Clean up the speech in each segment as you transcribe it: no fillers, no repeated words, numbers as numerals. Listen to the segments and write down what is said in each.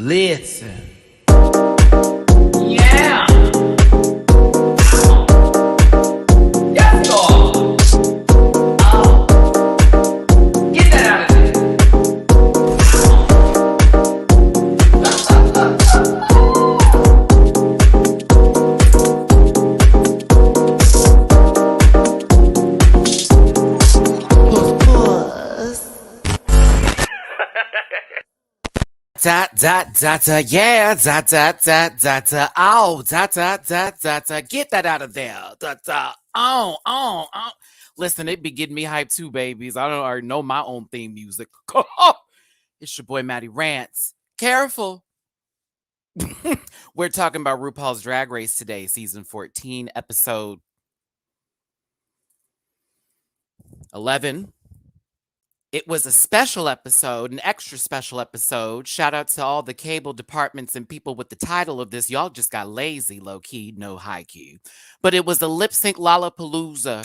Listen. Yeah. Yes, God. Get that out of there. Yeah, oh, get that out of there. Listen, it be getting me hyped too, babies. I don't already know my own theme music. It's your boy Matty Rants. Careful. We're talking about RuPaul's Drag Race today, season 14, episode 11. It was a special episode, an extra special episode. Shout out to all the cable departments and people with the title of this. Y'all just got lazy, low key, no high key. But it was a lip sync Lollapalooza,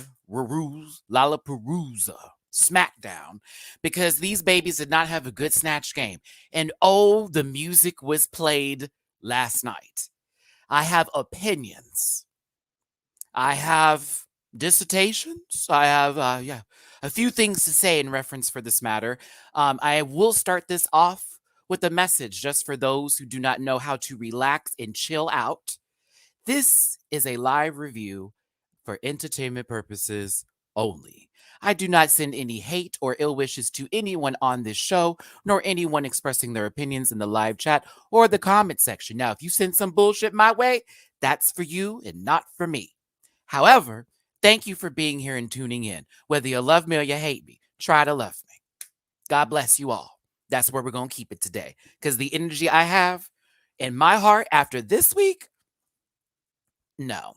smackdown, because these babies did not have a good snatch game. And oh, the music was played last night. I have opinions. I have dissertations. I have, a few things to say in reference for this matter. I will start this off with a message just for those who do not know how to relax and chill out. This is a live review for entertainment purposes only. I do not send any hate or ill wishes to anyone on this show, nor anyone expressing their opinions in the live chat or the comment section. Now, if you send some bullshit my way, that's for you and not for me. However, thank you for being here and tuning in. Whether you love me or you hate me, try to love me. God bless you all. That's where we're going to keep it today. Because the energy I have in my heart after this week, no,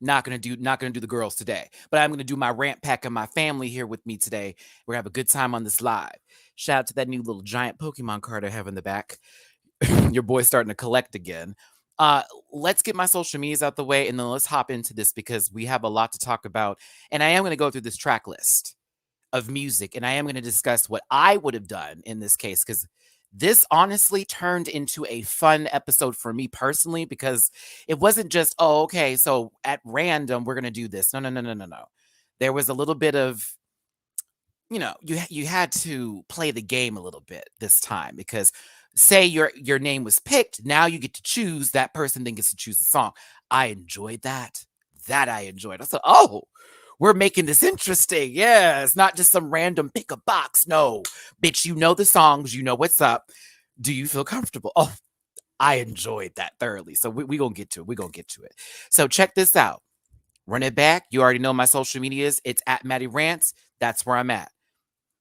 not gonna do the girls today. But I'm gonna do my rant pack and my family here with me today. We're gonna have a good time on this live. Shout out to that new little giant Pokemon card I have in the back. Your boy's starting to collect again. Let's get my social medias out the way and then let's hop into this because we have a lot to talk about. And I am going to go through this track list of music and I am going to discuss what I would have done in this case because this honestly turned into a fun episode for me personally because it wasn't just, oh, okay, so at random, we're going to do this. No. There was a little bit of, you had to play the game a little bit this time because say your name was picked, now you get to choose, that person then gets to choose the song. I enjoyed that. I enjoyed. I said, oh, we're making this interesting. Yeah, it's not just some random pick a box. No, bitch, you know the songs, you know what's up. Do you feel comfortable? Oh, I enjoyed that thoroughly. So we gonna get to it. So check this out. Run it back. You already know my social medias. It's at Matty Rants. That's where I'm at.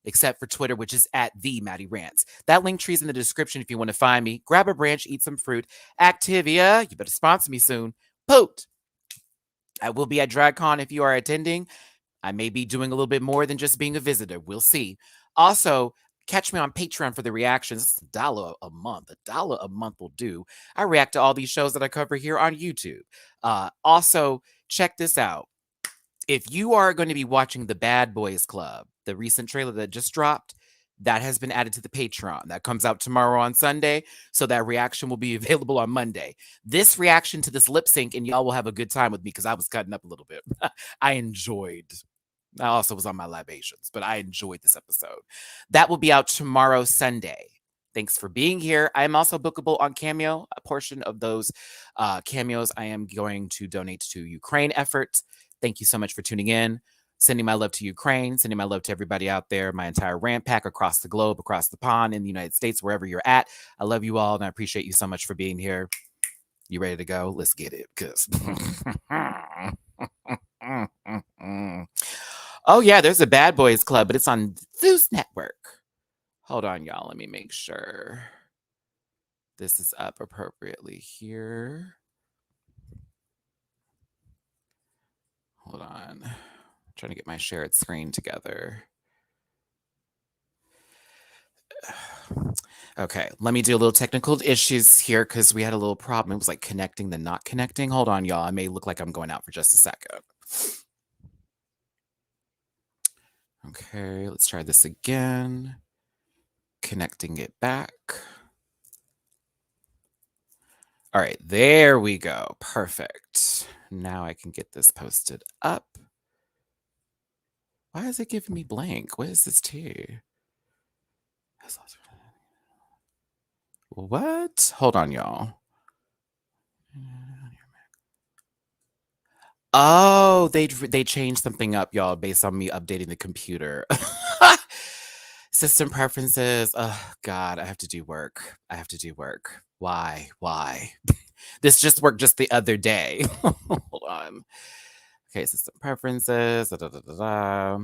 Except for Twitter, which is at the Matty Rants. That link tree's in the description if you want to find me. Grab a branch, eat some fruit. Activia, you better sponsor me soon. Poot. I will be at DragCon if you are attending. I may be doing a little bit more than just being a visitor. We'll see. Also, catch me on Patreon for the reactions. It's $1 a month. $1 a month will do. I react to all these shows that I cover here on YouTube. Also, check this out. If you are going to be watching The Bad Boys Club, the recent trailer that just dropped, that has been added to the Patreon. That comes out tomorrow on Sunday, so that reaction will be available on Monday. This reaction to this lip sync, and y'all will have a good time with me because I was cutting up a little bit. I also was on my libations, but I enjoyed this episode. That will be out tomorrow, Sunday. Thanks for being here. I am also bookable on Cameo. A portion of those cameos I am going to donate to Ukraine efforts. Thank you so much for tuning in. Sending my love to Ukraine, sending my love to everybody out there, my entire rant pack across the globe, across the pond, in the United States, wherever you're at. I love you all, and I appreciate you so much for being here. You ready to go? Let's get it, because... Oh, yeah, there's a Bad Boys Club, but it's on Zeus Network. Hold on, y'all. Let me make sure this is up appropriately here. Hold on. I'm trying to get my shared screen together. Okay, let me do a little technical issues here because we had a little problem. It was like connecting then not connecting. Hold on, y'all. I may look like I'm going out for just a second. Okay, let's try this again. Connecting it back. All right, there we go. Perfect. Now I can get this posted up. Why is it giving me blank? What is this tea? What? Hold on, y'all. Oh, they changed something up, y'all, based on me updating the computer. System preferences. Oh God, I have to do work. I have to do work. Why? Why? This just worked just the other day. Hold on. Okay, system preferences. Da, da, da, da, da.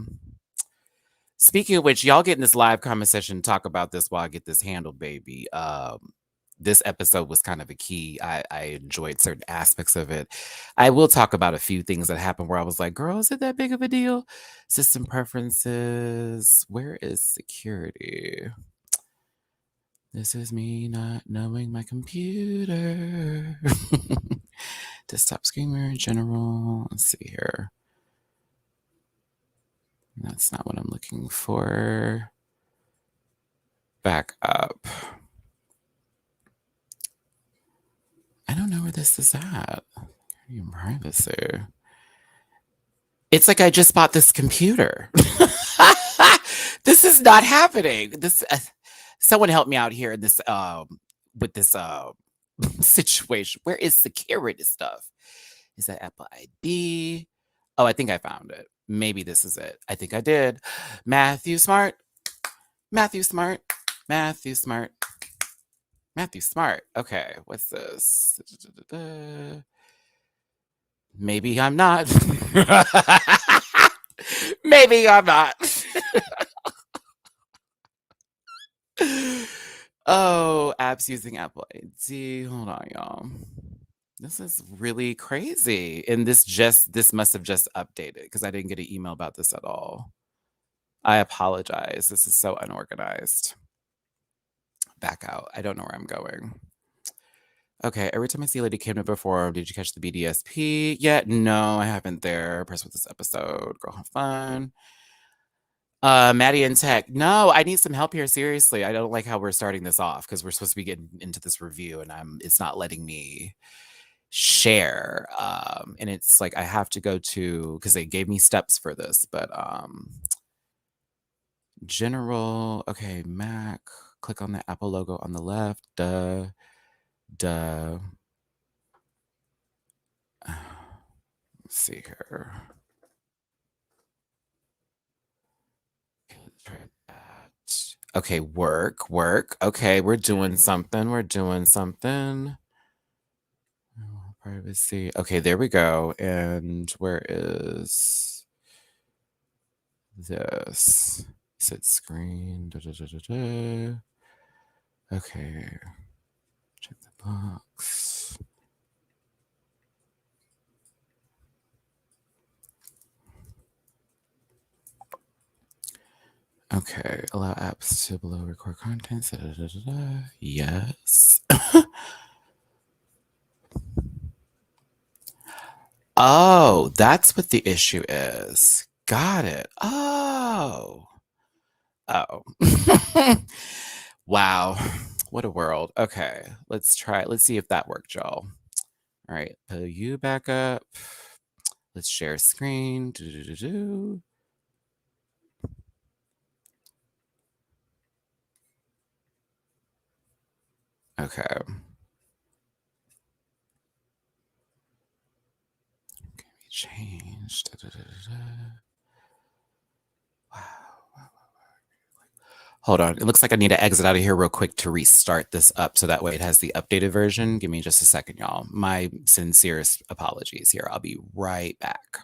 Speaking of which, y'all get in this live comment session and talk about this while I get this handled, baby. This episode was kind of a key. I enjoyed certain aspects of it. I will talk about a few things that happened where I was like, girl, is it that big of a deal? System preferences. Where is security? This is me not knowing my computer. Desktop screen mirror in general. Let's see here. That's not what I'm looking for. Back up. I don't know where this is at. Your privacy. It's like I just bought this computer. This is not happening. This someone help me out here in this with this situation. Where is security stuff? Is that Apple ID? Oh, I think I found it. Maybe this is it. I think I did. Matthew Smart. Matthew Smart. Matthew Smart. Matthew Smart. Okay, what's this? Maybe I'm not. Maybe I'm not. Oh, apps using Apple ID. Hold on, y'all. This is really crazy. And this must have just updated because I didn't get an email about this at all. I apologize. This is so unorganized. Back out. I don't know where I'm going. Okay, every time I see Lady Kim to perform, did you catch the BDSP yet? No, I haven't there. Press with this episode. Girl, have fun. Matty and Tech. No, I need some help here. Seriously. I don't like how we're starting this off because we're supposed to be getting into this review and it's not letting me share. And it's like I have to go to because they gave me steps for this, but general, okay, Mac, click on the Apple logo on the left. Duh. Let's see here. Try that. Okay, work. Okay, we're doing something. Privacy. Okay, there we go. And where is this? Set screen. Da, da, da, da, da. Okay. Check the box. Okay, allow apps to below record content. Da, da, da, da, da. Yes. Oh, that's what the issue is. Got it. Oh. Wow. What a world. Okay. Let's try it. Let's see if that worked, y'all. All right. Pull you back up. Let's share screen. Do-do-do-do. Okay. Can be changed. Da-da-da-da-da. Wow. Hold on. It looks like I need to exit out of here real quick to restart this up so that way it has the updated version. Give me just a second, y'all. My sincerest apologies here. I'll be right back.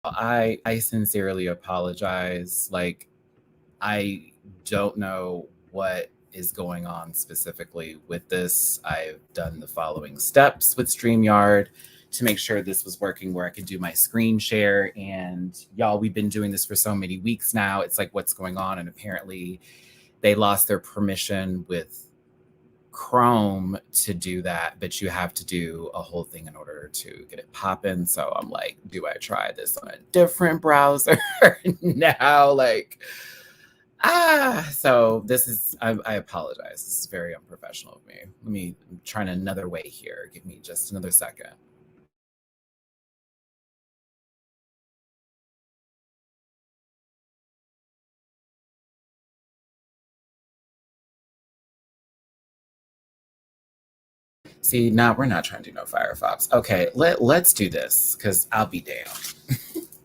I sincerely apologize. Like, I don't know what is going on specifically with this. I've done the following steps with StreamYard to make sure this was working where I could do my screen share. And y'all, we've been doing this for so many weeks now. It's like, what's going on? And apparently they lost their permission with Chrome to do that, but you have to do a whole thing in order to get it popping. So I'm like, do I try this on a different browser now? Like, so this is, I apologize. This is very unprofessional of me. I'm trying another way here. Give me just another second. See, now we're not trying to do no Firefox. Okay, let's do this because I'll be damned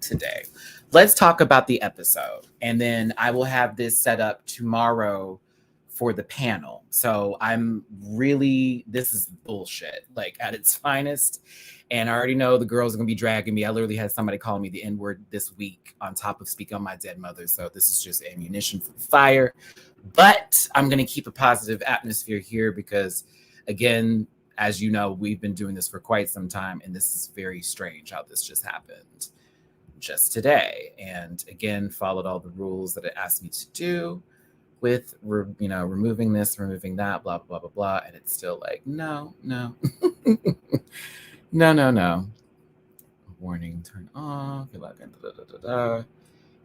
today. Let's talk about the episode, and then I will have this set up tomorrow for the panel. So this is bullshit, like at its finest. And I already know the girls are gonna be dragging me. I literally had somebody call me the N-word this week on top of speaking on my dead mother. So this is just ammunition for the fire. But I'm gonna keep a positive atmosphere here because, again, as you know, we've been doing this for quite some time, and this is very strange how this just happened just today. And again, followed all the rules that it asked me to do with, removing this, removing that, blah, blah, blah, blah. And it's still like, no, no, no, no, no. Warning, turn off.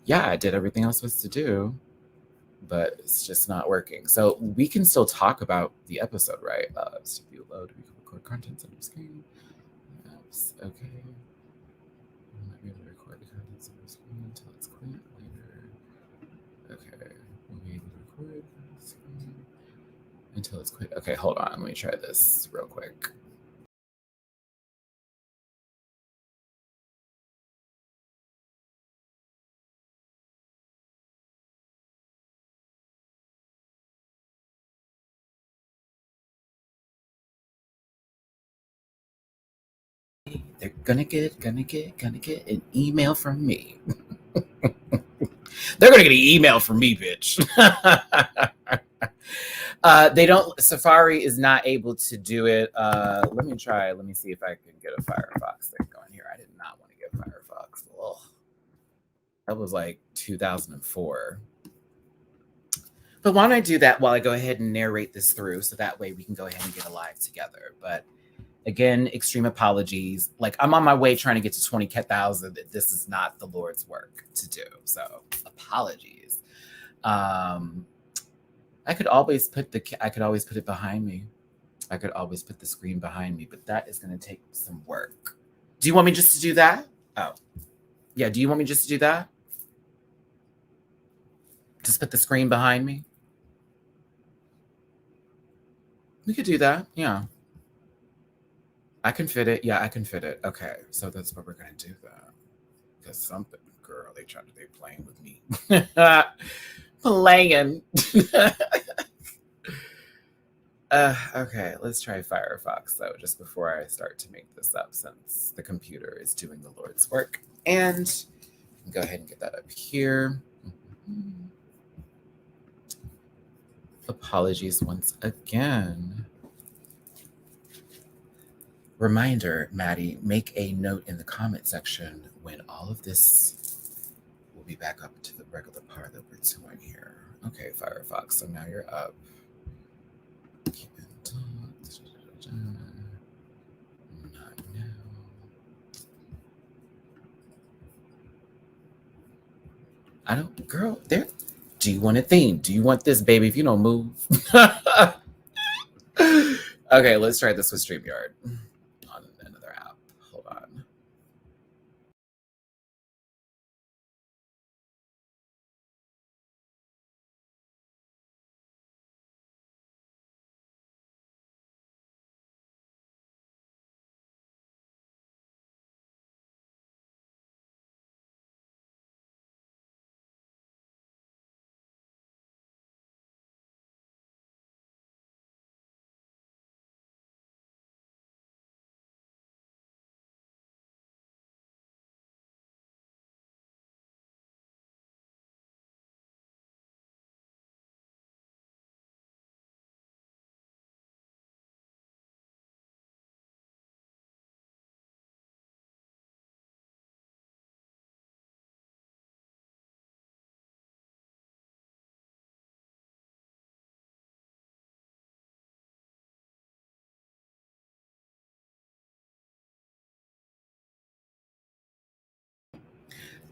Yeah, I did everything I was supposed to do, but it's just not working. So we can still talk about the episode, right? CPU load, we can record content on your screen. Yes, okay. We might be able to record the contents on your screen until it's quit later. Okay, we'll be able to record the screen until it's quit. Okay, hold on. Let me try this real quick. They're gonna get an email from me. They're gonna get an email from me, bitch. They don't. Safari is not able to do it. Let me try. Let me see if I can get a Firefox thing going here. I did not want to get Firefox. Ugh. That was like 2004. But why don't I do that while I go ahead and narrate this through, so that way we can go ahead and get a live together. But again, extreme apologies. Like, I'm on my way trying to get to 20,000. This is not the Lord's work to do. So apologies. I could always put it behind me. I could always put the screen behind me, but that is going to take some work. Do you want me just to do that? Oh, yeah. Do you want me just to do that? Just put the screen behind me? We could do that. Yeah. I can fit it. Yeah, I can fit it. Okay. So that's what we're going to do that. Because something, girl, they playing with me. Playing. Okay, let's try Firefox though, just before I start to make this up, since the computer is doing the Lord's work. And go ahead and get that up here. Apologies once again. Reminder, Matty, make a note in the comment section when all of this will be back up to the regular part that we're doing here. Okay, Firefox, so now you're up. Not now. I don't, girl, there. Do you want a theme? Do you want this, baby? If you don't move. Okay, let's try this with StreamYard on another app. Hold on.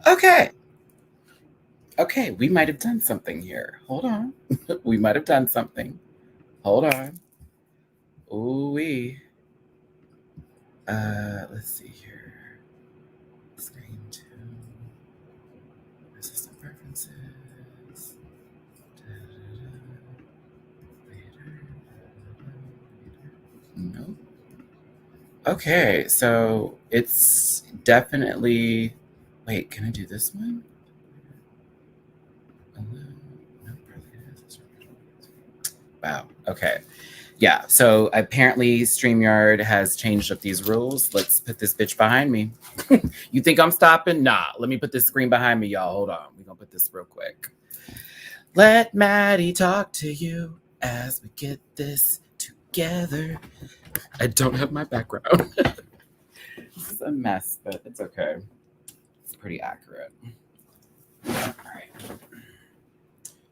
Okay. Okay, we might have done something here. Hold on. We might have done something. Hold on. Ooh-wee. Let's see here. Screen 2. Assistant preferences. No. Okay, so it's definitely. Wait, can I do this one? Wow. Okay. Yeah. So apparently StreamYard has changed up these rules. Let's put this bitch behind me. You think I'm stopping? Nah. Let me put this screen behind me, y'all. Hold on. We're gonna put this real quick. Let Matty talk to you as we get this together. I don't have my background. This is a mess, but it's okay. It's pretty accurate. All right.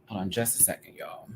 Hold on just a second, y'all.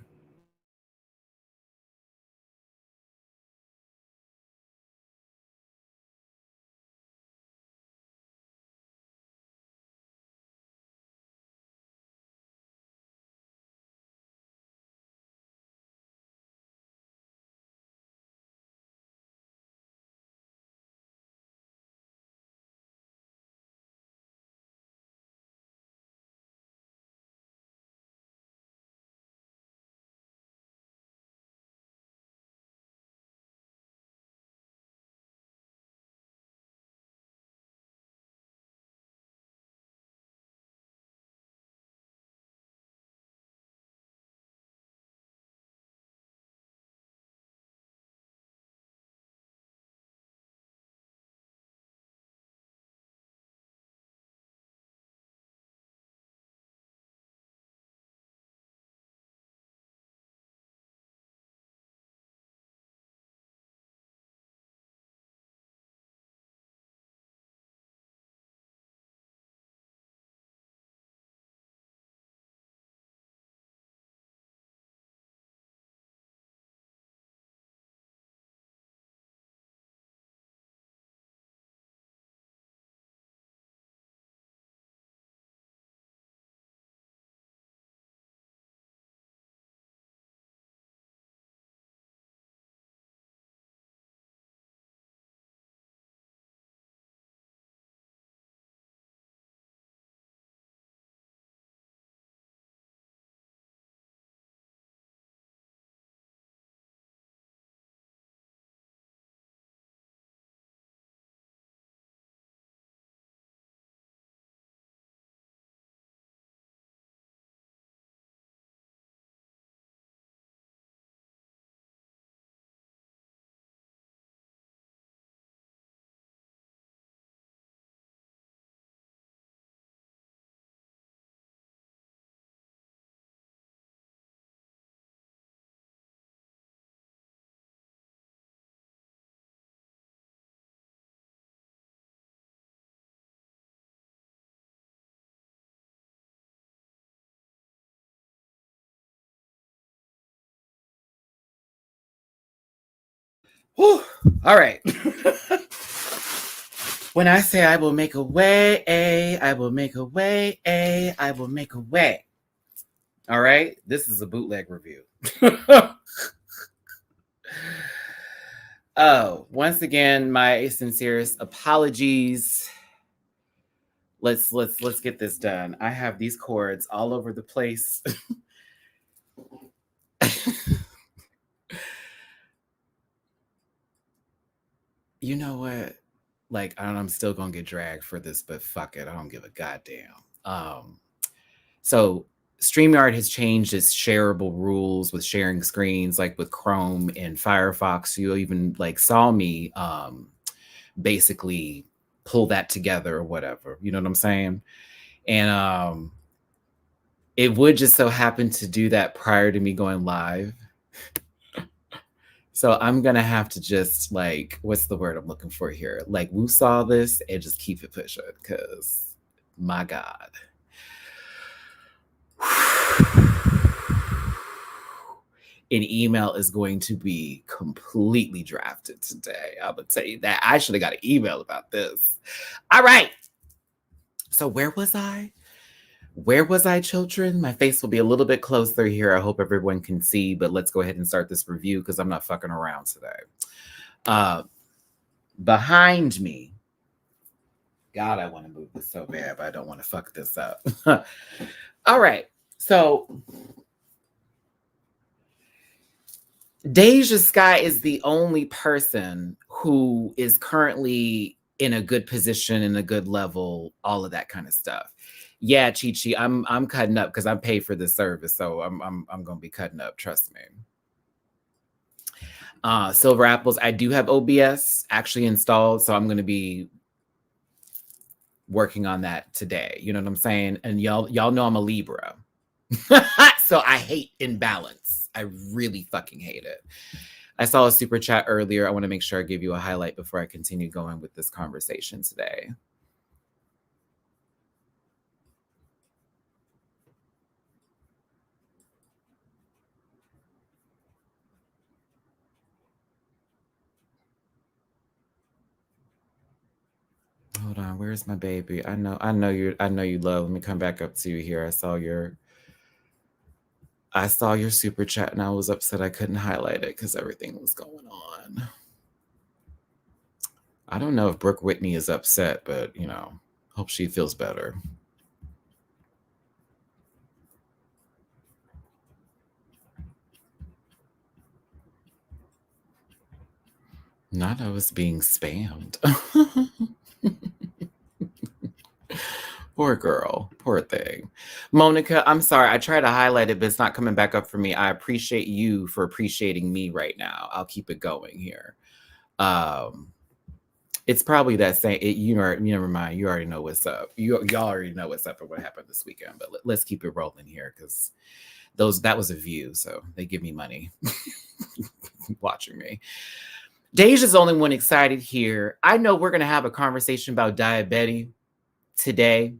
Whew. All right. When I say I will make a way, I will make a way, I will make a way. All right. This is a bootleg review. Oh, once again, my sincerest apologies. Let's get this done. I have these cords all over the place. You know what? Like, I'm still gonna get dragged for this, but fuck it. I don't give a goddamn. So StreamYard has changed its shareable rules with sharing screens, like with Chrome and Firefox. You even like saw me basically pull that together or whatever. You know what I'm saying? And it would just so happen to do that prior to me going live. So I'm gonna have to just like, what's the word I'm looking for here? Like, woo saw this and just keep it pushing, because my God. An email is going to be completely drafted today. I'm gonna tell you that. I should have got an email about this. All right. So where was I? Where was I, children? My face will be a little bit closer here. I hope everyone can see, but let's go ahead and start this review because I'm not fucking around today. Behind me, God, I want to move this so bad, but I don't want to fuck this up. All right. So Deja Sky is the only person who is currently in a good position, in a good level, all of that kind of stuff. Yeah, Chi Chi, I'm cutting up because I'm paid for this service, so I'm gonna be cutting up. Trust me. Silver Apples, I do have OBS actually installed, so I'm gonna be working on that today. You know what I'm saying? And y'all know I'm a Libra, so I hate imbalance. I really fucking hate it. I saw a super chat earlier. I want to make sure I give you a highlight before I continue going with this conversation today. Hold on, where's my baby? I know you love. Let me come back up to you here. I saw your super chat and I was upset I couldn't highlight it because everything was going on. I don't know if Brooke Whitney is upset, but hope she feels better. Not I was being spammed. Poor girl. Poor thing. Monica, I'm sorry. I tried to highlight it, but it's not coming back up for me. I appreciate you for appreciating me right now. I'll keep it going here. It's probably that same. Never mind. You already know what's up. Y'all already know what's up or what happened this weekend. But let's keep it rolling here because that was a view, so they give me money watching me. Deja's the only one excited here. I know we're gonna have a conversation about diabetes today.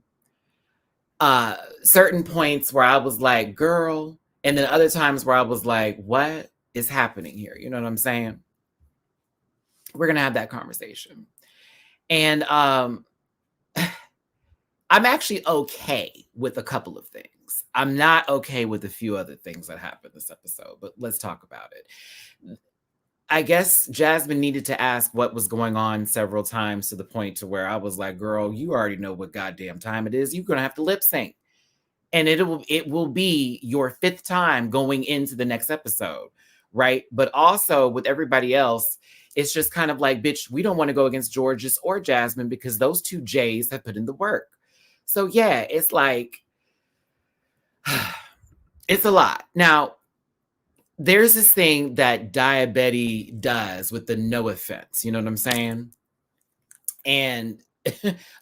Certain points where I was like, girl, and then other times where I was like, what is happening here? You know what I'm saying? We're gonna have that conversation. And I'm actually okay with a couple of things. I'm not okay with a few other things that happened this episode, but let's talk about it. I guess Jasmine needed to ask what was going on several times to the point to where I was like, girl, you already know what goddamn time it is. You're going to have to lip sync. And it will be your fifth time going into the next episode, right? But also with everybody else, it's just kind of like, bitch, we don't want to go against Georges or Jasmine because those two J's have put in the work. So yeah, it's like, it's a lot. Now, there's this thing that diabetes does with the no offense. You know what I'm saying? And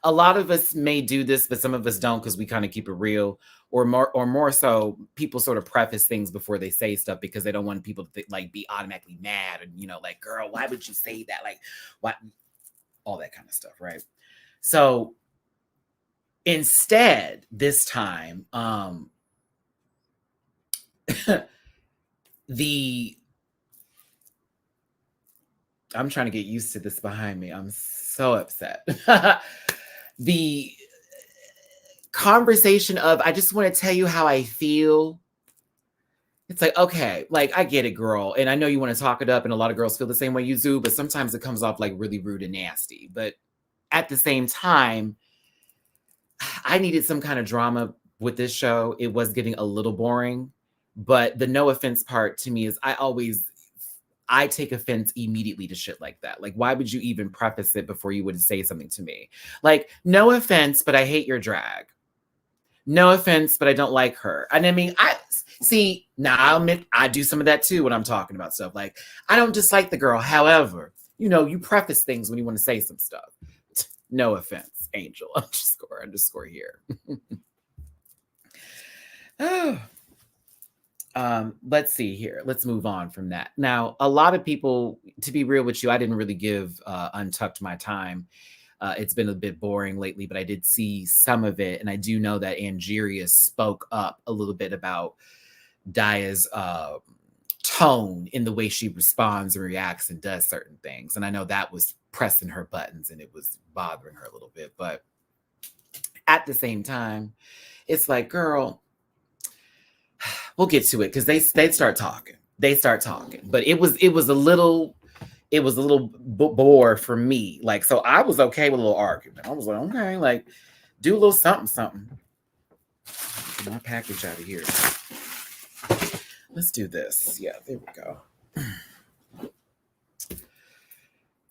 a lot of us may do this, but some of us don't because we kind of keep it real, or more so, people sort of preface things before they say stuff because they don't want people to be automatically mad and like, girl, why would you say that? Like, what? All that kind of stuff, right? So instead, this time, I'm trying to get used to this behind me. I'm so upset. The conversation of, I just want to tell you how I feel. It's like, okay, like, I get it, girl. And I know you want to talk it up, and a lot of girls feel the same way you do, but sometimes it comes off like really rude and nasty. But at the same time, I needed some kind of drama with this show. It was getting a little boring. But the no offense part to me is I take offense immediately to shit like that. Like, why would you even preface it before you would say something to me? Like, no offense, but I hate your drag. No offense, but I don't like her. And I mean, I'll admit I do some of that too when I'm talking about stuff. Like, I don't dislike the girl. However, you preface things when you want to say some stuff. No offense, Angel. Underscore here. Oh. Let's see here. Let's move on from that. Now, a lot of people, to be real with you, I didn't really give Untucked my time. It's been a bit boring lately, but I did see some of it. And I do know that Angeria spoke up a little bit about Daya's tone in the way she responds and reacts and does certain things. And I know that was pressing her buttons and it was bothering her a little bit. But at the same time, it's like, girl, we'll get to it because they start talking. They start talking, but it was a little bore for me. Like, so I was okay with a little argument. I was like, okay, like do a little something. Get my package out of here. Let's do this. Yeah, there we go.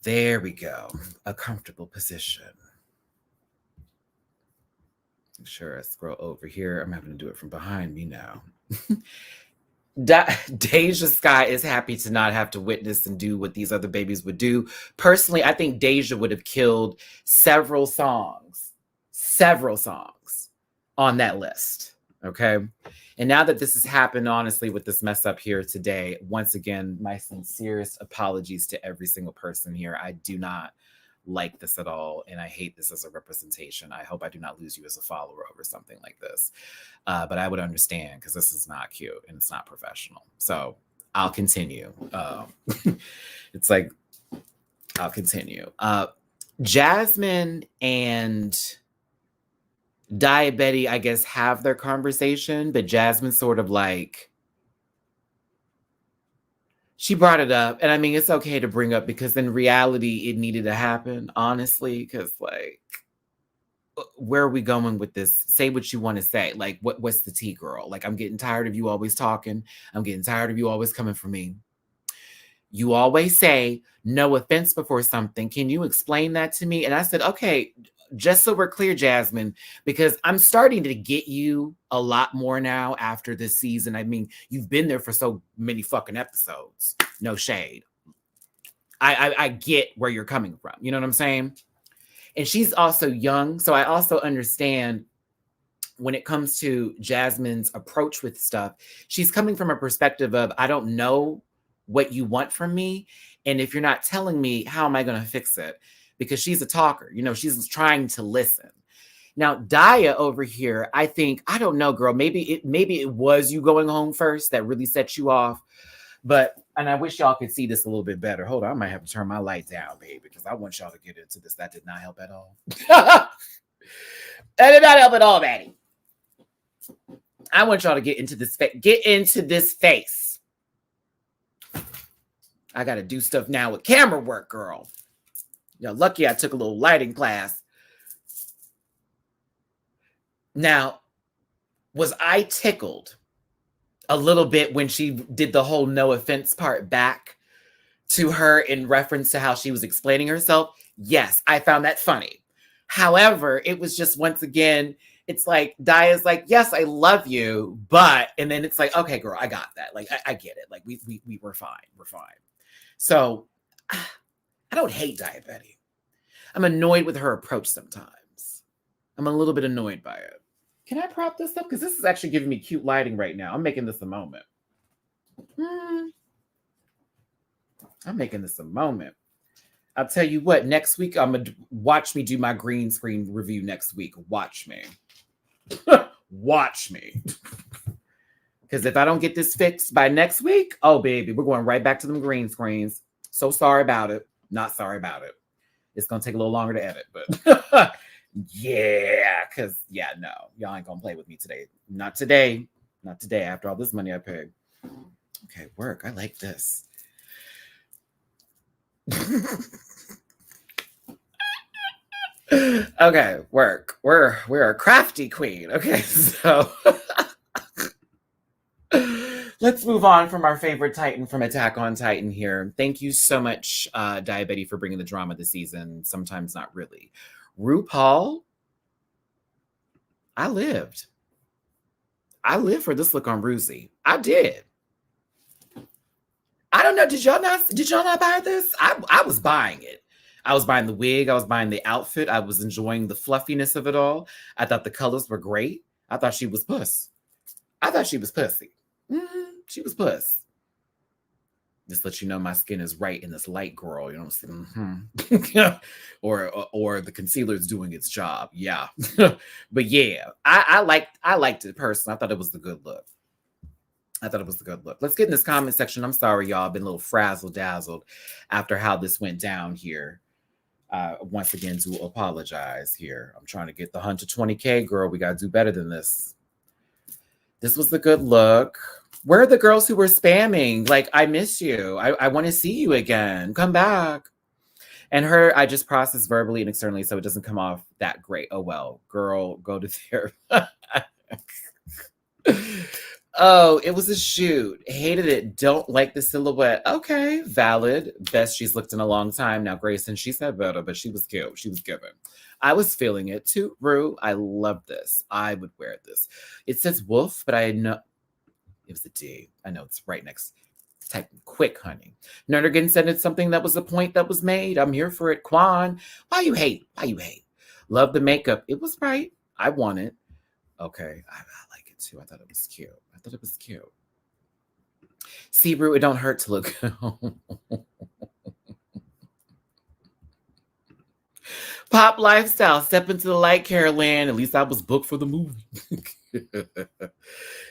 There we go. A comfortable position. Sure, I scroll over here. I'm having to do it from behind me now. Deja Sky is happy to not have to witness and do what these other babies would do. Personally, I think Deja would have killed several songs on that list. Okay. And now that this has happened, honestly, with this mess up here today, once again, my sincerest apologies to every single person here. I do not like this at all, and I hate this as a representation. I hope I do not lose you as a follower over something like this. But I would understand because this is not cute and it's not professional. So I'll continue. It's like, I'll continue. Jasmine and Diabetes, I guess, have their conversation, but Jasmine sort of like, she brought it up, and I mean, it's okay to bring up because in reality, it needed to happen, honestly, because like, where are we going with this? Say what you want to say. Like, what's the tea, girl? Like, I'm getting tired of you always talking. I'm getting tired of you always coming for me. You always say no offense before something. Can you explain that to me? And I said, okay, just so we're clear, Jasmine, because I'm starting to get you a lot more now after this season. I mean, you've been there for so many fucking episodes. No shade. I get where you're coming from. You know what I'm saying? And she's also young. So I also understand when it comes to Jasmine's approach with stuff, she's coming from a perspective of, I don't know what you want from me. And if you're not telling me, how am I going to fix it? Because she's a talker, you know, she's trying to listen. Now, Daya over here, I think, I don't know, girl, maybe it was you going home first that really set you off. But, and I wish y'all could see this a little bit better. Hold on, I might have to turn my light down, baby, because I want y'all to get into this. That did not help at all. That did not help at all, Matty. I want y'all to get into this face. I got to do stuff now with camera work, girl. You're lucky I took a little lighting class. Now, was I tickled a little bit when she did the whole no offense part back to her in reference to how she was explaining herself? Yes, I found that funny. However, it was just, once again, it's like, Daya's like, yes, I love you, but, and then it's like, okay, girl, I got that. Like, I get it. Like, we were fine. We're fine. So, I don't hate Diabetes. I'm annoyed with her approach sometimes. I'm a little bit annoyed by it. Can I prop this up? Because this is actually giving me cute lighting right now. I'm making this a moment. I'm making this a moment. I'll tell you what, next week, I'm going to watch me do my green screen review next week. Watch me. Watch me. Because if I don't get this fixed by next week, oh, baby, we're going right back to them green screens. So sorry about it. Not sorry about it. It's going to take a little longer to edit, but yeah, because, yeah, no, y'all ain't going to play with me today. Not today. Not today after all this money I paid. Okay, work. I like this. Okay, work. We're a crafty queen. Okay, so let's move on from our favorite Titan from Attack on Titan here. Thank you so much, Diabetes, for bringing the drama this season. Sometimes not really. RuPaul, I lived for this look on Ruzy. I did. I don't know. Did y'all not buy this? I was buying it. I was buying the wig. I was buying the outfit. I was enjoying the fluffiness of it all. I thought the colors were great. I thought she was puss. I thought she was pussy. She was puss. Just let you know my skin is right in this light, girl. You know what I'm saying? Or the concealer is doing its job. Yeah. But yeah, I liked it personally. I thought it was the good look. Let's get in this comment section. I'm sorry, y'all. I've been a little frazzled dazzled after how this went down here. once again to apologize here. I'm trying to get the 120K, girl. We got to do better than this. This was a good look. Where are the girls who were spamming? Like, I miss you. I want to see you again. Come back. And her, I just process verbally and externally so it doesn't come off that great. Oh, well, girl, go to therapy. Oh, it was a shoot. Hated it. Don't like the silhouette. Okay, valid. Best she's looked in a long time. Now, Grayson, she said better, but she was cute. She was given. I was feeling it too. Rue, I love this. I would wear this. It says wolf, but I know it was a D. I know it's right next. Type quick, honey. Nerdigan said it's something that was a point that was made. I'm here for it. Quan, why you hate? Why you hate? Love the makeup. It was right. I want it. Okay, I like it too. I thought it was cute. I thought it was cute. See, Rue, it don't hurt to look. Pop lifestyle. Step into the light, Caroline. At least I was booked for the movie.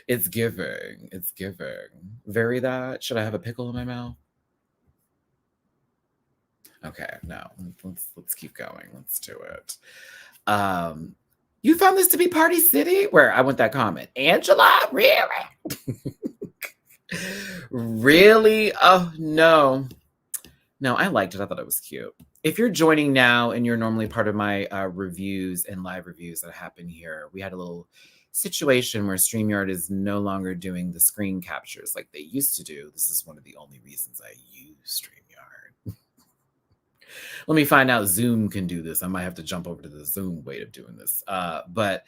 It's giving. It's giving. Very that. Should I have a pickle in my mouth? Okay, no. Let's keep going. Let's do it. You found this to be Party City? Where I want that comment. Angela, really? Really? Oh, no. No, I liked it. I thought it was cute. If you're joining now and you're normally part of my reviews and live reviews that happen here, we had a little situation where StreamYard is no longer doing the screen captures like they used to do. This is one of the only reasons I use StreamYard. Let me find out Zoom can do this. I might have to jump over to the Zoom way of doing this. But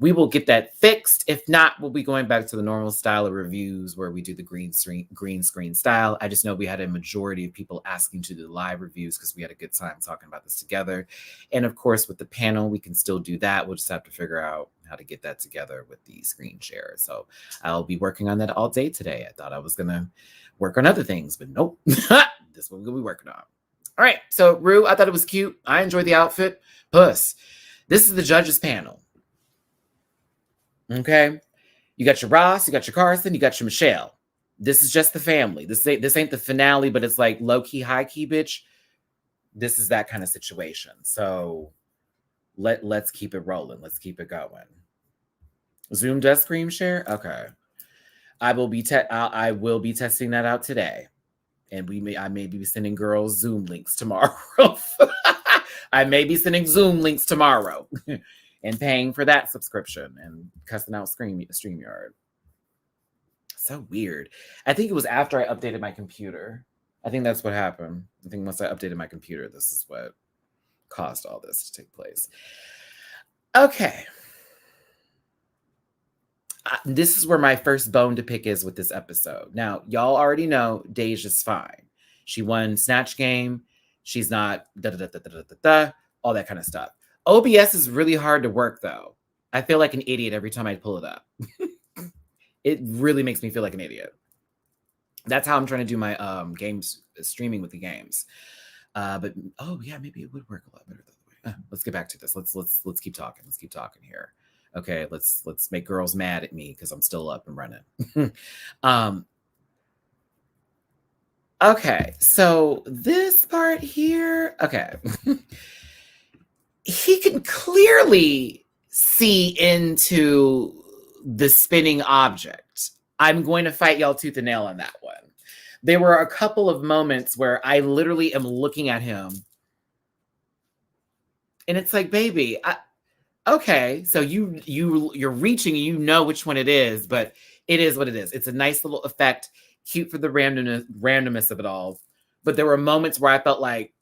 we will get that fixed. If not, we'll be going back to the normal style of reviews where we do the green screen style. I just know we had a majority of people asking to do live reviews because we had a good time talking about this together. And of course, with the panel, we can still do that. We'll just have to figure out how to get that together with the screen share. So I'll be working on that all day today. I thought I was going to work on other things, but nope. This is what we're going to be working on. All right. So Rue, I thought it was cute. I enjoyed the outfit. Puss. This is the judges panel. Okay. You got your Ross, you got your Carson, you got your Michelle. This is just the family. This ain't the finale, but it's like low-key, high-key, bitch. This is that kind of situation. So let's keep it rolling. Let's keep it going. Zoom does screen share? Okay. I will be testing that out today. And I may be sending girls Zoom links tomorrow. I may be sending Zoom links tomorrow. And paying for that subscription and cussing out StreamYard. So weird. I think it was after I updated my computer. I think that's what happened. I think once I updated my computer, this is what caused all this to take place. Okay. This is where my first bone to pick is with this episode. Now, y'all already know Deja's fine. She won Snatch Game. She's not all that kind of stuff. OBS is really hard to work, though. I feel like an idiot every time I pull it up. It really makes me feel like an idiot. That's how I'm trying to do my games streaming with the games. But oh yeah, maybe it would work a lot better that way. Let's get back to this. Let's keep talking. Let's keep talking here. Okay, let's make girls mad at me because I'm still up and running. Okay, so this part here. Okay. He can clearly see into the spinning object. I'm going to fight y'all tooth and nail on that one. There were a couple of moments where I literally am looking at him. And it's like, baby, okay, so you're reaching, you know which one it is, but it is what it is. It's a nice little effect, cute for the randomness of it all. But there were moments where I felt like,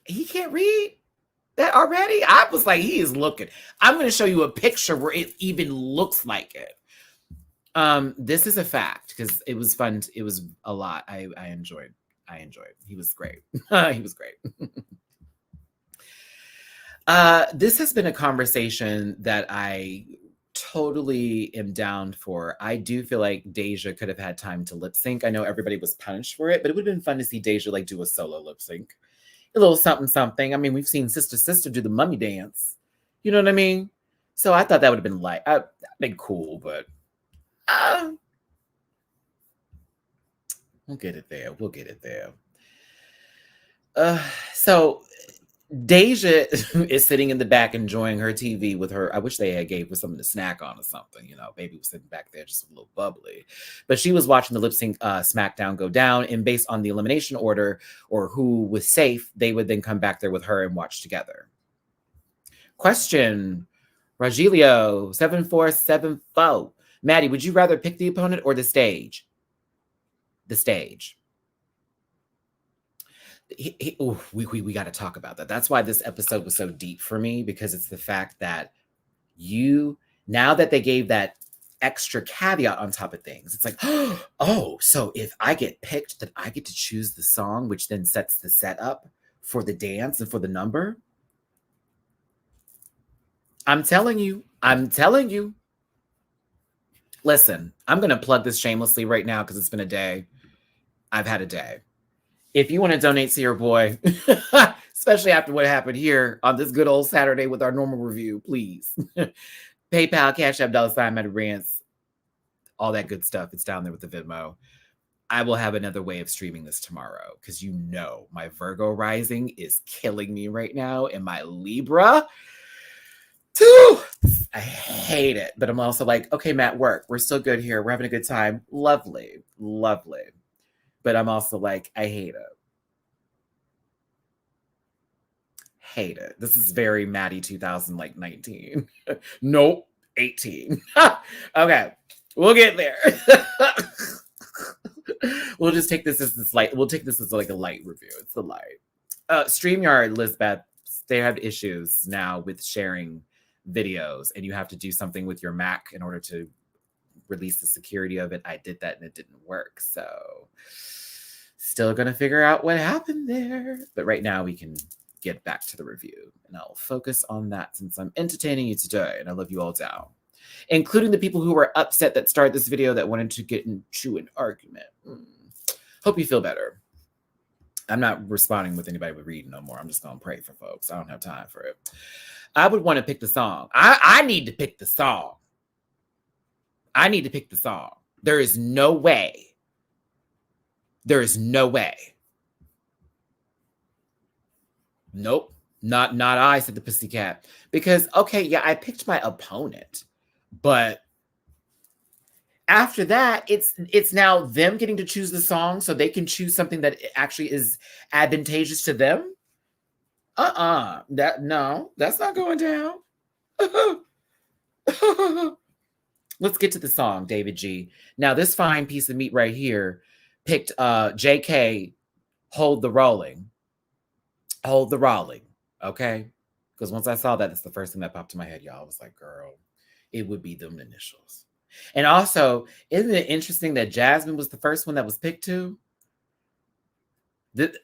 he can't read that already? I was like, he is looking. I'm going to show you a picture where it even looks like it. This is a fact because it was fun. It was a lot. I enjoyed. He was great. He was great. This has been a conversation that I totally am down for. I do feel like Deja could have had time to lip sync. I know everybody was punished for it, but it would have been fun to see Deja like do a solo lip sync. A little something. I mean, we've seen Sister do the mummy dance. You know what I mean? So I thought that would have been that'd been cool, but We'll get it there. We'll get it there. So Deja is sitting in the back enjoying her TV with her. I wish they had gave her something to snack on or something. You know, baby was sitting back there just a little bubbly. But she was watching the lip sync SmackDown go down. And based on the elimination order or who was safe, they would then come back there with her and watch together. Question, Rogelio 7474. Matty, would you rather pick the opponent or the stage? The stage. We got to talk about that. That's why this episode was so deep for me, because it's the fact that now that they gave that extra caveat on top of things, it's like, oh, so if I get picked, then I get to choose the song, which then sets the setup for the dance and for the number. I'm telling you. Listen, I'm going to plug this shamelessly right now because it's been a day. I've had a day. If you want to donate to your boy, especially after what happened here on this good old Saturday with our normal review, please. PayPal, Cash App, $MattyRants, all that good stuff. It's down there with the Venmo. I will have another way of streaming this tomorrow because my Virgo rising is killing me right now, and my Libra, too. I hate it, but I'm also like, okay, Matt, work. We're still good here. We're having a good time. Lovely. But I'm also like, I hate it. This is very Matty 2019. Nope, 18. Okay, we'll get there. We'll just take this as we'll take this as like a light review. It's a light. StreamYard, Lisbeth, they have issues now with sharing videos, and you have to do something with your Mac in order to release the security of it. I did that and it didn't work. So still going to figure out what happened there. But right now we can get back to the review, and I'll focus on that since I'm entertaining you today and I love you all down, including the people who were upset that started this video that wanted to get into an argument. Hope you feel better. I'm not responding with anybody with reading no more. I'm just going to pray for folks. I don't have time for it. I would want to pick the song. I need to pick the song. There is no way. Nope. Not I, said the pussycat. Because, okay, yeah, I picked my opponent. But after that, it's now them getting to choose the song so they can choose something that actually is advantageous to them. No, that's not going down. Let's get to the song, David G. Now, this fine piece of meat right here picked JK, Hold the Rolling. Okay? Because once I saw that, it's the first thing that popped in my head, y'all. I was like, girl, it would be them initials. And also, isn't it interesting that Jasmine was the first one that was picked too?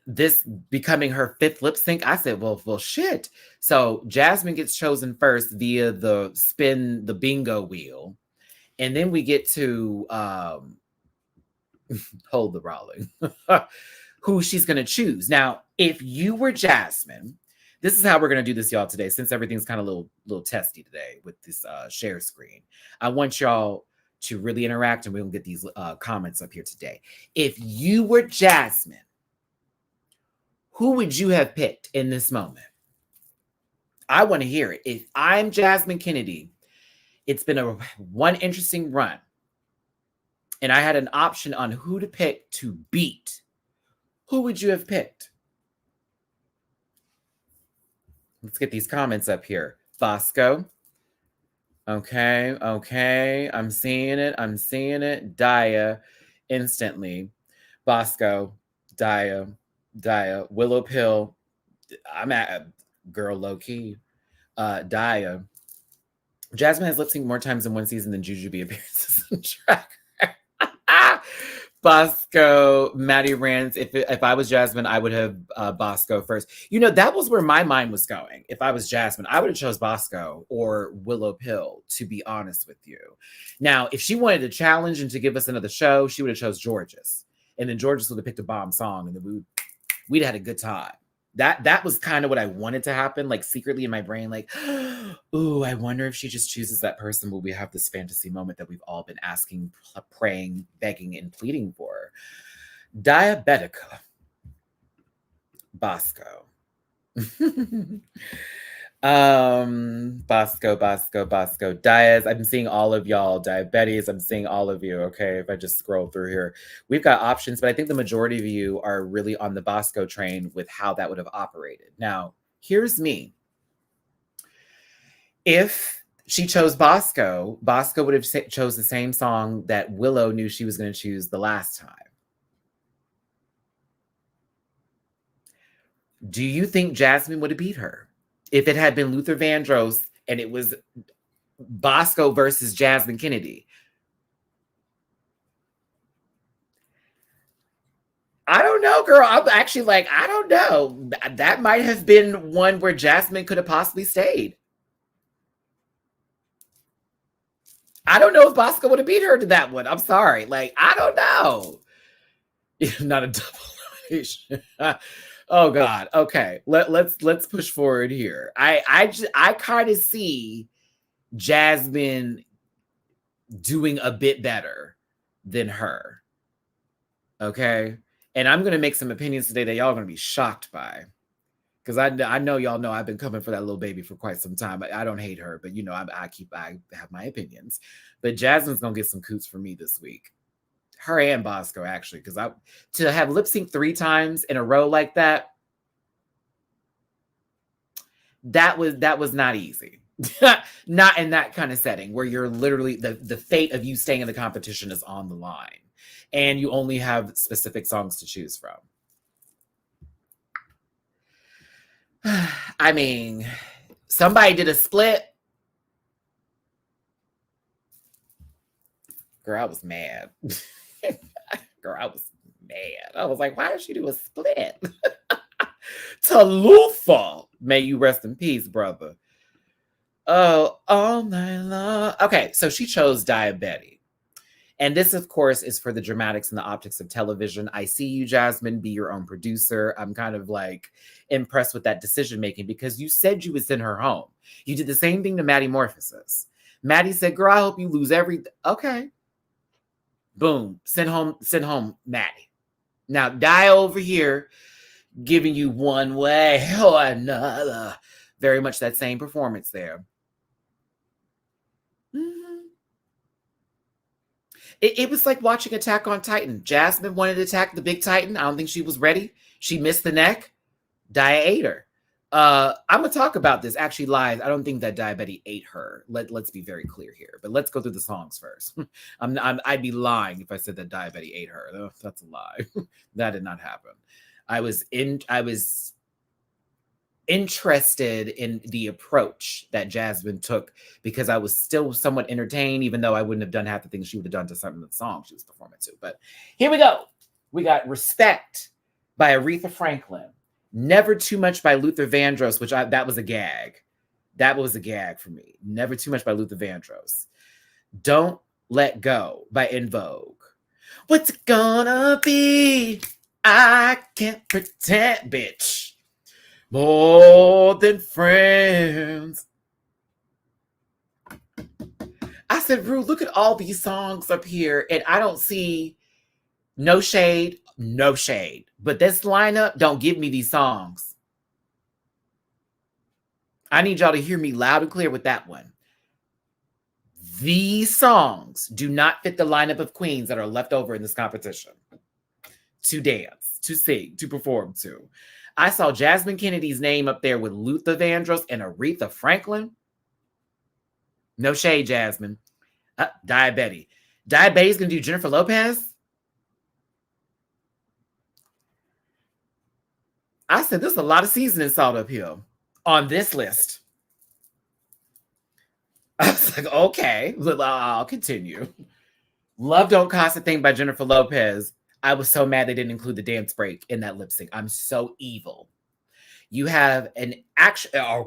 This becoming her fifth lip sync, I said, well, shit. So Jasmine gets chosen first via the spin the bingo wheel. And then we get to Hold the Rolling, who she's going to choose. Now, if you were Jasmine, this is how we're going to do this, y'all, today, since everything's kind of a little testy today with this share screen. I want y'all to really interact, and we'll get these comments up here today. If you were Jasmine, who would you have picked in this moment? I want to hear it. If I'm Jasmine Kennedy, it's been one interesting run, and I had an option on who to pick to beat. Who would you have picked? Let's get these comments up here. Bosco. Okay. I'm seeing it. Daya, instantly. Bosco. Daya. Willow Pill. I'm at girl low key. Daya. Jasmine has lip synced more times in one season than Jujubee appearances in Tracker. Bosco, Matty Rants. If I was Jasmine, I would have Bosco first. That was where my mind was going. If I was Jasmine, I would have chose Bosco or Willow Pill, to be honest with you. Now, if she wanted to challenge and to give us another show, she would have chose Georges. And then Georges would have picked a bomb song, and then we'd had a good time. That was kind of what I wanted to happen, like secretly in my brain, like, ooh, I wonder if she just chooses that person. Will we have this fantasy moment that we've all been asking, praying, begging, and pleading for? Diabetica. Bosco. Bosco. Diaz. I'm seeing all of y'all. Diabetes. I'm seeing all of you. Okay, if I just scroll through here, we've got options, but I think the majority of you are really on the Bosco train with how that would have operated. Now, here's me. If she chose Bosco, Bosco would have chose the same song that Willow knew she was going to choose the last time. Do you think Jasmine would have beat her if it had been Luther Vandross and it was Bosco versus Jasmine Kennedy? I don't know, girl. I'm actually like, I don't know. That might have been one where Jasmine could have possibly stayed. I don't know if Bosco would have beat her to that one. I'm sorry. Like, I don't know. Not a double elimination. Oh God. Okay. Let's push forward here. I kind of see Jasmine doing a bit better than her. Okay. And I'm gonna make some opinions today that y'all are gonna be shocked by. Because I know y'all know I've been coming for that little baby for quite some time. I don't hate her, but you know, I have my opinions. But Jasmine's gonna get some coots for me this week. Her and Bosco, actually, because to have lip sync 3 times in a row like that was not easy. Not in that kind of setting where you're literally the fate of you staying in the competition is on the line, and you only have specific songs to choose from. I mean, somebody did a split. Girl, I was mad. Girl, I was mad. I was like, why did she do a split? Talufa, may you rest in peace, brother. Oh, all night long. Okay, so she chose Diabetes. And this, of course, is for the dramatics and the optics of television. I see you, Jasmine, be your own producer. I'm kind of like impressed with that decision making because you said you would send her home. You did the same thing to Matty Morphosis. Matty said, girl, I hope you lose everything. Okay. Boom. Send home Matty. Now, Die over here giving you one way or another. Very much that same performance there. Mm-hmm. It was like watching Attack on Titan. Jasmine wanted to attack the big Titan. I don't think she was ready. She missed the neck. Dia ate her. I'm gonna talk about this actually live. I don't think that Diabetes ate her. Let's be very clear here. But let's go through the songs first. I'd be lying if I said that Diabetes ate her. Oh, that's a lie. That did not happen. I was interested in the approach that Jasmine took because I was still somewhat entertained, even though I wouldn't have done half the things she would have done to some of the songs she was performing to. But here we go. We got Respect by Aretha Franklin. Never Too Much by Luther Vandross, which that was a gag. That was a gag for me. Never Too Much by Luther Vandross. Don't Let Go by En Vogue. What's it gonna be? I can't pretend, bitch. More than friends. I said, Rue, look at all these songs up here, and I don't see no shade. But this lineup don't give me these songs. I need y'all to hear me loud and clear with that one. These songs do not fit the lineup of queens that are left over in this competition to dance, to sing, to perform to. I saw Jasmine Kennedy's name up there with Luther Vandross and Aretha Franklin. No shade, Jasmine. Diabetes. Diabetes gonna do Jennifer Lopez? I said there's a lot of seasoning salt up here on this list. I was like, okay, I'll continue. Love Don't Cost a Thing by Jennifer Lopez. I was so mad they didn't include the dance break in that lip sync. I'm so evil. You have a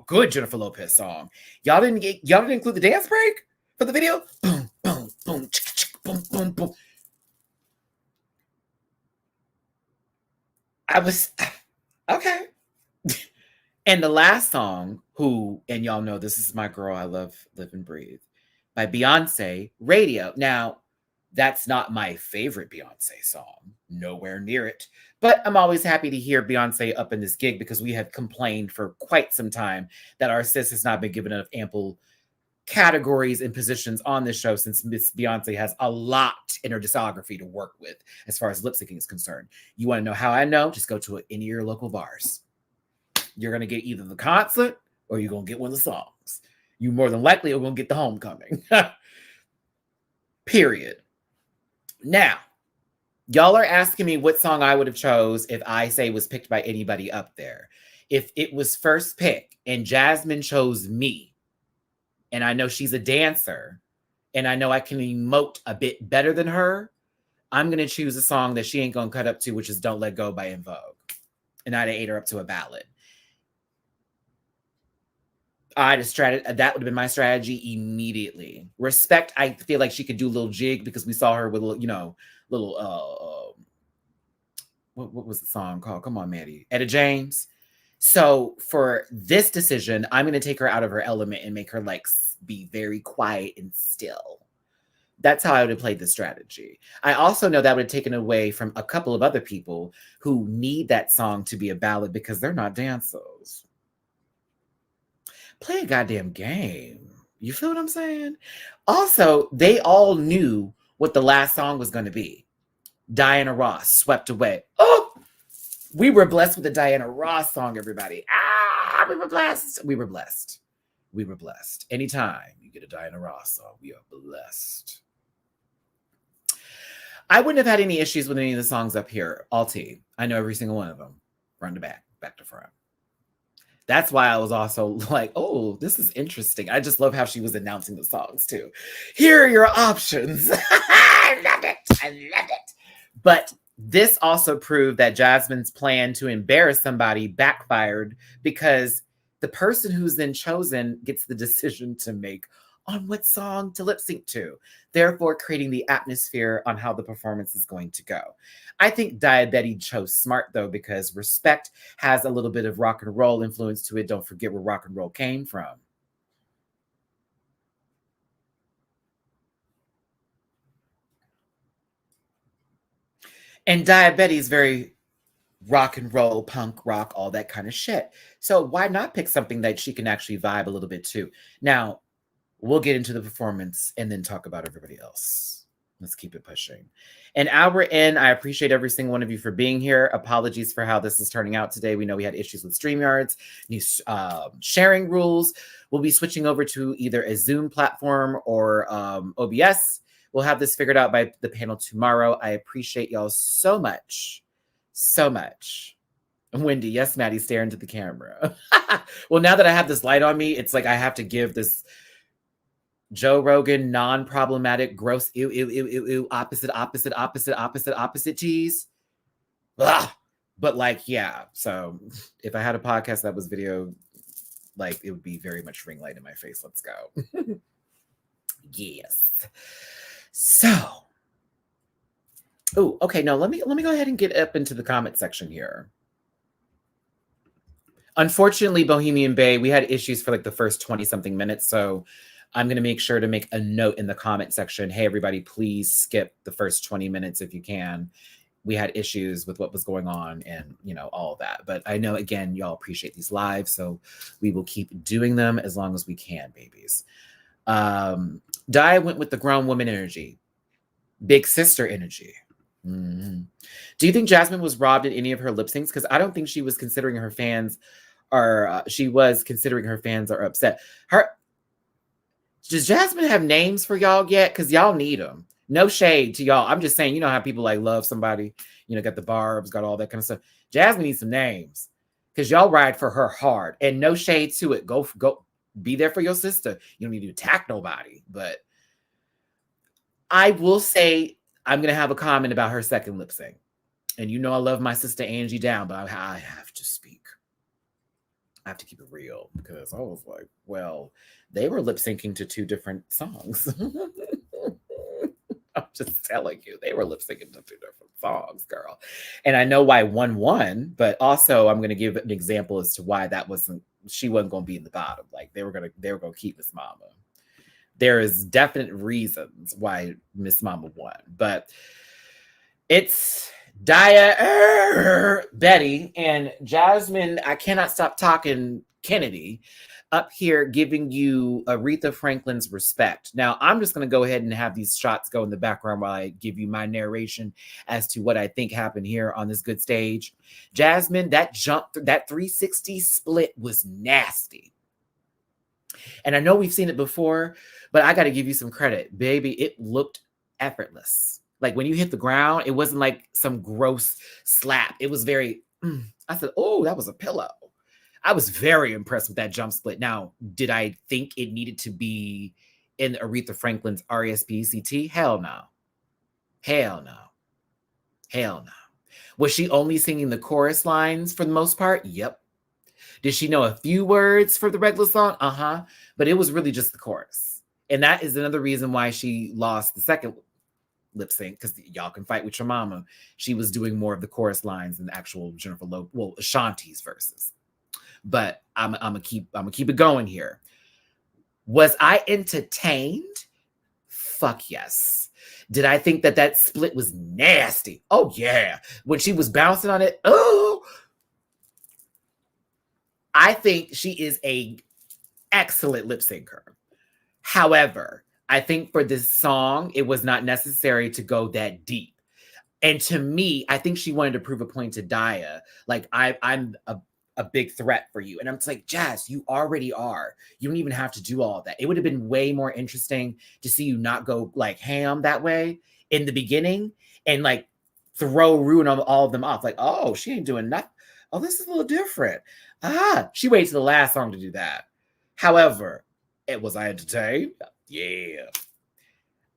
good Jennifer Lopez song. Y'all didn't include the dance break for the video? Boom, boom, boom, boom, boom, boom. I was okay. And the last song, and y'all know this is my girl, I love Live and Breathe, by Beyonce, Radio. Now, That's not my favorite Beyonce song, nowhere near it. But I'm always happy to hear Beyonce up in this gig because we have complained for quite some time that our sis has not been given enough ample categories and positions on this show, since Miss Beyonce has a lot in her discography to work with as far as lip syncing is concerned. You want to know how I know? Just go to any of your local bars. You're going to get either the concert or you're going to get one of the songs. You more than likely are going to get the homecoming. Period. Now, y'all are asking me what song I would have chose if I say was picked by anybody up there. If it was first pick and Jasmine chose me, and I know she's a dancer, and I know I can emote a bit better than her, I'm going to choose a song that she ain't going to cut up to, which is Don't Let Go by En Vogue. And I'd have ate her up to a ballad. That would have been my strategy immediately. Respect, I feel like she could do a little jig because we saw her with, little, what was the song called? Come on, Matty. Etta James. So for this decision, I'm going to take her out of her element and make her like be very quiet and still. That's how I would have played the strategy. I also know that would have taken away from a couple of other people who need that song to be a ballad because they're not dancers. Play a goddamn game. You feel what I'm saying? Also, they all knew what the last song was going to be. Diana Ross, Swept Away. Oh, we were blessed with the Diana Ross song, everybody. We were blessed. We were blessed. We were blessed. Anytime you get a Diana Ross song, we are blessed. I wouldn't have had any issues with any of the songs up here. Alti. I know every single one of them. Front to back, back to front. That's why I was also like, oh, this is interesting. I just love how she was announcing the songs too. Here are your options. I love it. I love it. But this also proved that Jasmine's plan to embarrass somebody backfired because the person who's then chosen gets the decision to make on what song to lip sync to, therefore creating the atmosphere on how the performance is going to go. I think Diabetes chose smart though, because Respect has a little bit of rock and roll influence to it. Don't forget where rock and roll came from. And Diabetes very rock and roll, punk rock, all that kind of shit. So why not pick something that she can actually vibe a little bit to? Now, we'll get into the performance and then talk about everybody else. Let's keep it pushing. An hour in, I appreciate every single one of you for being here. Apologies for how this is turning out today. We know we had issues with StreamYards, new sharing rules. We'll be switching over to either a Zoom platform or OBS. We'll have this figured out by the panel tomorrow. I appreciate y'all so much. So much. Wendy, yes, Maddie, stare into the camera. Well, now that I have this light on me, it's like I have to give this Joe Rogan non-problematic, gross, opposite tease. Ugh. But like, yeah. So if I had a podcast that was video, like it would be very much ring light in my face. Let's go. Yes. So, oh, okay. No, let me go ahead and get up into the comment section here. Unfortunately, Bohemian Bay, we had issues for like the first 20 something minutes. So I'm going to make sure to make a note in the comment section. Hey, everybody, please skip the first 20 minutes if you can. We had issues with what was going on and, all of that. But I know, again, y'all appreciate these lives. So we will keep doing them as long as we can, babies. Di went with the grown woman energy. Big sister energy. Mm-hmm. Do you think Jasmine was robbed in any of her lip syncs? Because I don't think she was considering her fans are upset. Does Jasmine have names for y'all yet? Because y'all need them. No shade to y'all. I'm just saying, how people like love somebody, got the barbs, got all that kind of stuff. Jasmine needs some names because y'all ride for her hard. And no shade to it. Go be there for your sister. You don't need to attack nobody. But I will say I'm going to have a comment about her second lip sync. And I love my sister Angie down, but I have to speak. I have to keep it real because I was like, well, they were lip syncing to two different songs. I'm just telling you, they were lip syncing to two different songs, girl. And I know why one won, but also I'm going to give an example as to why she wasn't going to be in the bottom. Like they were going to keep Miss Mama. there is definite reasons why Miss Mama won, but it's Betty and Jasmine. I cannot stop talking Kennedy up here giving you Aretha Franklin's Respect. Now, I'm just going to go ahead and have these shots go in the background while I give you my narration as to what I think happened here on this good stage. Jasmine, that 360 split was nasty. And I know we've seen it before, but I got to give you some credit. Baby, it looked effortless. Like when you hit the ground, it wasn't like some gross slap. It was very, I said, oh, that was a pillow. I was very impressed with that jump split. Now, did I think it needed to be in Aretha Franklin's R.E.S.P.E.C.T.? Hell no. Hell no. Hell no. Was she only singing the chorus lines for the most part? Yep. Did she know a few words for the regular song? Uh-huh. But it was really just the chorus. And that is another reason why she lost the second lip sync, because y'all can fight with your mama. She was doing more of the chorus lines than the actual Jennifer Lopez, well, Ashanti's verses. But I'm gonna keep it going here. Was I entertained? Fuck yes. Did I think that split was nasty? Oh yeah. When she was bouncing on it, oh. I think she is a excellent lip syncer. However, I think for this song, it was not necessary to go that deep. And to me, I think she wanted to prove a point to Daya. Like, I'm a big threat for you. And I'm just like, Jazz, you already are. You don't even have to do all that. It would have been way more interesting to see you not go like ham that way in the beginning and like ruin all of them off. Like, oh, she ain't doing nothing. Oh, this is a little different. She waited to the last song to do that. However, was I entertained? Yeah.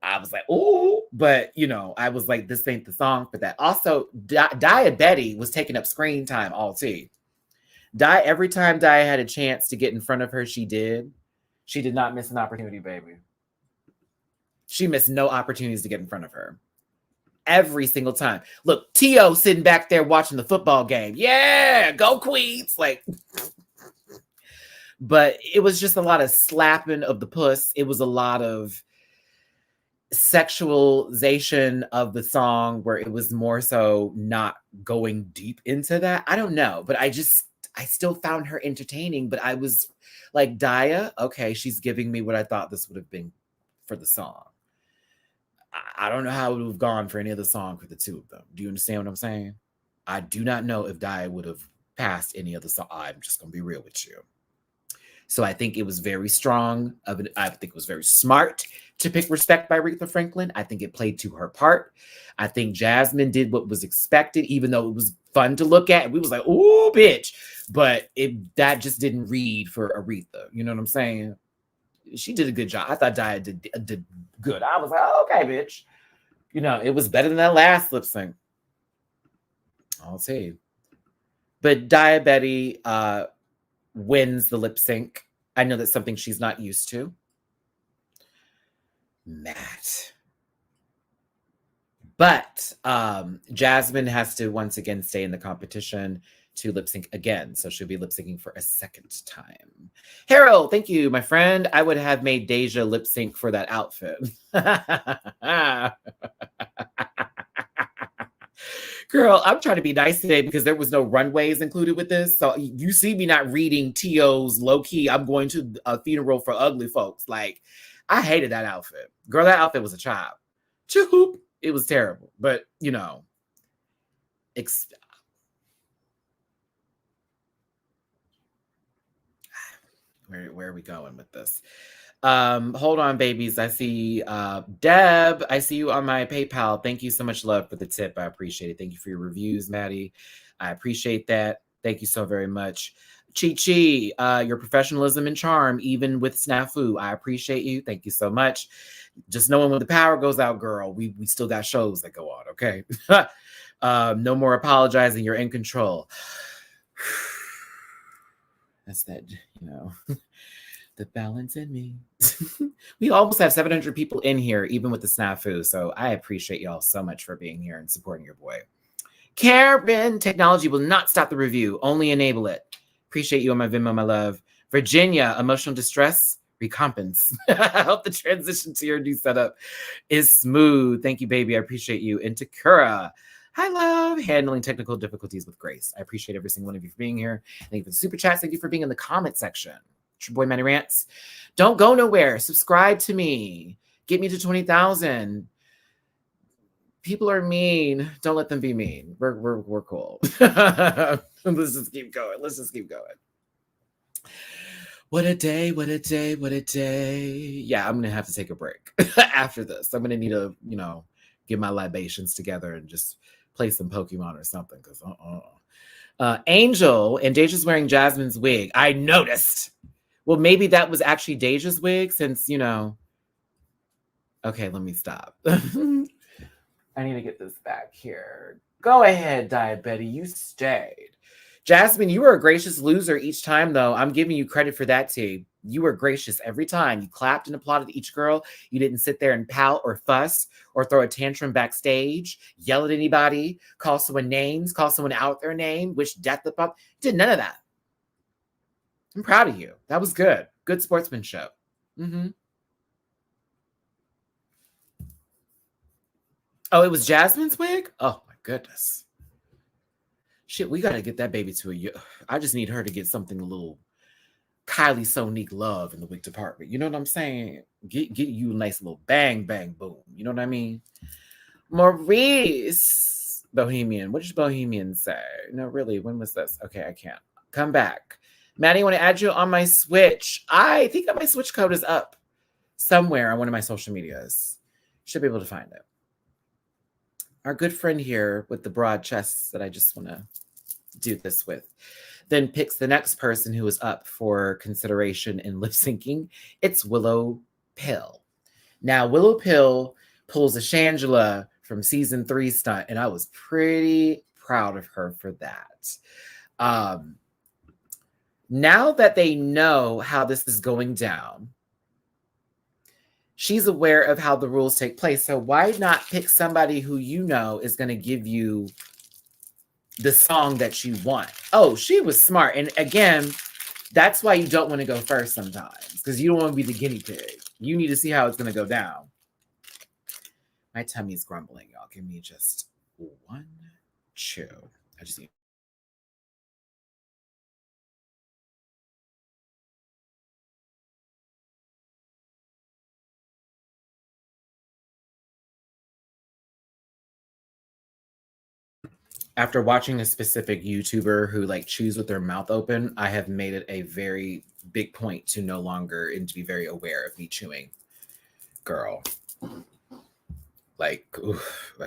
I was like, oh, but I was like, this ain't the song for that. Also, Daya Betty was taking up screen time all tea. Every time Daya had a chance to get in front of her, she did. She did not miss an opportunity, baby. She missed no opportunities to get in front of her. Every single time. Look, T.O. sitting back there watching the football game. Yeah, go Queens. Like, but it was just a lot of slapping of the puss. It was a lot of sexualization of the song where it was more so not going deep into that. I don't know, but I still found her entertaining, but I was like, Daya, okay, she's giving me what I thought this would have been for the song. I don't know how it would have gone for any other song for the two of them. Do you understand what I'm saying? I do not know if Daya would have passed any other song. I'm just going to be real with you. So I think it was very strong. I think it was very smart to pick Respect by Aretha Franklin. I think it played to her part. I think Jasmine did what was expected, even though it was fun to look at. We was like, ooh, bitch. But that just didn't read for Aretha. You know what I'm saying? She did a good job. I thought Daya did good. I was like, oh, okay, bitch. It was better than that last lip sync. I'll tell you. But Daya Betty wins the lip sync. I know that's something she's not used to. Matt. But Jasmine has to once again stay in the competition to lip sync again. So she'll be lip syncing for a second time. Harold, thank you, my friend. I would have made Deja lip sync for that outfit. Girl, I'm trying to be nice today because there was no runways included with this. So you see me not reading T.O.'s low key, I'm going to a funeral for ugly folks. Like, I hated that outfit. Girl, that outfit was a child. Choop. It was terrible. But, where are we going with this? Hold on, babies. I see Deb. I see you on my PayPal. Thank you so much, love, for the tip. I appreciate it. Thank you for your reviews, Maddie. I appreciate that. Thank you so very much. Chi, your professionalism and charm, even with snafu. I appreciate you. Thank you so much. Just knowing when the power goes out, girl, we still got shows that go on, okay? No more apologizing. You're in control. That's that, the balance in me. We almost have 700 people in here, even with the snafu. So I appreciate y'all so much for being here and supporting your boy. Karen, technology will not stop the review, only enable it. Appreciate you on my Venmo, my love. Virginia, emotional distress, recompense. I hope the transition to your new setup is smooth. Thank you, baby. I appreciate you. And Takura, hi, love. Handling technical difficulties with grace. I appreciate every single one of you for being here. Thank you for the super chats. Thank you for being in the comment section. It's your boy, Matty Rants. Don't go nowhere. Subscribe to me. Get me to 20,000. People are mean. Don't let them be mean. We're cool. Let's just keep going. What a day, what a day, what a day. Yeah, I'm going to have to take a break after this. I'm going to need to, get my libations together and just play some Pokemon or something. Because Angel, and Deja's wearing Jasmine's wig. I noticed. Well, maybe that was actually Deja's wig since, Okay, let me stop. I need to get this back here. Go ahead, Diabetes. You stayed. Jasmine, you were a gracious loser each time, though. I'm giving you credit for that, too. You were gracious every time. You clapped and applauded each girl. You didn't sit there and pout or fuss or throw a tantrum backstage, yell at anybody, call someone names, call someone out their name, wish death upon. Did none of that. I'm proud of you. That was good. Good sportsmanship. Mm-hmm. Oh, it was Jasmine's wig? Oh, my goodness. Shit, we got to get that baby to a... I just need her to get something a little Kylie Sonique love in the wig department. You know what I'm saying? Get you a nice little bang, bang, boom. You know what I mean? Maurice. Bohemian. What did Bohemian say? No, really, when was this? Okay, I can't. Come back. Maddie, I want to add you on my Switch. I think that my Switch code is up somewhere on one of my social medias. Should be able to find it. Our good friend here with the broad chests that I just want to do this with then picks the next person who is up for consideration in lip syncing. It's Willow Pill. Now, Willow Pill pulls a Shangela from season 3 stunt, and I was pretty proud of her for that. Now that they know how this is going down, she's aware of how the rules take place. So why not pick somebody who is going to give you the song that you want? Oh, she was smart. And again, that's why you don't want to go first sometimes, because you don't want to be the guinea pig. You need to see how it's going to go down. My tummy's grumbling, y'all. Give me just one chew. I just need... After watching a specific YouTuber who chews with their mouth open, I have made it a very big point to no longer and to be very aware of me chewing. Girl. I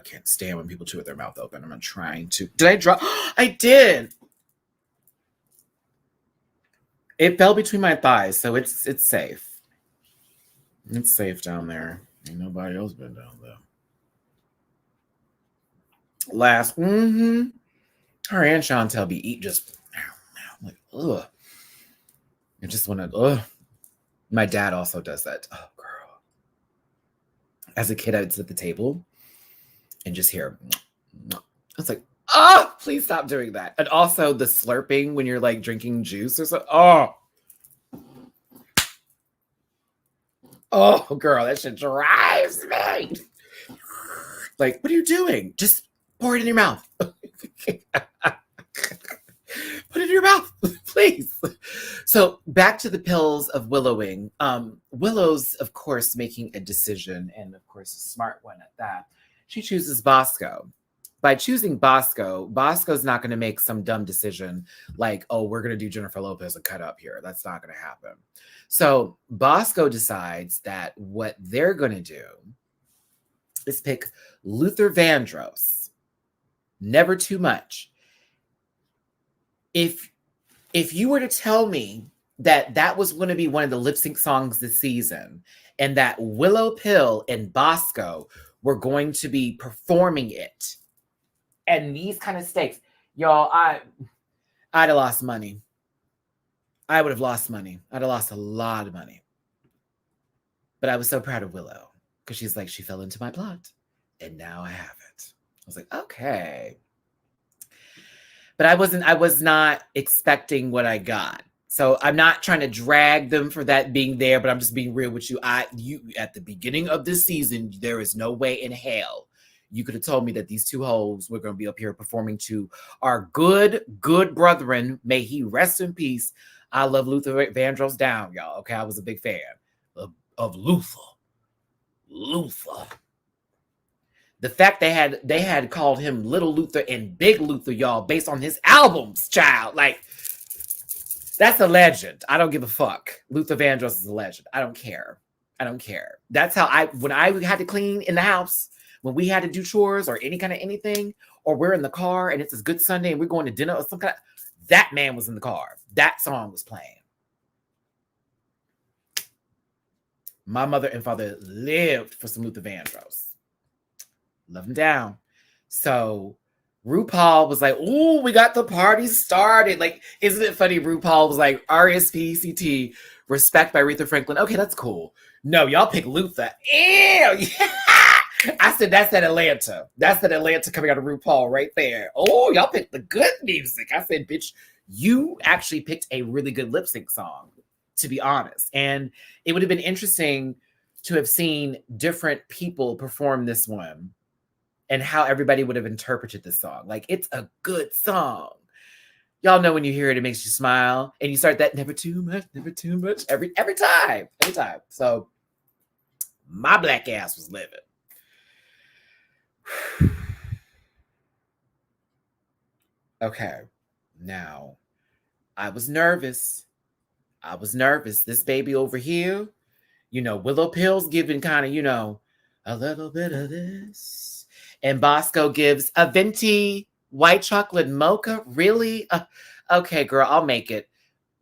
can't stand when people chew with their mouth open. I'm not trying to. Did I drop? I did. It fell between my thighs, so it's safe. It's safe down there. Ain't nobody else been down there. Last, her and Chantel be eat just like, ugh. I just want to, ugh. My dad also does that. Oh, girl. As a kid, I'd sit at the table and just hear, I was like, oh, please stop doing that. And also the slurping when you're drinking juice or so. Oh, girl, that shit drives me. What are you doing? Just pour it in your mouth. Put it in your mouth, please. So back to the pills of willowing. Willow's, of course, making a decision, and of course, a smart one at that. She chooses Bosco. By choosing Bosco, Bosco's not going to make some dumb decision like, oh, we're going to do Jennifer Lopez a cut up here. That's not going to happen. So Bosco decides that what they're going to do is pick Luther Vandross. Never too much. If you were to tell me that was going to be one of the lip sync songs this season and that Willow Pill and Bosco were going to be performing it and these kind of stakes, y'all, I'd have lost money. I would have lost money. I'd have lost a lot of money. But I was so proud of Willow because she's like, she fell into my plot and now I have it. I was like, okay. But I was not expecting what I got. So I'm not trying to drag them for that being there, but I'm just being real with you. You at the beginning of this season, there is no way in hell you could have told me that these two hoes were going to be up here performing to our good brethren. May he rest in peace. I love Luther Vandross down, y'all. Okay, I was a big fan of Luther. The fact they had called him Little Luther and Big Luther, y'all, based on his albums, child. Like, that's a legend. I don't give a fuck. Luther Vandross is a legend. I don't care. That's how when I had to clean in the house, when we had to do chores or any kind of anything, or we're in the car and it's a good Sunday and we're going to dinner or some kind of, that man was in the car. That song was playing. My mother and father lived for some Luther Vandross. Love him down. So RuPaul was like, "Ooh, we got the party started." Like, isn't it funny? RuPaul was like, "RSPCT, respect by Aretha Franklin." Okay, that's cool. No, y'all pick Luther. Ew. I said, that's that Atlanta. That's that Atlanta coming out of RuPaul right there. Oh, y'all picked the good music. I said, bitch, you actually picked a really good lip sync song, to be honest. And it would have been interesting to have seen different people perform this one and how everybody would have interpreted the song. Like, it's a good song. Y'all know when you hear it, it makes you smile. And you start that never too much every time. So my black ass was living. Okay. Now, I was nervous. This baby over here, Willow Pill's giving kind of, a little bit of this. And Bosco gives a venti white chocolate mocha. Really? Okay, girl, I'll make it.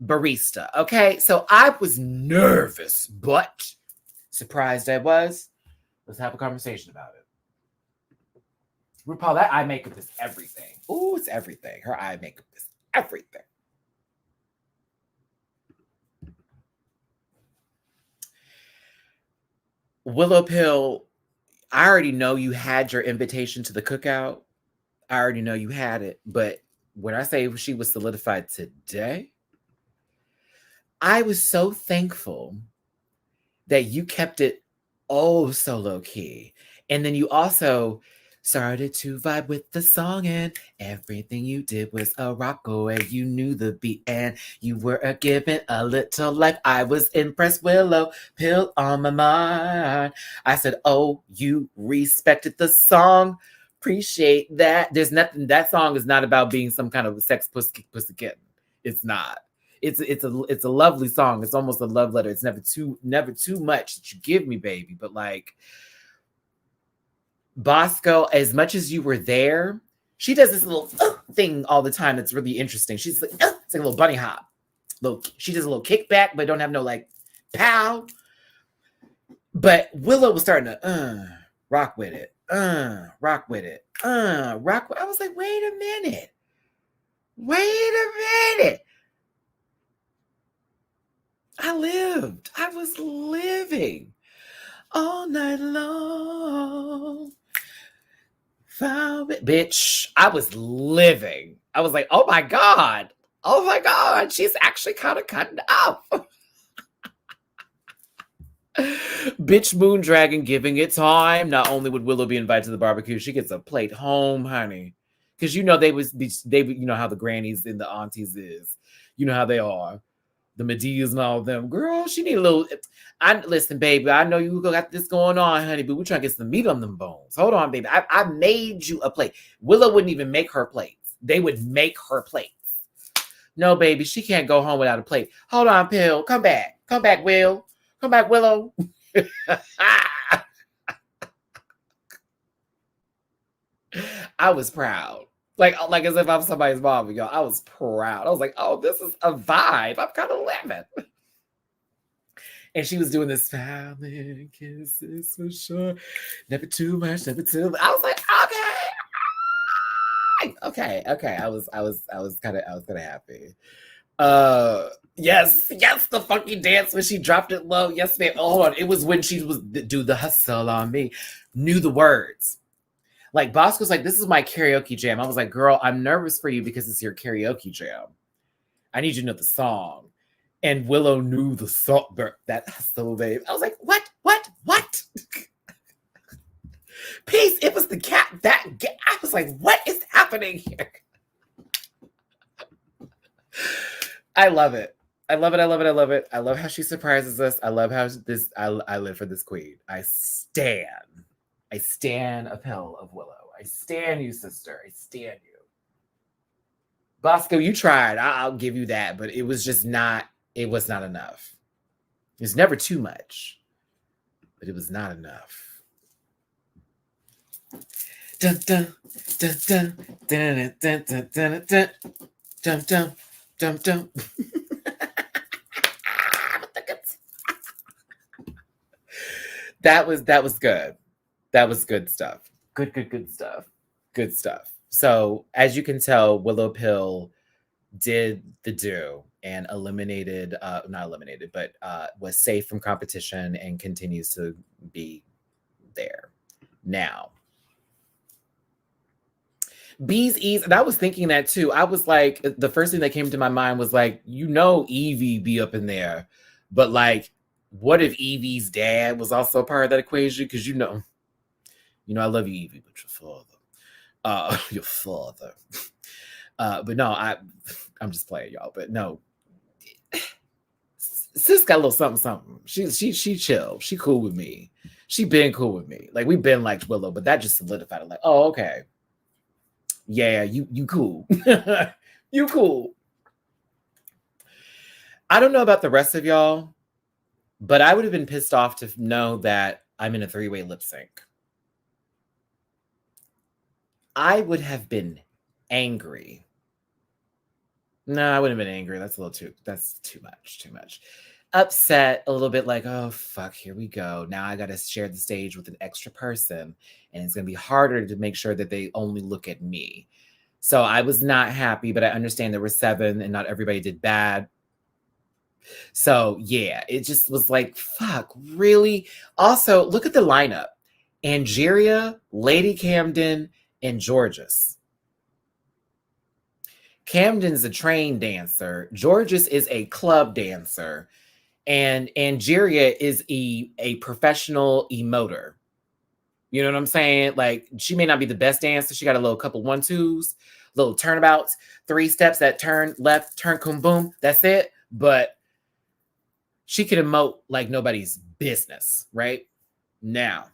Barista. Okay, so I was nervous, but surprised I was. Let's have a conversation about it. RuPaul, that eye makeup is everything. Ooh, it's everything. Her eye makeup is everything. Willow Pill, I already know you had your invitation to the cookout. I already know you had it. But when I say she was solidified today, I was so thankful that you kept it oh so low key. And then you also started to vibe with the song, and everything you did was a rock away. You knew the beat and you were given a little life. I was impressed. Willow Pill on my mind. I said, oh, you respected the song. Appreciate that. There's nothing. That song is not about being some kind of sex pussy kitten. It's not. It's a lovely song. It's almost a love letter. It's never too much that you give me, baby. But like, Bosco, as much as you were there, she does this little thing all the time that's really interesting. She's like, it's like a little bunny hop. She does a little kickback, but don't have no like pow. But Willow was starting to rock with it. Rock with it. I was like, wait a minute. I was living all night long. Found it. Bitch, I was living. I was like, oh my God, she's actually kind of cutting up. Bitch, Moondragon giving it time. Not only would Willow be invited to the barbecue, she gets a plate home, honey. Because you know they you know how the grannies and the aunties is. You know how they are. The Medias and all of them. Girl, she need a little. Listen, baby, I know you got this going on, honey, but we're trying to get some meat on them bones. Hold on, baby. I made you a plate. Willow wouldn't even make her plates. They would make her plates. No, baby, she can't go home without a plate. Hold on, Pill. Come back. Come back, Will. Come back, Willow. I was proud. Like as if I'm somebody's mom, y'all. I was proud. I was like, oh, this is a vibe. I'm kind of laughing. And she was doing this family kisses for sure. Never too much, never too much. I was like, okay. I was kind of happy. Yes, the funky dance when she dropped it low. Yes, ma'am. Oh, hold on. It was when she was do the hustle on me. Knew the words. Like, Bosco's like, this is my karaoke jam. I was like, girl, I'm nervous for you because it's your karaoke jam. I need you to know the song. And Willow knew the salt burn. That's so babe. I was like, what? Peace. It was the cat. I was like, what is happening here? I love it. I love it. I love how she surprises us. I love how I live for this queen. I stan a pill of Willow. I stan you, sister. I stan you. Bosco, you tried. I'll give you that, but it was not enough. It's never too much, but it was not enough. Dun dun dun dun dun dun dun dun dun dun dun dun dun. That was good. That was good stuff. Good stuff. Good stuff. So as you can tell, Willow Pill did the do and not eliminated, but was safe from competition and continues to be there. Now, B's E's, and I was thinking that too. I was like, the first thing that came to my mind was like, Evie be up in there, but like, what if Evie's dad was also part of that equation? Because I love you, Evie, but your father. But no, I'm just playing, y'all. But no, sis got a little something. She chill. She cool with me. She been cool with me. Like we've been like Willow, but that just solidified it. Like, oh, okay. Yeah, you cool. You cool. I don't know about the rest of y'all, but I would have been pissed off to know that I'm in a 3-way lip sync. I would have been angry. No, I wouldn't have been angry. That's too much. Upset a little bit, like, oh, fuck, here we go. Now I got to share the stage with an extra person, and it's going to be harder to make sure that they only look at me. So I was not happy, but I understand there were 7 and not everybody did bad. So yeah, it just was like, fuck, really? Also, look at the lineup. Angeria, Lady Camden, and Georges. Camden's a trained dancer. Georges is a club dancer. And Angeria is a professional emoter. You know what I'm saying? Like, she may not be the best dancer. She got a little couple 1-2s, little turnabouts, 3 steps that turn left, turn, boom, boom. That's it. But she can emote like nobody's business, right? Now,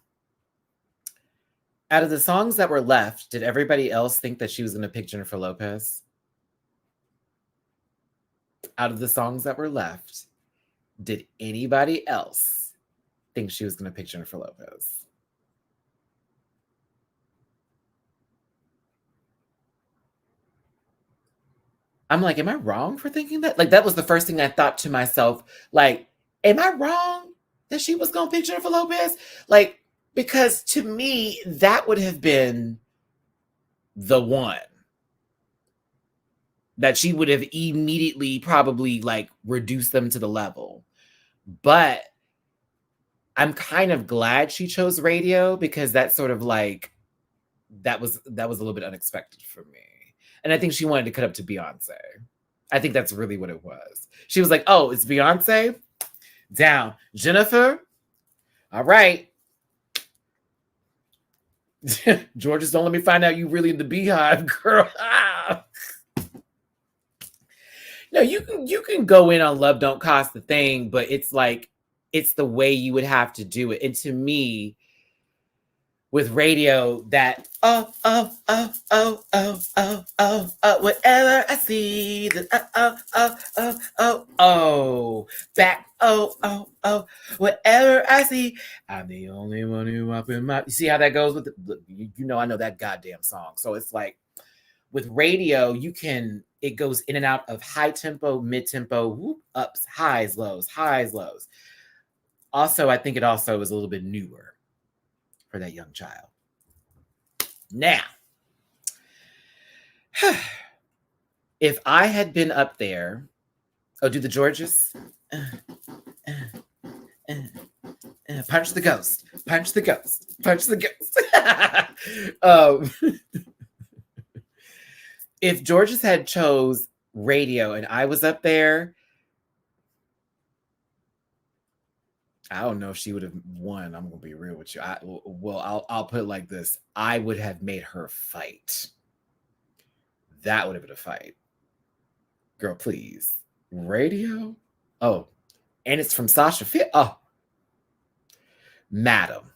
out of the songs that were left, did everybody else think that she was going to pick Jennifer Lopez? Out of the songs that were left, did anybody else think she was going to pick Jennifer Lopez? I'm like, am I wrong for thinking that? Like, that was the first thing I thought to myself. Like, am I wrong that she was going to pick Jennifer Lopez? Like, because to me, that would have been the one that she would have immediately probably like reduced them to the level. But I'm kind of glad she chose radio, because that's sort of like, that was a little bit unexpected for me. And I think she wanted to cut up to Beyonce. I think that's really what it was. She was like, oh, it's Beyonce? Down. Jennifer? All right. Georges, don't let me find out you really in the beehive, girl. No, you can go in on Love Don't Cost a Thing, but it's like, it's the way you would have to do it. And to me, with radio, that whatever I see, that back, whatever I see, I'm the only one who up in my. You see how that goes with I know that goddamn song. So it's like, with radio, it goes in and out of high tempo, mid tempo, ups, highs, lows. Also, I think it also is a little bit newer for that young child. Now, if I had been up there, do the Georges? Punch the ghost. If Georges had chose radio and I was up there, I don't know if she would have won. I'm gonna be real with you. I'll put it like this: I would have made her fight. That would have been a fight, girl. Please, radio. Oh, and it's from Sasha Fit. Oh, madam.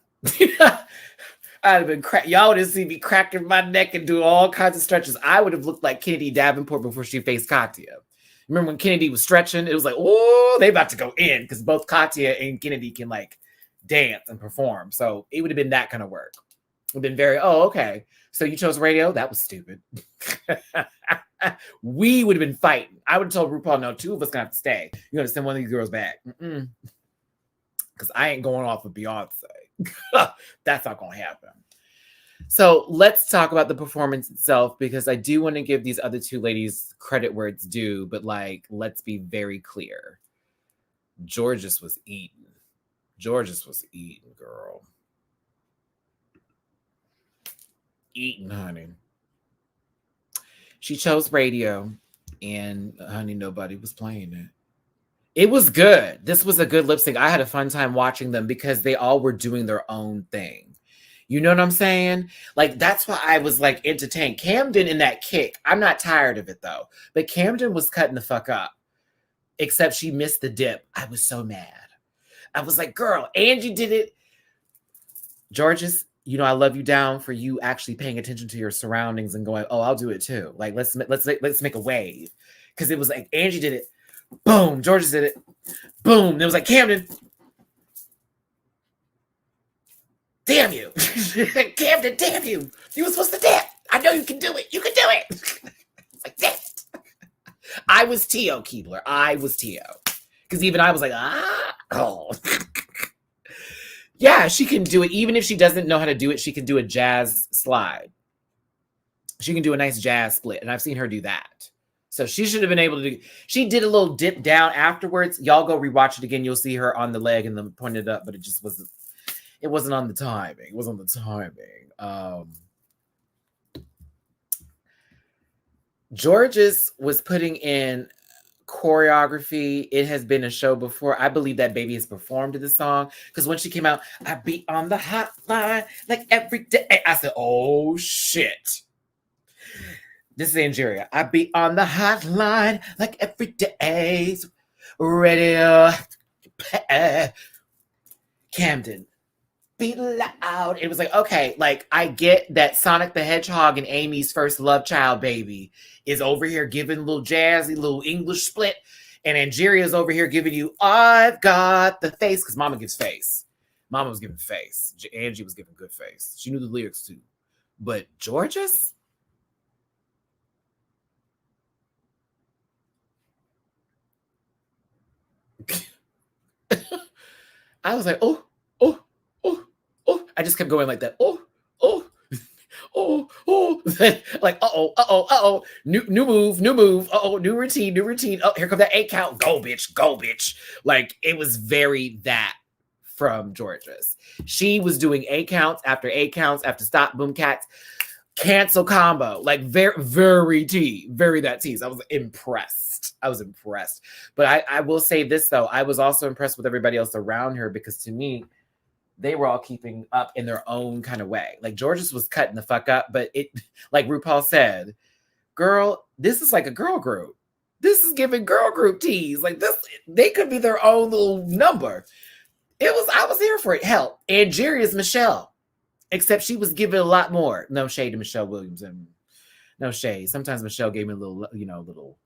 I'd have been y'all would have seen me cracking my neck and doing all kinds of stretches. I would have looked like Kennedy Davenport before she faced Katya. Remember when Kennedy was stretching? It was like, oh, they about to go in because both Katya and Kennedy can like dance and perform. So it would have been that kind of work. It would have been very, oh, okay. So you chose radio? That was stupid. We would have been fighting. I would have told RuPaul, no, two of us gonna have to stay. You're gonna send one of these girls back. Because I ain't going off with Beyonce. That's not gonna happen. So let's talk about the performance itself, because I do want to give these other two ladies credit where it's due, but like, let's be very clear. Jorgeous was eating. Jorgeous was eating, girl. Eating, honey. She chose radio, and honey, nobody was playing it. It was good. This was a good lip sync. I had a fun time watching them because they all were doing their own thing. You know what I'm saying? Like, that's why I was like entertained. Camden in that kick, I'm not tired of it though, but Camden was cutting the fuck up, except she missed the dip. I was so mad. I was like, girl, Angie did it. Jorgeous, you know, I love you down for you actually paying attention to your surroundings and going, oh, I'll do it too. Like, let's make a wave. Because it was like, Angie did it. Boom. Jorgeous did it. Boom. And it was like, Camden. Damn you. Camden, damn you. You were supposed to dip. I know you can do it. You can do it. Like that. I was Tio Keebler. I was Tio. Because even I was like, oh. Yeah, she can do it. Even if she doesn't know how to do it, she can do a jazz slide. She can do a nice jazz split. And I've seen her do that. So she should have been able to do. She did a little dip down afterwards. Y'all go rewatch it again. You'll see her on the leg and then pointed up, but it just wasn't. It wasn't on the timing. It wasn't on the timing. Jorgeous was putting in choreography. It has been a show before. I believe that baby has performed to the song, because when she came out, I be on the hotline like every day. I said, oh shit. This is Angeria. I be on the hotline like every day. Radio. Camden. Be loud. It was like, okay, like I get that Sonic the Hedgehog and Amy's first love child baby is over here giving a little jazzy, little English split, and Angeria's over here giving you, I've got the face, because Mama gives face. Mama was giving face. Angie was giving good face. She knew the lyrics too. But Jorgeous? I was like, oh. I just kept going like that. Oh. Like, uh-oh. New move. Uh-oh, new routine. Oh, here comes that 8 count. Go, bitch. Like, it was very that from Jorgeous. She was doing 8 counts after stop, boom, cats, cancel combo. Like, very, very that tease. I was impressed. But I will say this, though. I was also impressed with everybody else around her, because to me, they were all keeping up in their own kind of way. Like, Jorgeous was cutting the fuck up, but it, like RuPaul said, girl, this is like a girl group. This is giving girl group tease. Like, this, they could be their own little number. I was here for it. Hell, Angeria's Michelle, except she was giving a lot more. No shade to Michelle Williams, and no shade. Sometimes Michelle gave me a little,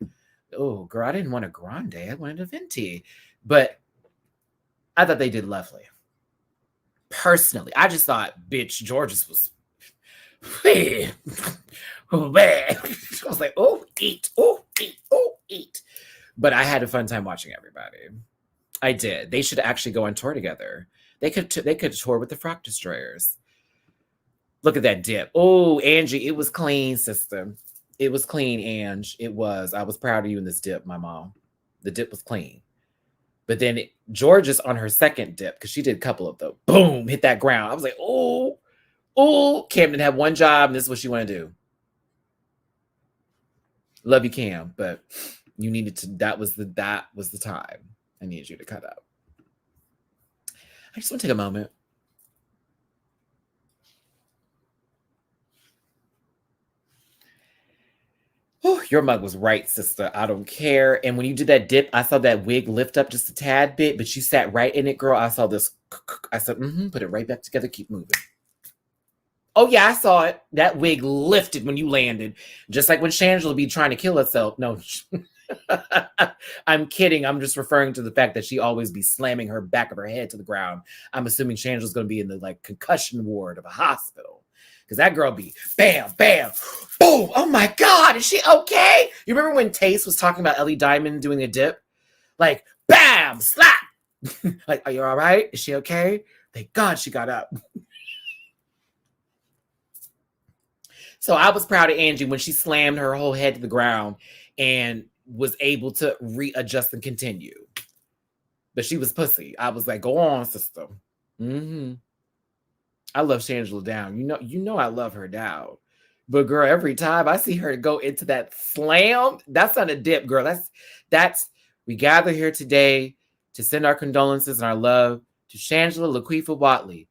oh, girl, I didn't want a grande. I wanted a venti. But I thought they did lovely. Personally, I just thought, bitch, Jorgeous was. I was like, oh, eat. But I had a fun time watching everybody. I did. They should actually go on tour together. They could tour with the Frock Destroyers. Look at that dip. Oh, Angie, it was clean, sister. It was clean, Ange. It was. I was proud of you in this dip, my mom. The dip was clean. But then Jorgeous on her second dip, because she did a couple of them, boom, hit that ground. I was like, oh, Camden had one job, and this is what she wanted to do. Love you, Cam, but you needed to. That was the time I needed you to cut up. I just want to take a moment. Oh, your mug was right, sister. I don't care. And when you did that dip, I saw that wig lift up just a tad bit, but you sat right in it, girl. I saw this. I said, put it right back together. Keep moving. Oh, yeah, I saw it. That wig lifted when you landed. Just like when Shangela be trying to kill herself. No, I'm kidding. I'm just referring to the fact that she always be slamming her back of her head to the ground. I'm assuming Shangela's going to be in the like concussion ward of a hospital. Because that girl be bam, bam, boom. Oh my God, is she okay? You remember when Tace was talking about Ellie Diamond doing a dip? Like, bam, slap. Like, are you all right? Is she okay? Thank God she got up. So I was proud of Angie when she slammed her whole head to the ground and was able to readjust and continue. But she was pussy. I was like, go on, sister. I love Shangela down. You know I love her down. But girl, every time I see her go into that slam, that's not a dip, girl. That's we gather here today to send our condolences and our love to Shangela Laquifa Watley.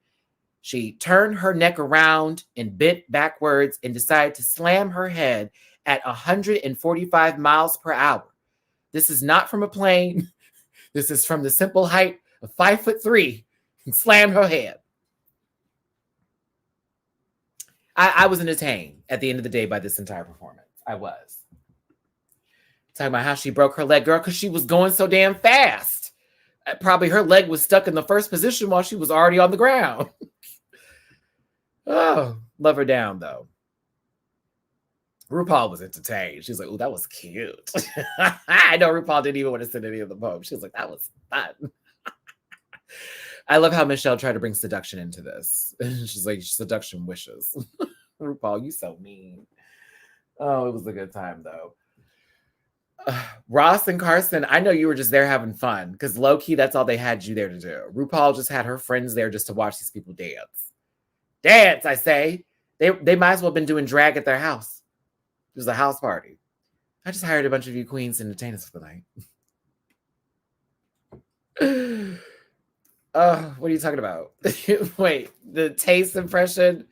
She turned her neck around and bent backwards and decided to slam her head at 145 miles per hour. This is not from a plane. This is from the simple height of 5'3" and slammed her head. I was entertained at the end of the day by this entire performance. I was. Talking about how she broke her leg, girl, because she was going so damn fast. Probably her leg was stuck in the first position while she was already on the ground. Oh, love her down, though. RuPaul was entertained. She was like, oh, that was cute. I know RuPaul didn't even want to send any of the poems. She was like, that was fun. I love how Michelle tried to bring seduction into this. She's like, seduction wishes. RuPaul, you so mean. Oh, it was a good time, though. Ross and Carson, I know you were just there having fun because low-key, that's all they had you there to do. RuPaul just had her friends there just to watch these people dance. Dance, I say. They might as well have been doing drag at their house. It was a house party. I just hired a bunch of you queens to entertain us for the night. What are you talking about? Wait, the Taste impression?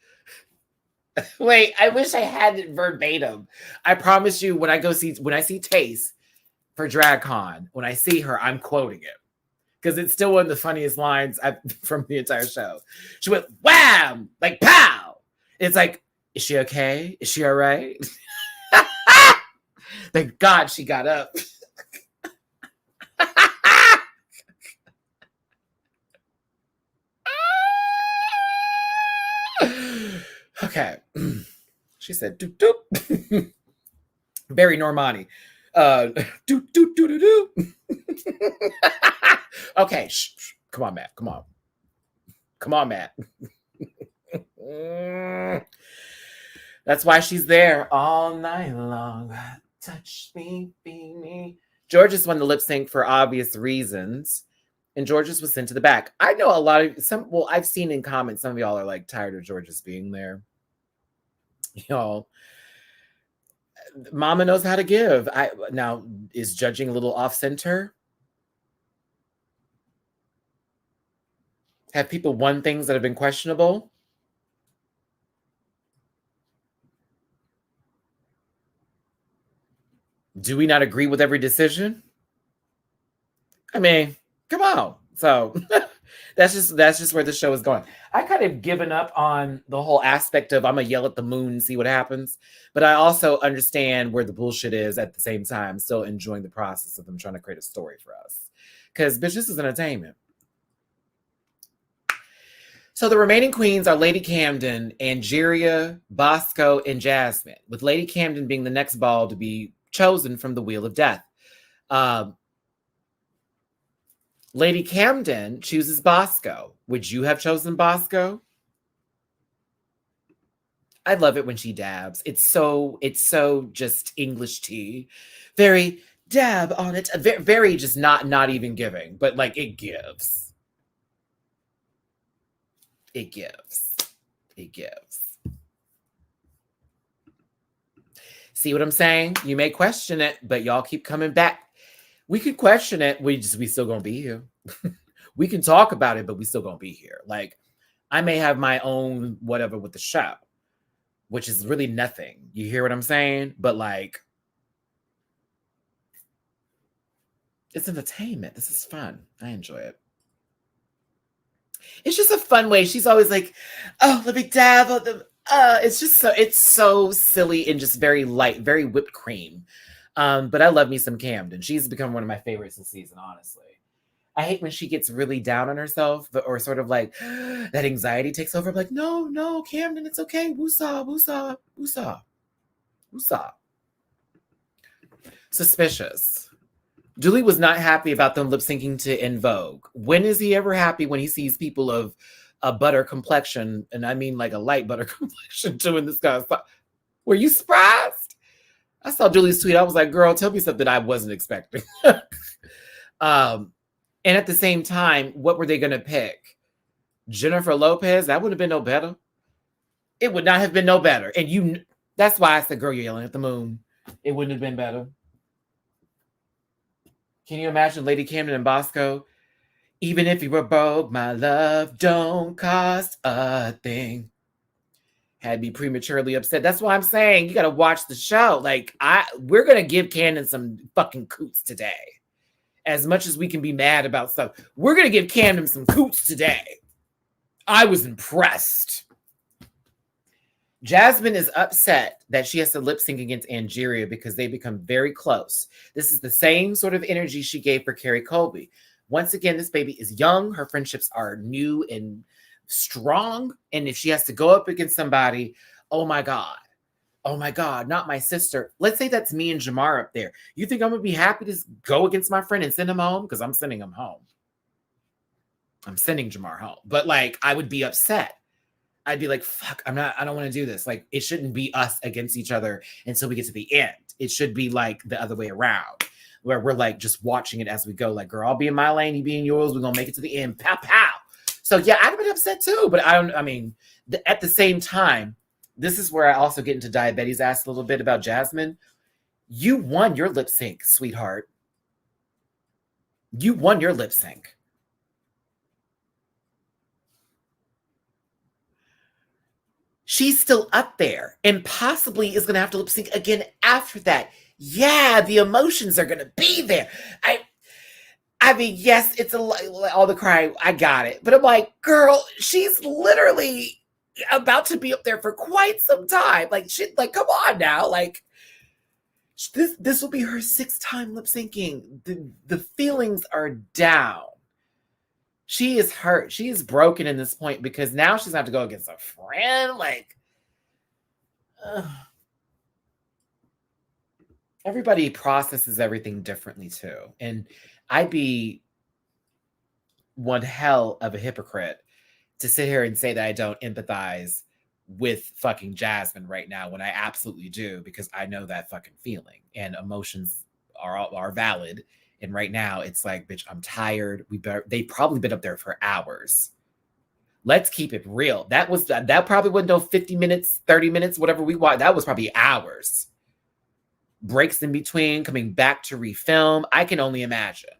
Wait, I wish I had it verbatim. I promise you, when I see Taste for DragCon, when I see her, I'm quoting it. Because it's still one of the funniest lines from the entire show. She went, wham! Like, pow! It's like, is she okay? Is she all right? Thank God she got up. Okay. She said, doop, doop. Very Normani. Doop, doop, doop, doop, doop. Okay. Shh. Come on, Matt. Come on. Come on, Matt. That's why she's there all night long. Touch me, be me. Georges won the lip sync for obvious reasons. And Georges was sent to the back. I know a lot of I've seen in comments, some of y'all are like tired of Georges being there. Y'all, Mama knows how to give. Now, is judging a little off center? Have people won things that have been questionable? Do we not agree with every decision? I mean, come on. So that's just where the show is going. I kind of given up on the whole aspect of I'm gonna yell at the moon and see what happens, but I also understand where the bullshit is at the same time. Still enjoying the process of them trying to create a story for us, because bitch, this is entertainment. So the remaining queens are Lady Camden, Angeria, Bosco, and Jasmine, with Lady Camden being the next ball to be chosen from the Wheel of Death. Lady Camden chooses Bosco. Would you have chosen Bosco? I love it when she dabs. It's so just English tea. Very dab on it. Very just not even giving, but like it gives. It gives. It gives. See what I'm saying? You may question it, but y'all keep coming back. We could question it. We still gonna be here. We can talk about it, but we still gonna be here. Like, I may have my own whatever with the show, which is really nothing. You hear what I'm saying? But like, it's entertainment. This is fun. I enjoy it. It's just a fun way. She's always like, oh, let me dabble them. It's so silly and just very light, very whipped cream. But I love me some Camden. She's become one of my favorites this season, honestly. I hate when she gets really down on herself, or sort of like that anxiety takes over. I'm like, no, Camden, it's okay. Woosah, woosah, woosah, woosah. Suspicious. Julie was not happy about them lip syncing to En Vogue. When is he ever happy when he sees people of a butter complexion, and I mean like a light butter complexion, doing this kind of stuff? Were you surprised? I saw Julie's tweet. I was like, girl, tell me something I wasn't expecting. And at the same time, what were they going to pick? Jennifer Lopez? That would have been no better. It would not have been no better. And that's why I said, girl, you're yelling at the moon. It wouldn't have been better. Can you imagine Lady Camden and Bosco? Even if you were broke, my love don't cost a thing. Had me prematurely upset. That's why I'm saying you got to watch the show. Like, we're going to give Camden some fucking coots today. As much as we can be mad about stuff, we're going to give Camden some coots today. I was impressed. Jasmine is upset that she has to lip sync against Angeria because they become very close. This is the same sort of energy she gave for Carrie Colby. Once again, this baby is young. Her friendships are new and strong. And if she has to go up against somebody, oh my God, not my sister. Let's say that's me and Jamar up there. You think I'm going to be happy to go against my friend and send him home? Because I'm sending him home. I'm sending Jamar home. But like, I would be upset. I'd be like, fuck, I don't want to do this. Like, it shouldn't be us against each other until we get to the end. It should be like the other way around, where we're like just watching it as we go. Like, girl, I'll be in my lane, you be in yours. We're going to make it to the end. Pow, pow. So yeah, I'd have been upset too. But at the same time, this is where I also get into Diabetes asked a little bit about Jasmine. You won your lip sync, sweetheart. You won your lip sync. She's still up there and possibly is going to have to lip sync again after that. Yeah, the emotions are going to be there. I mean, yes, it's all the crying. I got it. But I'm like, girl, she's literally about to be up there for quite some time. Like, shit, like, come on now. Like, this will be her 6th time lip syncing. The feelings are down. She is hurt. She is broken in this point because now she's going to have to go against a friend. Like, everybody processes everything differently too. And I'd be one hell of a hypocrite to sit here and say that I don't empathize with fucking Jasmine right now when I absolutely do, because I know that fucking feeling, and emotions are valid. And right now it's like, bitch, I'm tired. They've probably been up there for hours. Let's keep it real. That probably wasn't no 50 minutes, 30 minutes, whatever we watched. That was probably hours. Breaks in between, coming back to refilm. I can only imagine.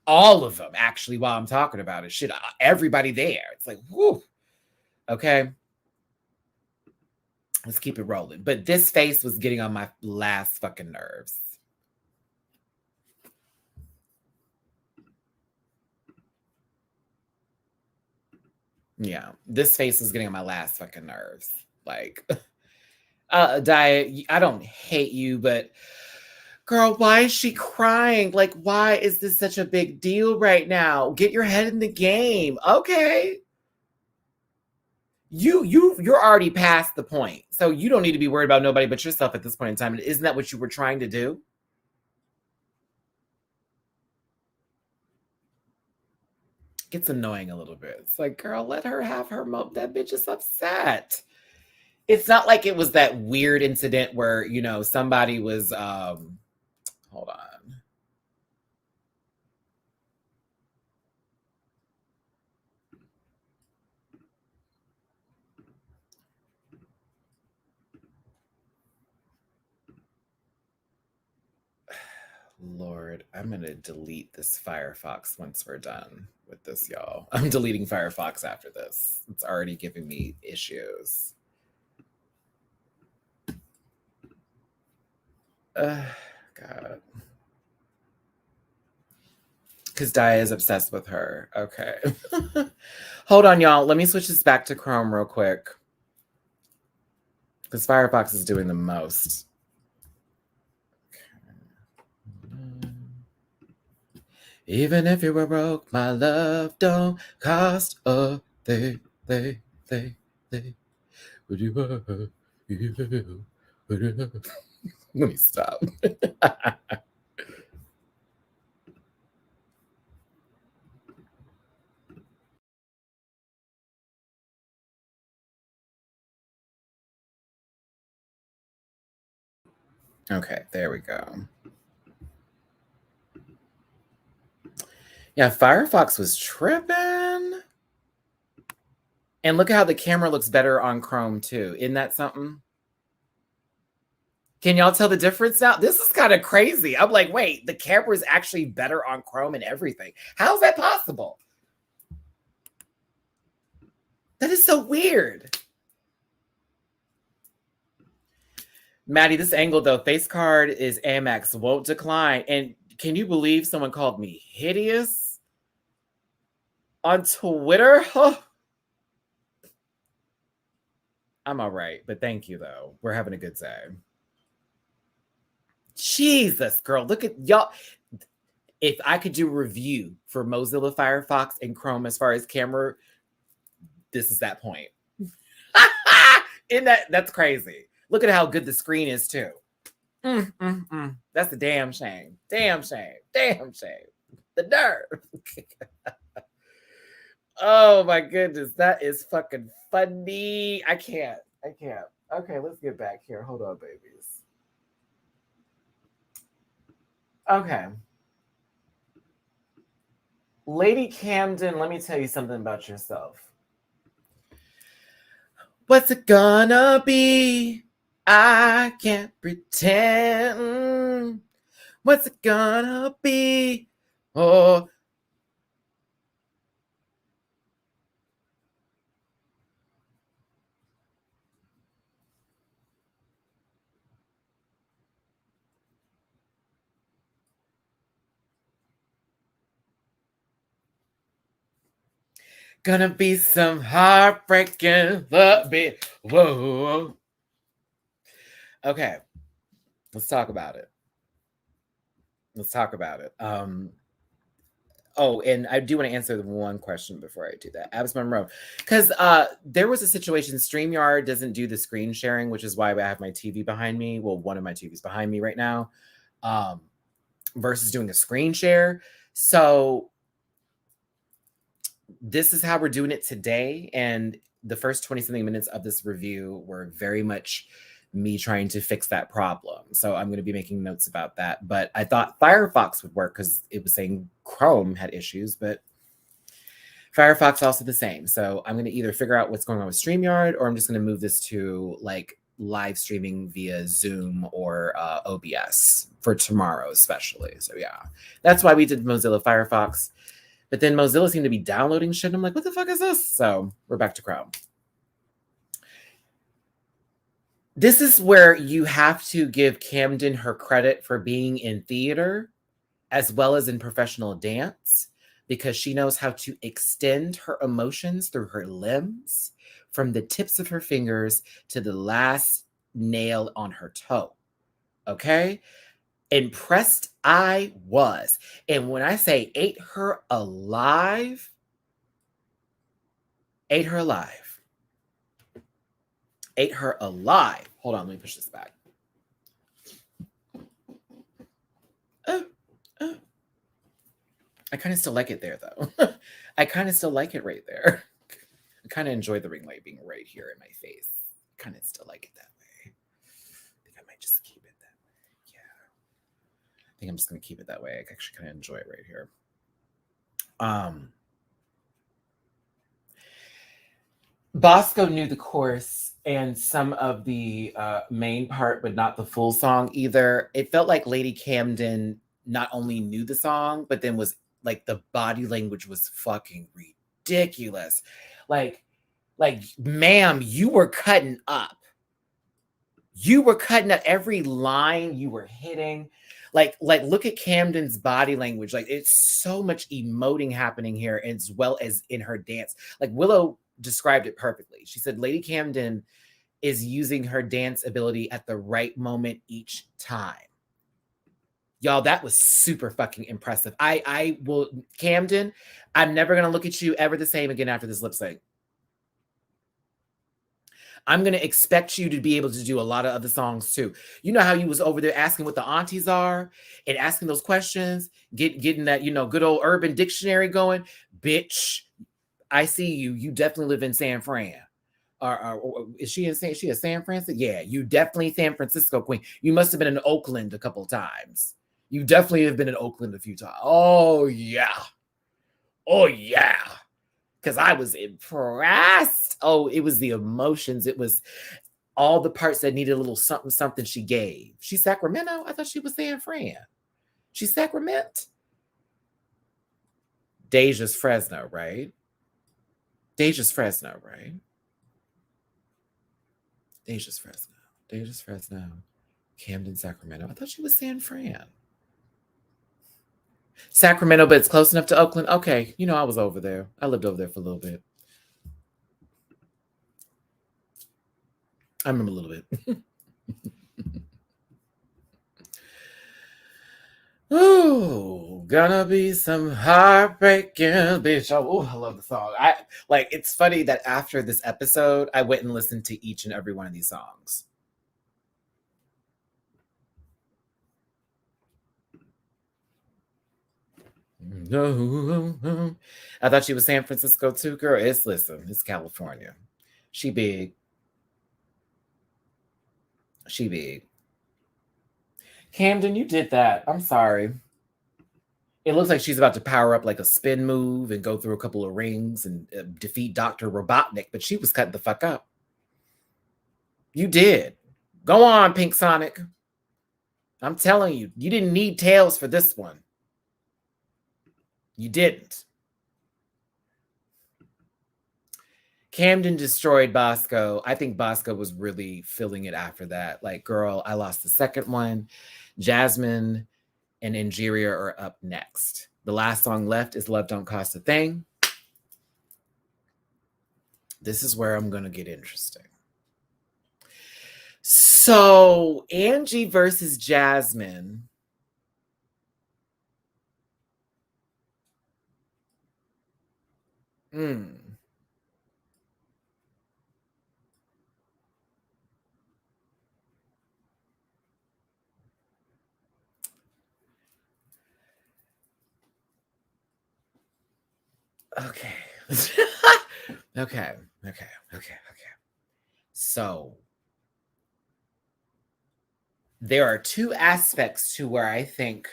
All of them, actually, while I'm talking about it. Shit, everybody there. It's like, whoo. Okay. Let's keep it rolling. But this face was getting on my last fucking nerves. Yeah, this face was getting on my last fucking nerves. Like, Diet, I don't hate you, but girl, why is she crying? Like, why is this such a big deal right now? Get your head in the game. Okay. You're already past the point. So you don't need to be worried about nobody but yourself at this point in time. Isn't that what you were trying to do? Gets annoying a little bit. It's like, girl, let her have her moment. That bitch is upset. It's not like it was that weird incident where, somebody was hold on. Lord, I'm going to delete this Firefox once we're done with this, y'all. I'm deleting Firefox after this. It's already giving me issues. God. Because Dia is obsessed with her. Okay. Hold on, y'all. Let me switch this back to Chrome real quick. Because Firefox is doing the most. Okay. Even if you were broke, my love don't cost a thing. Would you Let me stop. Okay, there we go. Yeah, Firefox was tripping. And look at how the camera looks better on Chrome too. Isn't that something? Can y'all tell the difference now? This is kind of crazy. I'm like, wait, the camera is actually better on Chrome and everything. How's that possible? That is so weird. Matty, this angle though, face card is Amex, won't decline. And can you believe someone called me hideous on Twitter? Huh. I'm all right, but thank you though. We're having a good day. Jesus, girl, look at y'all. If I could do a review for Mozilla Firefox and Chrome as far as camera, this is that point. That's crazy. Look at how good the screen is too. That's a damn shame. Damn shame. Damn shame. The nerve. Oh my goodness. That is fucking funny. I can't. Okay, let's get back here. Hold on, babies. Okay. Lady Camden, let me tell you something about yourself. What's it gonna be? I can't pretend. What's it gonna be? Oh. Gonna be some heartbreaking love. Whoa. Okay. Let's talk about it. Oh, and I do want to answer the one question before I do that. Abs Monroe. Because there was a situation, StreamYard doesn't do the screen sharing, which is why I have my TV behind me. Well, one of my TVs behind me right now. Versus doing a screen share. So this is how we're doing it today. And the first 20-something minutes of this review were very much me trying to fix that problem. So I'm going to be making notes about that. But I thought Firefox would work because it was saying Chrome had issues, but Firefox also the same. So I'm going to either figure out what's going on with StreamYard, or I'm just going to move this to like live streaming via Zoom or OBS for tomorrow, especially. So yeah, that's why we did Mozilla Firefox. But then Mozilla seemed to be downloading shit. And I'm like, what the fuck is this? So we're back to Chrome. This is where you have to give Camden her credit for being in theater as well as in professional dance, because she knows how to extend her emotions through her limbs from the tips of her fingers to the last nail on her toe. Okay? Impressed I was. And when I say ate her alive, ate her alive. Ate her alive. Hold on, let me push this back. I kind of still like it there, though. I kind of still like it right there. I kind of enjoy the ring light being right here in my face. Kind of still like it that way. I think I might just keep it that way. Yeah. I think I'm just going to keep it that way. I actually kind of enjoy it right here. Bosco knew the chorus and some of the main part, but not the full song either. It felt like Lady Camden not only knew the song, but then was like the body language was fucking ridiculous. Like, ma'am, you were cutting up. You were cutting up every line you were hitting. Like look at Camden's body language. Like it's so much emoting happening here as well as in her dance. Like Willow described it perfectly. She said Lady Camden is using her dance ability at the right moment each time. Y'all, that was super fucking impressive. I will, Camden, I'm never going to look at you ever the same again after this lip sync. I'm going to expect you to be able to do a lot of other songs too. You know how you was over there asking what the aunties are and asking those questions, getting that, good old Urban Dictionary going. Bitch, I see you. You definitely live in San Fran. Or is she a San Francisco? Yeah, you definitely San Francisco queen. You must have been in Oakland a couple of times. You definitely have been in Oakland a few times. Oh, yeah. Oh, yeah. Because I was impressed. Oh, it was the emotions. It was all the parts that needed a little something, something she gave. She's Sacramento? I thought she was San Fran. She's Sacramento? Deja's Fresno, right? Deja's Fresno. Camden, Sacramento. I thought she was San Fran. Sacramento, but it's close enough to Oakland. Okay, I was over there. I lived over there for a little bit. I remember a little bit. Ooh, gonna be some heartbreaking bitch. Oh, I love the song. It's funny that after this episode, I went and listened to each and every one of these songs. No, I thought she was San Francisco too, girl. It's California. She big. Camden, you did that. I'm sorry. It looks like she's about to power up like a spin move and go through a couple of rings and defeat Dr. Robotnik, but she was cutting the fuck up. You did. Go on, Pink Sonic. I'm telling you, you didn't need tails for this one. You didn't. Camden destroyed Bosco. I think Bosco was really feeling it after that. Like, girl, I lost the second one. Jasmine and Ingeria are up next. The last song left is Love Don't Cost a Thing. This is where I'm going to get interesting. So, Angie versus Jasmine. Okay. Okay. So, there are two aspects to where I think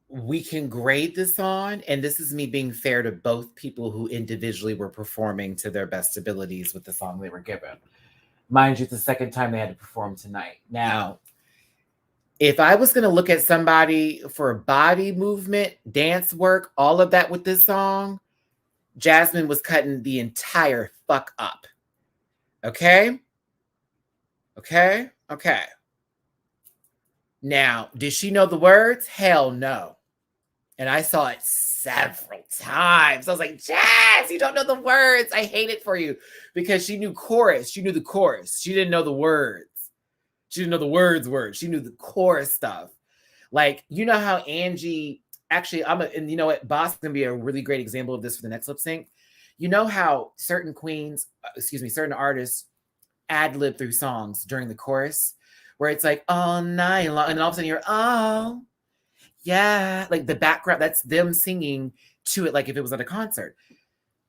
we can grade this on, and this is me being fair to both people who individually were performing to their best abilities with the song they were given. Mind you, it's the second time they had to perform tonight. Now, if I was going to look at somebody for body movement, dance work, all of that with this song, Jasmine was cutting the entire fuck up. Okay? Now, did she know the words? Hell no. And I saw it several times. I was like, Jazz, you don't know the words. I hate it for you. Because she knew chorus. She knew the chorus. She didn't know the words. She didn't know the words. She knew the chorus stuff. Like, you know how Angie, actually, and you know what? Boss is going to be a really great example of this for the next lip sync. You know how certain certain artists ad-lib through songs during the chorus, where it's like, all night long, and all of a sudden you're, oh, yeah. Like the background, that's them singing to it like if it was at a concert.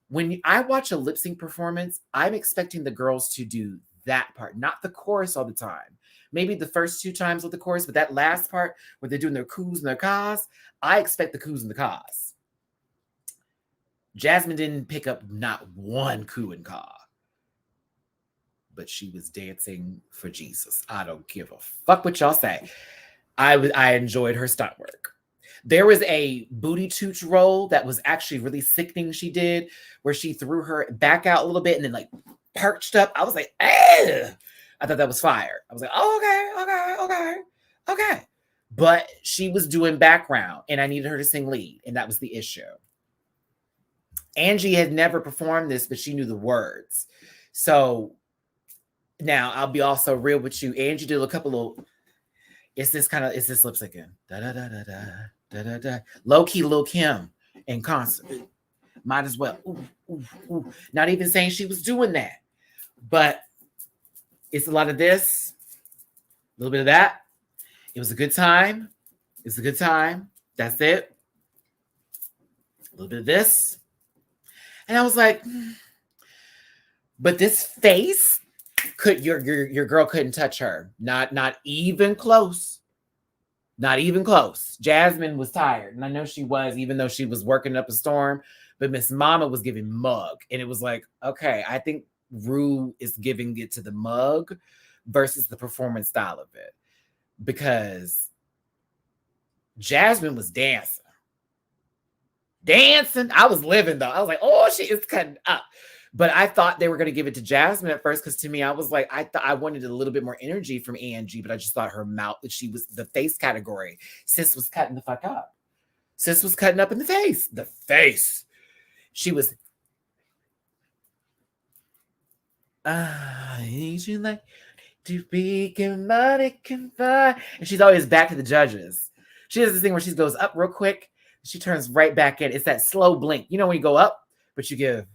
When I watch a lip sync performance, I'm expecting the girls to do that part, not the chorus all the time. Maybe the first 2 times with the chorus, but that last part where they're doing their coos and their cas, I expect the coos and the cas. Jasmine didn't pick up not one coo and ka, but she was dancing for Jesus. I don't give a fuck what y'all say. I enjoyed her stunt work. There was a booty tooch roll that was actually really sickening she did, where she threw her back out a little bit and then like perched up. I was like, eh. I thought that was fire. I was like, oh, okay. But she was doing background and I needed her to sing lead. And that was the issue. Angie had never performed this, but she knew the words. So now I'll be also real with you. Angie did a couple of, it's this lip syncing. Da da da da da da da da. Low key Lil Kim in concert. Might as well. Ooh. Not even saying she was doing that. But it's a lot of this, a little bit of that. It was a good time. It's a good time. That's it. A little bit of this. And I was like, but this face, your girl couldn't touch her. Not even close. Not even close. Jasmine was tired. And I know she was, even though she was working up a storm. But Miss Mama was giving mug. And it was like, okay, I think Ru is giving it to the mug versus the performance style of it. Because Jasmine was dancing. I was living though. I was like, oh, she is cutting up. But I thought they were going to give it to Jasmine at first, because to me, I was like, I thought I wanted a little bit more energy from Angie, but I just thought her mouth, that she was the face category. Sis was cutting the fuck up. Sis was cutting up in the face. The face. She was. I need you like to be money can buy. And she's always back to the judges. She has this thing where she goes up real quick. She turns right back in. It's that slow blink. You know when you go up, but you give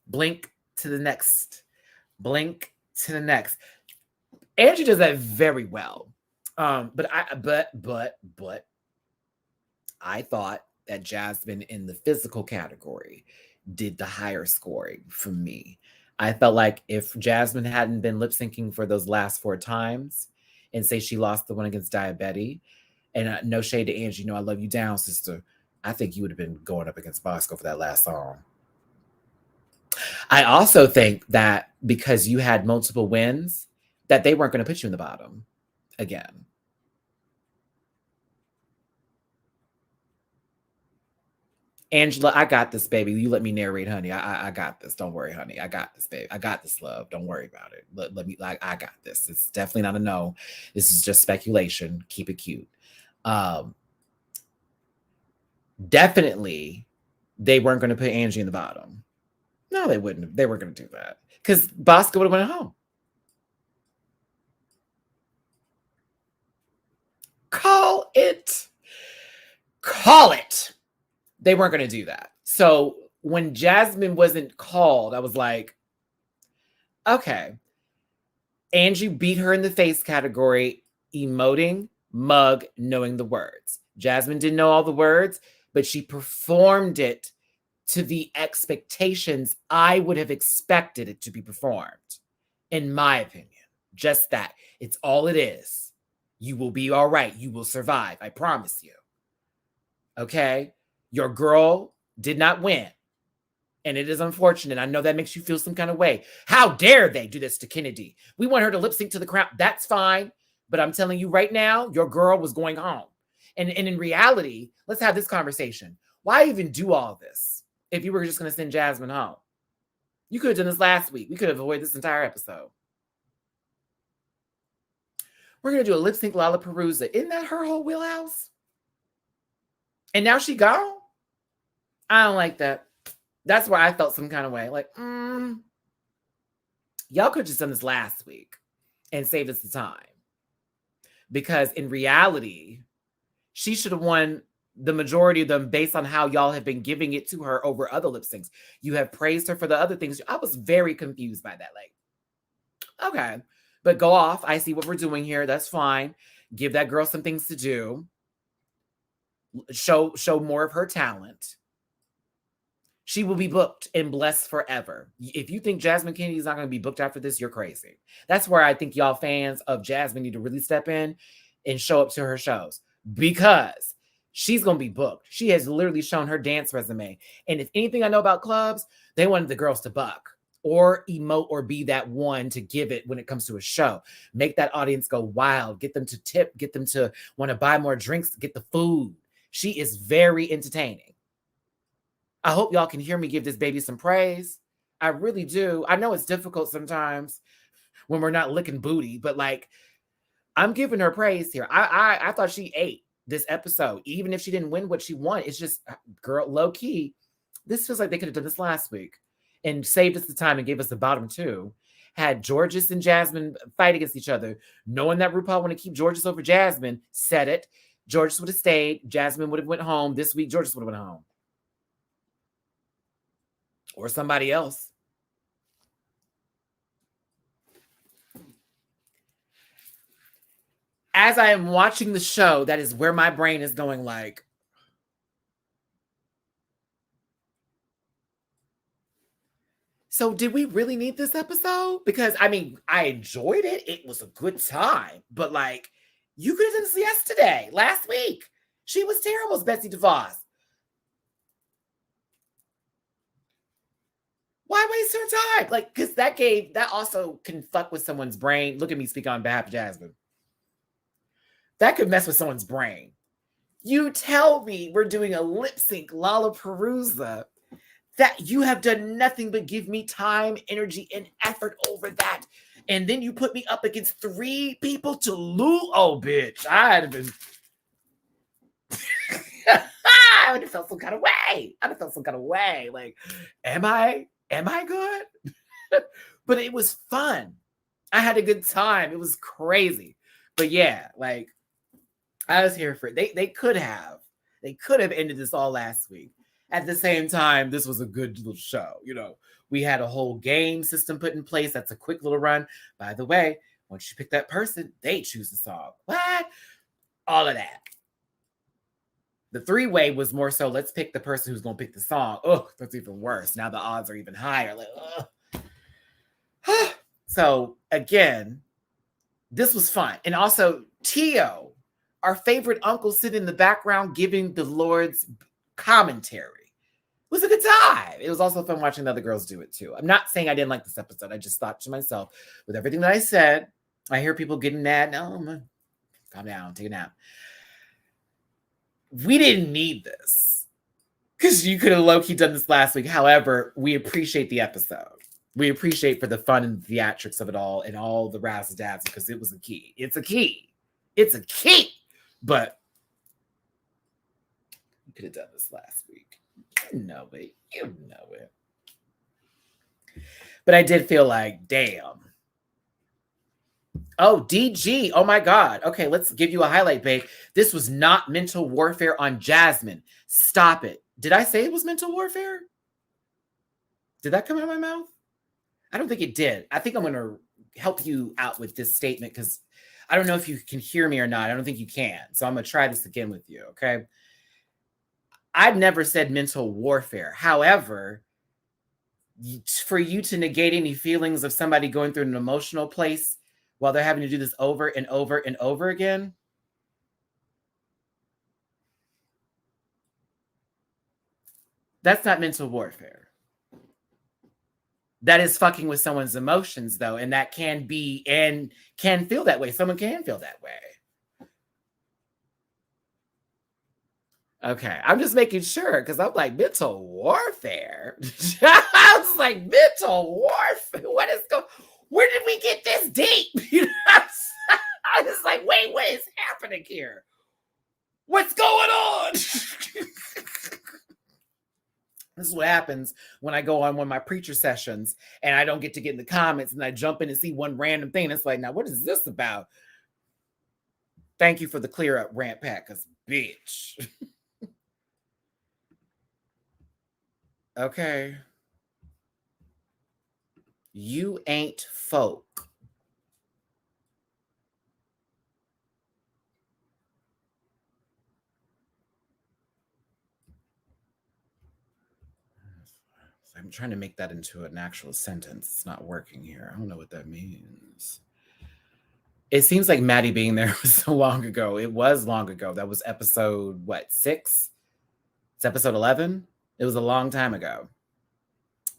blink to the next. Blink to the next. Angie does that very well. But I thought that Jasmine in the physical category did the higher scoring for me. I felt like if Jasmine hadn't been lip syncing for those last 4 times, and say she lost the one against Diabetes, and no shade to Angie, I love you down, sister, I think you would have been going up against Bosco for that last song. I also think that because you had multiple wins, that they weren't going to put you in the bottom again. Angela, I got this, baby. You let me narrate, honey. I got this. Don't worry, honey. I got this, baby. I got this, love. Don't worry about it. Let me, I got this. It's definitely not a no. This is just speculation. Keep it cute. Definitely, they weren't going to put Angie in the bottom. No, they wouldn't. They weren't going to do that, because Bosco would have went home. Call it. They weren't going to do that. So when Jasmine wasn't called, I was like, okay. Angie beat her in the face category, emoting, mug, knowing the words. Jasmine didn't know all the words, but she performed it to the expectations I would have expected it to be performed, in my opinion. Just that. It's all it is. You will be all right. You will survive. I promise you. Okay? Your girl did not win. And it is unfortunate. I know that makes you feel some kind of way. How dare they do this to Kennedy? We want her to lip sync to the crown. That's fine. But I'm telling you right now, your girl was going home. And in reality, let's have this conversation. Why even do all this if you were just going to send Jasmine home? You could have done this last week. We could have avoided this entire episode. We're going to do a lip sync Lollapalooza. Isn't that her whole wheelhouse? And now she gone? I don't like that. That's where I felt some kind of way. Like, y'all could have just done this last week and saved us the time. Because in reality, she should have won the majority of them based on how y'all have been giving it to her over other lip syncs. You have praised her for the other things. I was very confused by that. Like, okay, but go off. I see what we're doing here. That's fine. Give that girl some things to do. Show more of her talent. She will be booked and blessed forever. If you think Jasmine Kennedy is not going to be booked after this, you're crazy. That's where I think y'all fans of Jasmine need to really step in and show up to her shows, because she's going to be booked. She has literally shown her dance resume. And if anything I know about clubs, they wanted the girls to buck. or emote or be that one to give it when it comes to a show. Make that audience go wild, get them to tip, get them to want to buy more drinks, get the food. She is very entertaining. I hope y'all can hear me give this baby some praise. I really do. I know it's difficult sometimes when we're not licking booty, but like, I'm giving her praise here. I thought she ate this episode, even if she didn't win what she won. It's just, girl, low key. This feels like they could have done this last week and saved us the time and gave us the bottom two. Had Georges and Jasmine fight against each other, knowing that RuPaul want to keep Georges over Jasmine. Said it. Georges would have stayed. Jasmine would have went home. This week, Georges would have went home, or somebody else. As I am watching the show, that is where my brain is going like, so did we really need this episode? Because, I mean, I enjoyed it. It was a good time. But, like, you could have done this yesterday, last week. She was terrible as Betsy DeVos. Why waste her time? Like, because that also can fuck with someone's brain. Look at me speak on behalf of Jasmine. That could mess with someone's brain. You tell me we're doing a lip sync Lollapalooza, that you have done nothing but give me time, energy, and effort over that. And then you put me up against 3 people to lose. Oh, bitch. I'd have been... I would have felt some kind of way. Like, am I good? But it was fun. I had a good time. It was crazy. But yeah, like, I was here for it. They could have ended this all last week. At the same time, this was a good little show. You know, we had a whole game system put in place. That's a quick little run. By the way, once you pick that person, they choose the song. What? All of that. The 3-way was more so, let's pick the person who's going to pick the song. Oh, that's even worse. Now the odds are even higher. Like, so, again, this was fun. And also, Tio, our favorite uncle, sitting in the background giving the Lord's commentary. It was a good time. It was also fun watching the other girls do it too. I'm not saying I didn't like this episode. I just thought to myself, with everything that I said, I hear people getting mad. No, calm down, take a nap. We didn't need this, because you could have low-key done this last week. However, we appreciate the episode. We appreciate for the fun and theatrics of it all and all the razzle-dazzle, because it was a key. It's a key. But you could have done this last week. You know it. But I did feel like, damn. Oh, DG. Oh my God. Okay, let's give you a highlight, babe. This was not mental warfare on Jasmine. Stop it. Did I say it was mental warfare? Did that come out of my mouth? I don't think it did. I think I'm going to help you out with this statement, because I don't know if you can hear me or not. I don't think you can. So I'm going to try this again with you, okay? I've never said mental warfare. However, for you to negate any feelings of somebody going through an emotional place while they're having to do this over and over and over again, that's not mental warfare. That is fucking with someone's emotions, though, and that can be and can feel that way. Someone can feel that way. Okay, I'm just making sure, because I'm like, mental warfare. I was like, mental warfare. Where did we get this deep? You know, I was like, wait, what is happening here? What's going on? This is what happens when I go on one of my preacher sessions and I don't get to get in the comments, and I jump in and see one random thing. It's like, now, what is this about? Thank you for the clear up, rant pack, because bitch. Okay. You ain't folk. I'm trying to make that into an actual sentence. It's not working here. I don't know what that means. It seems like Matty being there was so long ago. It was long ago. That was episode, 6? It's episode 11? It was a long time ago.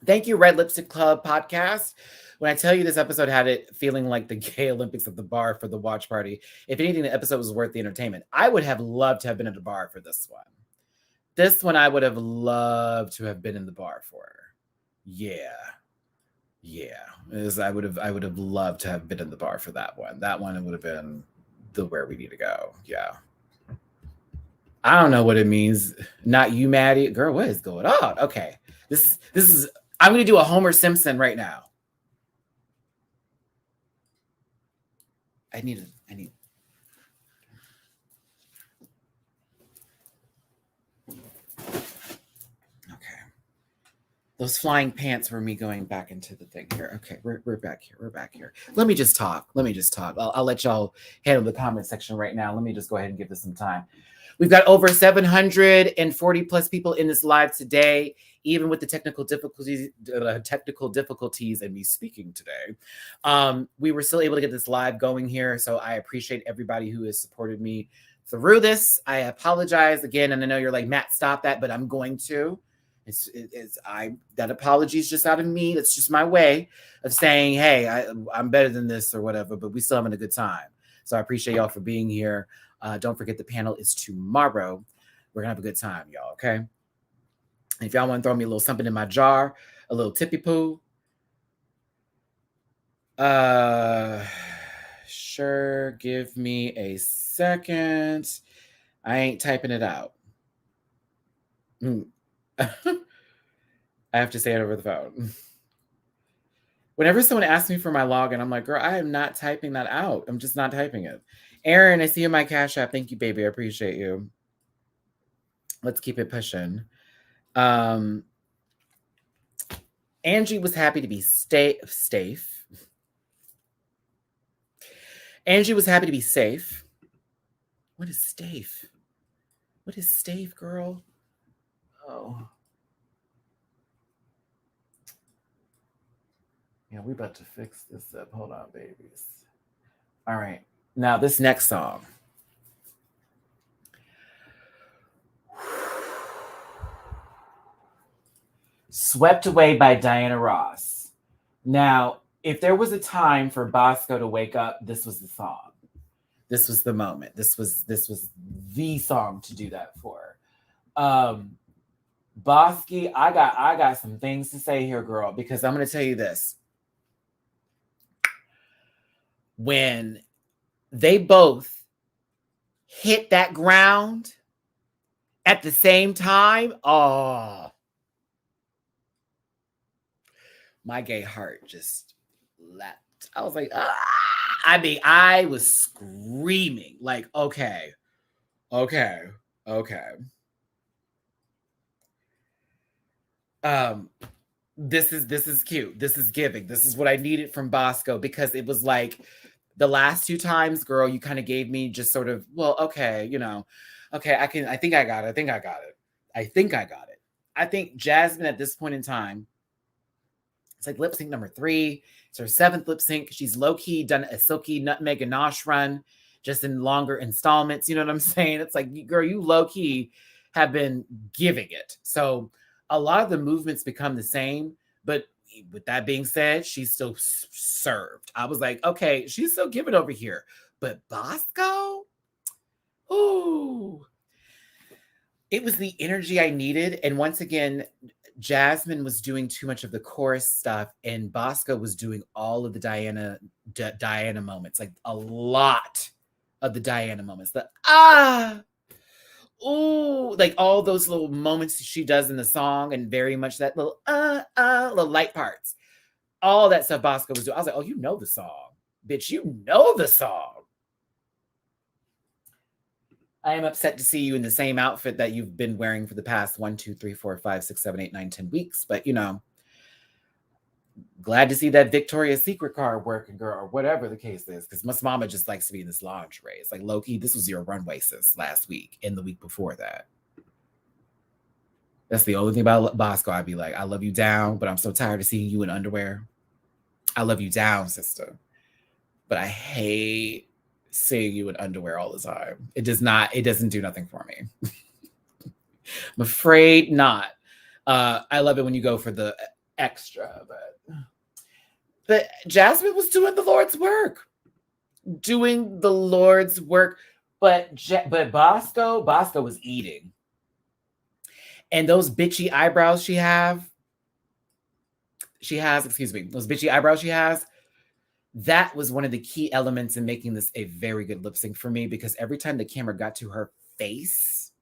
Thank you, Red Lipstick Club podcast. When I tell you this episode had it feeling like the gay Olympics at the bar for the watch party, if anything, the episode was worth the entertainment. I would have loved to have been at the bar for this one. This one I would have loved to have been in the bar for. Yeah. I would have loved to have been in the bar for that one. That one would have been the where we need to go. Yeah. I don't know what it means. Not you, Matty. Girl, what is going on? Okay. This is I'm gonna do a Homer Simpson right now. I need okay. Those flying pants were me going back into the thing here. Okay, we're back here. We're back here. Let me just talk. I'll let y'all handle the comment section right now. Let me just go ahead and give this some time. We've got over 740 plus people in this live today, even with the technical difficulties and me speaking today. We were still able to get this live going here. So I appreciate everybody who has supported me through this. I apologize again. And I know you're like, Matt, stop that, but I'm going to. That apology is just out of me. That's just my way of saying, hey, I'm better than this or whatever, but we still having a good time. So I appreciate y'all for being here. Don't forget the panel is tomorrow. We're gonna have a good time, y'all. Okay. And if y'all want to throw me a little something in my jar, a little tippy poo, sure. Give me a second. I ain't typing it out. I have to say it over the phone. Whenever someone asks me for my login, I'm like, girl, I am not typing that out. I'm just not typing it. Aaron, I see you in my Cash App. Thank you, baby. I appreciate you. Let's keep it pushing. Angie was happy to be safe. Angie was happy to be safe. What is safe? What is safe, girl? Oh. Yeah, we about to fix this up. Hold on, babies. All right. Now, this next song. Swept Away by Diana Ross. Now, if there was a time for Bosco to wake up, this was the song. This was the moment. This was the song to do that for. Bosky, I got some things to say here, girl, because I'm going to tell you this. When they both hit that ground at the same time, oh, my gay heart just leapt. I was like, ah! I mean, I was screaming like, okay. This is cute. This is giving. This is what I needed from Bosco, because it was like the last two times, girl, you kind of gave me just sort of, well, okay, okay, I think I got it. I think Jasmine at this point in time, it's like lip sync number 3. It's her 7th lip sync. She's low-key done a Silky Nutmeg Ganache run, just in longer installments. You know what I'm saying? It's like, girl, you low-key have been giving it. So a lot of the movements become the same, but with that being said, she's still served. I was like, okay, she's still giving over here. But Bosco? Ooh. It was the energy I needed. And once again, Jasmine was doing too much of the chorus stuff, and Bosco was doing all of the Diana moments, like a lot of the Diana moments. Ooh, like all those little moments she does in the song, and very much that little little light parts. All that stuff Bosco was doing. I was like, oh, you know the song, bitch. You know the song. I am upset to see you in the same outfit that you've been wearing for the past 1, 2, 3, 4, 5, 6, 7, 8, 9, 10 weeks. But, glad to see that Victoria's Secret card working, girl, or whatever the case is. Because Miss Mama just likes to be in this lingerie. It's like, low-key, this was your runway, sis, last week and the week before that. That's the only thing about Bosco. I'd be like, I love you down, but I'm so tired of seeing you in underwear. I love you down, sister. But I hate seeing you in underwear all the time. It doesn't do nothing for me. I'm afraid not. I love it when you go for the extra, but Jasmine was doing the Lord's work. Doing the Lord's work. But Bosco was eating. And those bitchy eyebrows those bitchy eyebrows she has, that was one of the key elements in making this a very good lip sync for me, because every time the camera got to her face,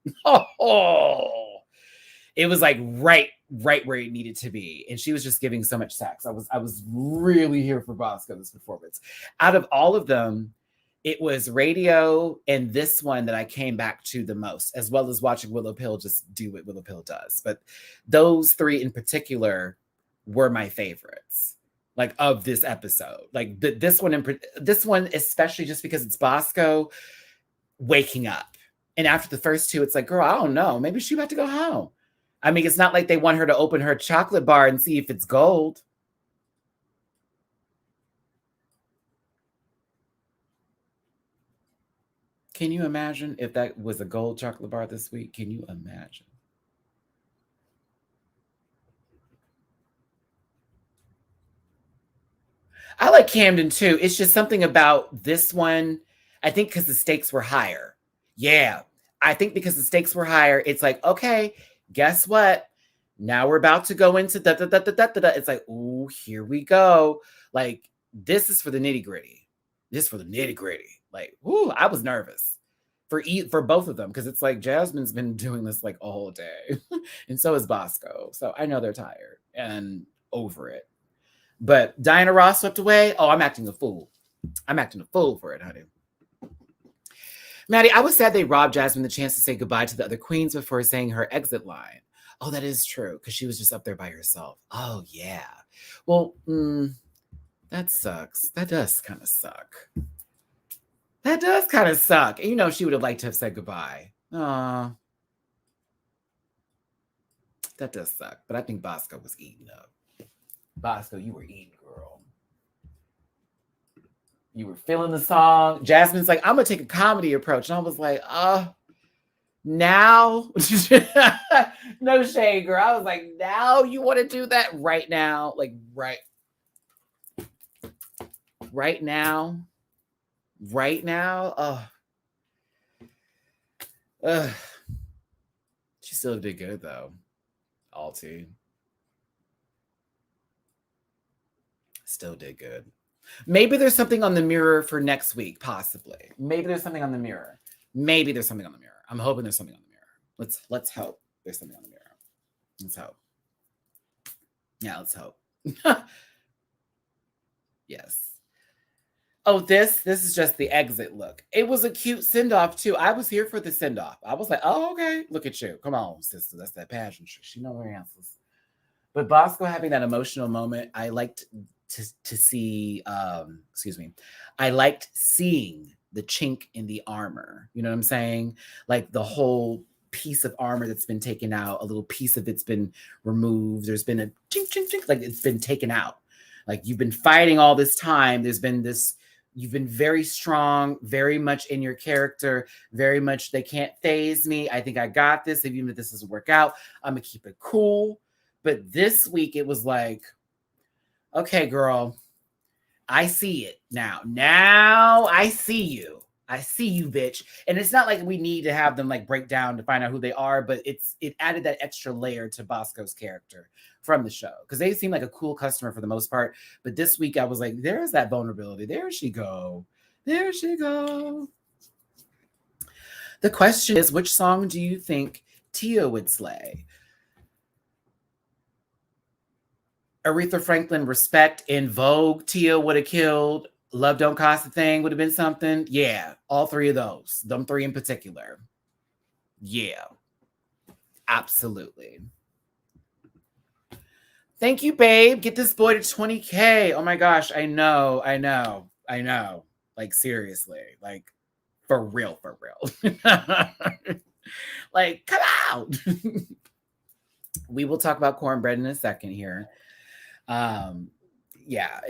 it was like right where it needed to be. And she was just giving so much sex. I was really here for Bosco this performance. Out of all of them, it was Radio and this one that I came back to the most, as well as watching Willow Pill just do what Willow Pill does. But those three in particular were my favorites, like, of this episode. Like this one, especially just because it's Bosco waking up. And after the first two, it's like, girl, I don't know. Maybe she about to go home. I mean, it's not like they want her to open her chocolate bar and see if it's gold. Can you imagine if that was a gold chocolate bar this week? Can you imagine? I like Camden too. It's just something about this one. I think because the stakes were higher. Yeah. I think because the stakes were higher, it's like, okay, guess what? Now we're about to go into da-da-da-da-da-da. It's like, ooh, here we go. Like, this is for the nitty gritty. This is for the nitty gritty. Like, ooh, I was nervous for both of them, because it's like Jasmine's been doing this like a whole day, and so is Bosco. So I know they're tired and over it. But Diana Ross swept away. Oh, I'm acting a fool. I'm acting a fool for it, honey. Matty, I was sad they robbed Jasmine the chance to say goodbye to the other queens before saying her exit line. Oh, that is true, because she was just up there by herself. Oh, yeah. Well, that sucks. That does kind of suck. That does kind of suck. And you know, she would have liked to have said goodbye. Aw. That does suck. But I think Bosco was eating up. Bosco, you were eating, girl. You were feeling the song. Jasmine's like, I'm going to take a comedy approach. And I was like, now? No shade, girl. I was like, now you want to do that right now? Like, right now? Right now? She still did good, though. Alti. Still did good. Maybe there's something on the mirror for next week, possibly. Maybe there's something on the mirror. I'm hoping there's something on the mirror. Let's hope there's something on the mirror. Let's hope. Yeah, let's hope. Yes. Oh, this is just the exit look. It was a cute send-off, too. I was here for the send-off. I was like, oh, okay. Look at you. Come on, sister. That's that passion. She knows her answers. But Bosco having that emotional moment, I liked to see, I liked seeing the chink in the armor. You know what I'm saying? Like the whole piece of armor that's been taken out, a little piece of it's been removed. There's been a chink, chink, chink, like it's been taken out. Like you've been fighting all this time. There's been this, you've been very strong, very much in your character, very much, they can't phase me. I think I got this. Even if this doesn't work out, I'm going to keep it cool. But this week it was like, okay, girl, I see it now. Now I see you. I see you, bitch. And it's not like we need to have them like break down to find out who they are, but it added that extra layer to Bosco's character from the show, because they seem like a cool customer for the most part. But this week I was like, there's that vulnerability. There she go. There she go. The question is, which song do you think Tia would slay? Aretha Franklin, Respect, In Vogue, Tia would have killed. Love Don't Cost a Thing would have been something. Yeah, all three of those. Them three in particular. Yeah, absolutely. Thank you, babe. Get this boy to 20K. Oh my gosh, I know. Like, seriously. Like, for real. Like, come out. We will talk about cornbread in a second here. Yeah,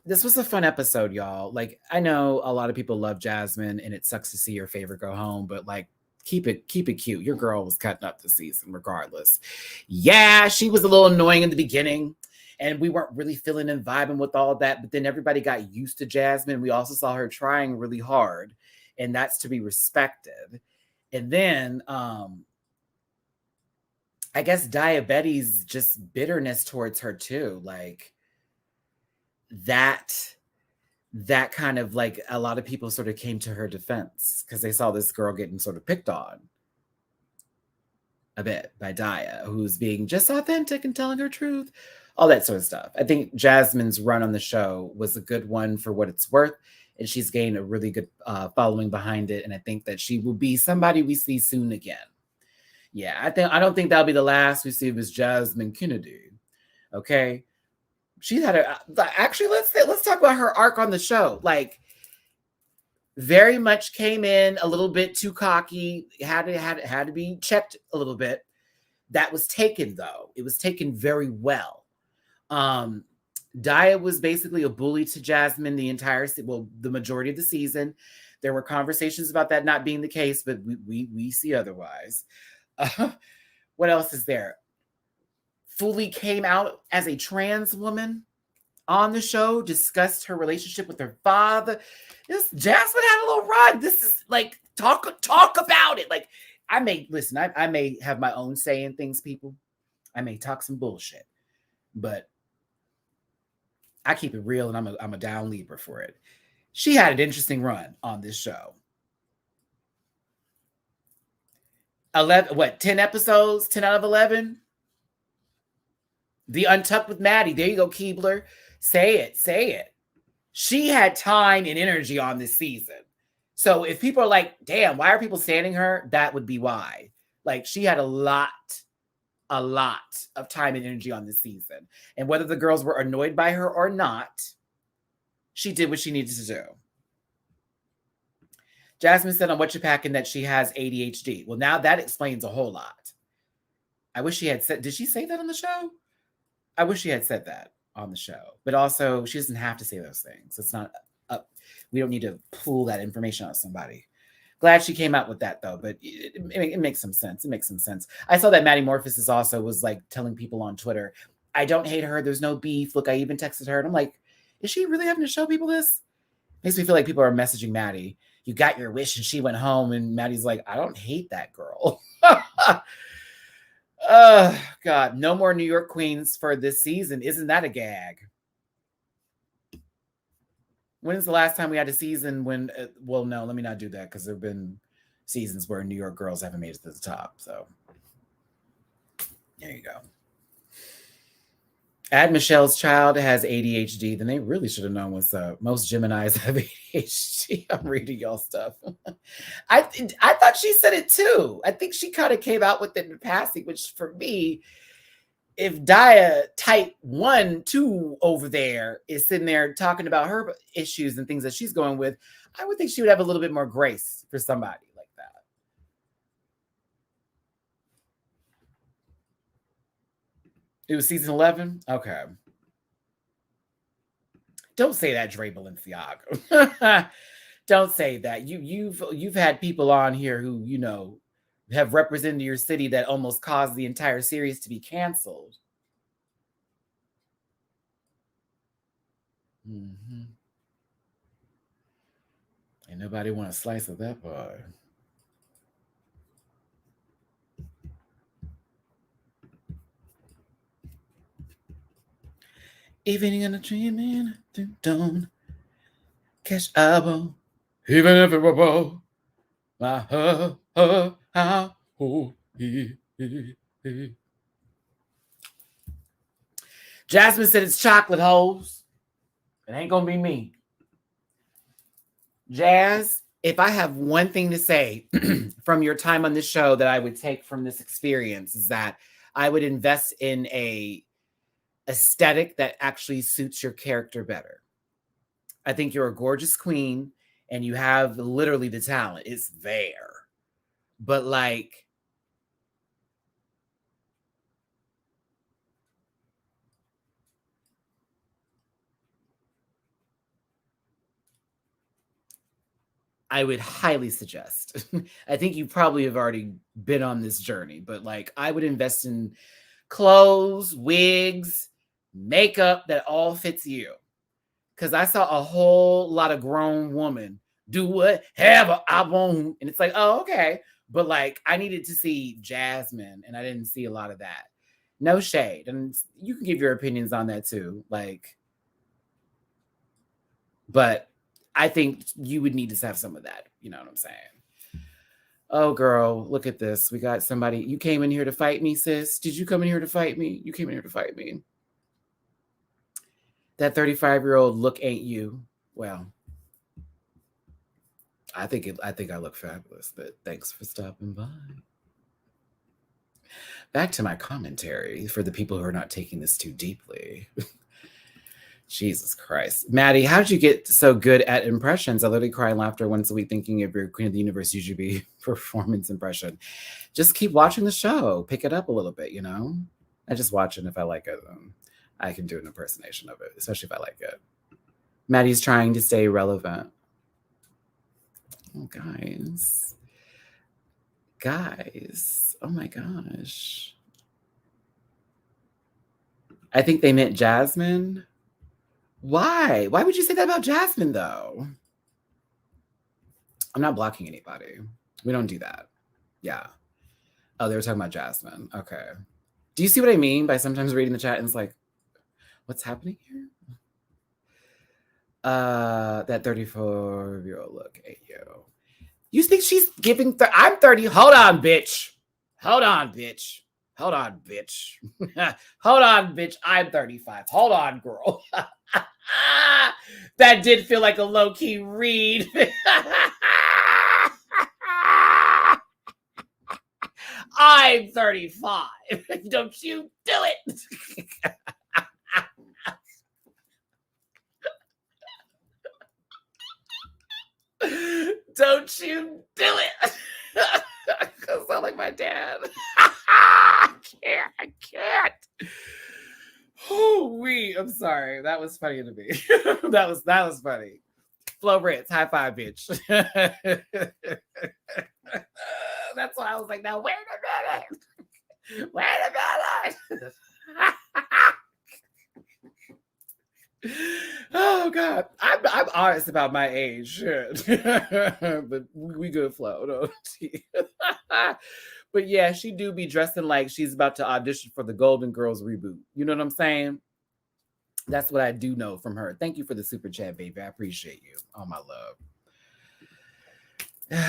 this was a fun episode, y'all. Like, I know a lot of people love Jasmine and it sucks to see your favorite go home, but like, keep it cute. Your girl was cutting up the season regardless. Yeah, she was a little annoying in the beginning. And we weren't really feeling and vibing with all of that. But then everybody got used to Jasmine. We also saw her trying really hard, and that's to be respected. And then I guess diabetes, just bitterness towards her too. Like that kind of like a lot of people sort of came to her defense because they saw this girl getting sort of picked on a bit by Daya, who's being just authentic and telling her truth, all that sort of stuff. I think Jasmine's run on the show was a good one for what it's worth, and she's gained a really good following behind it. And I think that she will be somebody we see soon again. Yeah, I don't think that'll be the last we see of Miss Jasmine Kennedy. Okay, she's had a actually. Let's talk about her arc on the show. Like, very much came in a little bit too cocky. Had to be checked a little bit. That was taken though. It was taken very well. Daya was basically a bully to Jasmine the majority of the season. There were conversations about that not being the case, but we see otherwise. What else is there? Fully came out as a trans woman on the show, discussed her relationship with her father. Jasmine had a little run. This is like, talk about it. Like, I may have my own say in things, people. I may talk some bullshit, but I keep it real, and I'm a down Libra for it. She had an interesting run on this show. 10 episodes, 10 out of 11. The Untucked with Matty. There you go, Keebler. Say it. She had time and energy on this season. So if people are like, damn, why are people standing her? That would be why. Like, she had a lot of time and energy on this season. And whether the girls were annoyed by her or not, she did what she needed to do. Jasmine said on What You Packin' that she has ADHD. Well, now that explains a whole lot. I wish she had said, did she say that on the show? I wish she had said that on the show. But also, she doesn't have to say those things. It's not up. We don't need to pull that information out of somebody. Glad she came out with that, though. But it makes some sense. It makes some sense. I saw that Maddie Morphosis also was like telling people on Twitter, I don't hate her. There's no beef. Look, I even texted her. And I'm like, is she really having to show people this? Makes me feel like people are messaging Maddie. You got your wish and she went home, and Maddie's like, I don't hate that girl. Oh, God. No more New York queens for this season. Isn't that a gag? When is the last time we had a season when, well, no, let me not do that, because there have been seasons where New York girls haven't made it to the top. So there you go. Add Michelle's child has ADHD, then they really should have known what's up. Most Geminis have ADHD. I'm reading y'all stuff. I thought she said it too. I think she kind of came out with it in passing, which for me, if Daya type 1, 2 over there is sitting there talking about her issues and things that she's going with, I would think she would have a little bit more grace for somebody like that. It was season 11? Okay. Don't say that, Dre Balenciaga. Don't say that. You've had people on here who, you know, have represented your city that almost caused the entire series to be canceled. Mm-hmm. Ain't nobody want a slice of that pie. Even in a dreaming, don't catch elbow, even if it were bow. Jasmine said it's chocolate holes. It ain't gonna be me. Jazz, if I have one thing to say from your time on this show that I would take from this experience, is that I would invest in a aesthetic that actually suits your character better. I think you're a gorgeous queen and you have literally the talent. It's there. But like, I would highly suggest, I think you probably have already been on this journey, but like, I would invest in clothes, wigs, makeup that all fits you. Because I saw a whole lot of grown women do whatever I want. And it's like, oh, okay. But like, I needed to see Jasmine, and I didn't see a lot of that. No shade. And you can give your opinions on that too. Like, but I think you would need to have some of that. You know what I'm saying? Oh, girl, look at this. We got somebody. You came in here to fight me, sis. Did you come in here to fight me? You came in here to fight me. That 35-year-old look ain't you. Well, I think I look fabulous, but thanks for stopping by. Back to my commentary for the people who are not taking this too deeply. Jesus Christ. Matty, how did you get so good at impressions? I literally cry laughter once a week thinking of your Queen of the Universe UGB performance impression. Just keep watching the show. Pick it up a little bit, you know? I just watch it, and if I like it, I can do an impersonation of it, especially if I like it. Matty's trying to stay relevant. Oh, guys. Guys. Oh, my gosh. I think they meant Jasmine. Why? Why would you say that about Jasmine, though? I'm not blocking anybody. We don't do that. Yeah. Oh, they were talking about Jasmine. Okay. Do you see what I mean by sometimes reading the chat and it's like, what's happening here? That 34-year-old look at you. You think she's giving... I'm 30. Hold on, bitch. Hold on, bitch. Hold on, bitch. Hold on, bitch. I'm 35. Hold on, girl. That did feel like a low-key read. I'm 35. Don't you do it. Don't you do it. I sound like my dad. I can't. Oh, I'm sorry. That was funny to me. that was funny. Flo Ritz, high five, bitch. That's why I was like, now wait a minute. Wait a minute. Oh God, I'm honest about my age, but we good flow. No? But yeah, she do be dressing like she's about to audition for the Golden Girls reboot. You know what I'm saying? That's what I do know from her. Thank you for the super chat, baby. I appreciate you. Oh, my love.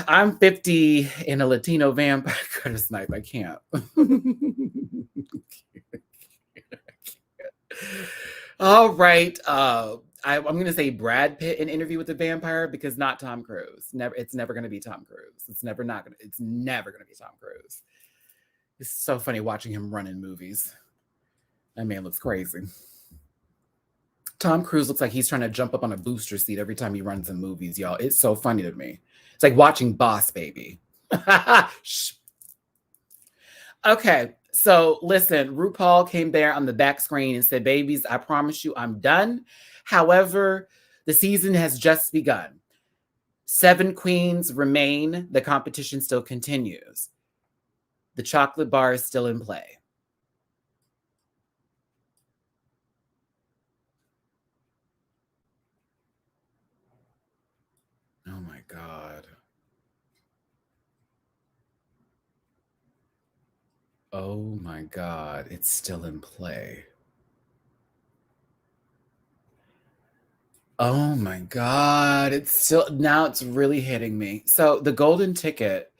I'm 50 in a Latino vampire. Cutter snipe. I can't. All right. I'm going to say Brad Pitt in Interview with the Vampire because not Tom Cruise. It's never going to be Tom Cruise. It's never going to be Tom Cruise. It's so funny watching him run in movies. That man looks crazy. Tom Cruise looks like he's trying to jump up on a booster seat every time he runs in movies, y'all. It's so funny to me. It's like watching Boss Baby. Okay, so listen, RuPaul came there on the back screen and said, babies, I promise you I'm done. However, the season has just begun. 7 queens remain. The competition still continues. The chocolate bar is still in play. Oh my God. Oh my God, it's still in play. Oh my God, now it's really hitting me. So the golden ticket,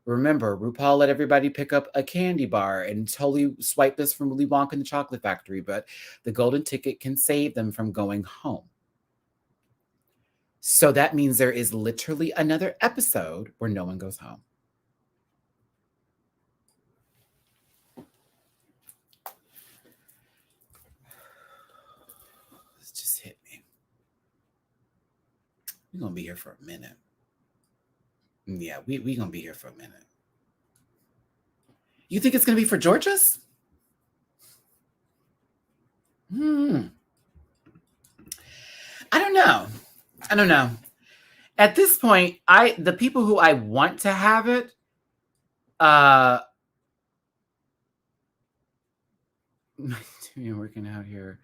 remember, RuPaul let everybody pick up a candy bar and totally swipe this from Willy Wonka and the Chocolate Factory, but the golden ticket can save them from going home. So that means there is literally another episode where no one goes home. This just hit me. We're going to be here for a minute. Yeah, we're going to be here for a minute. You think it's going to be for Georgia's? I don't know. At this point, the people who I want to have it, You're working out here.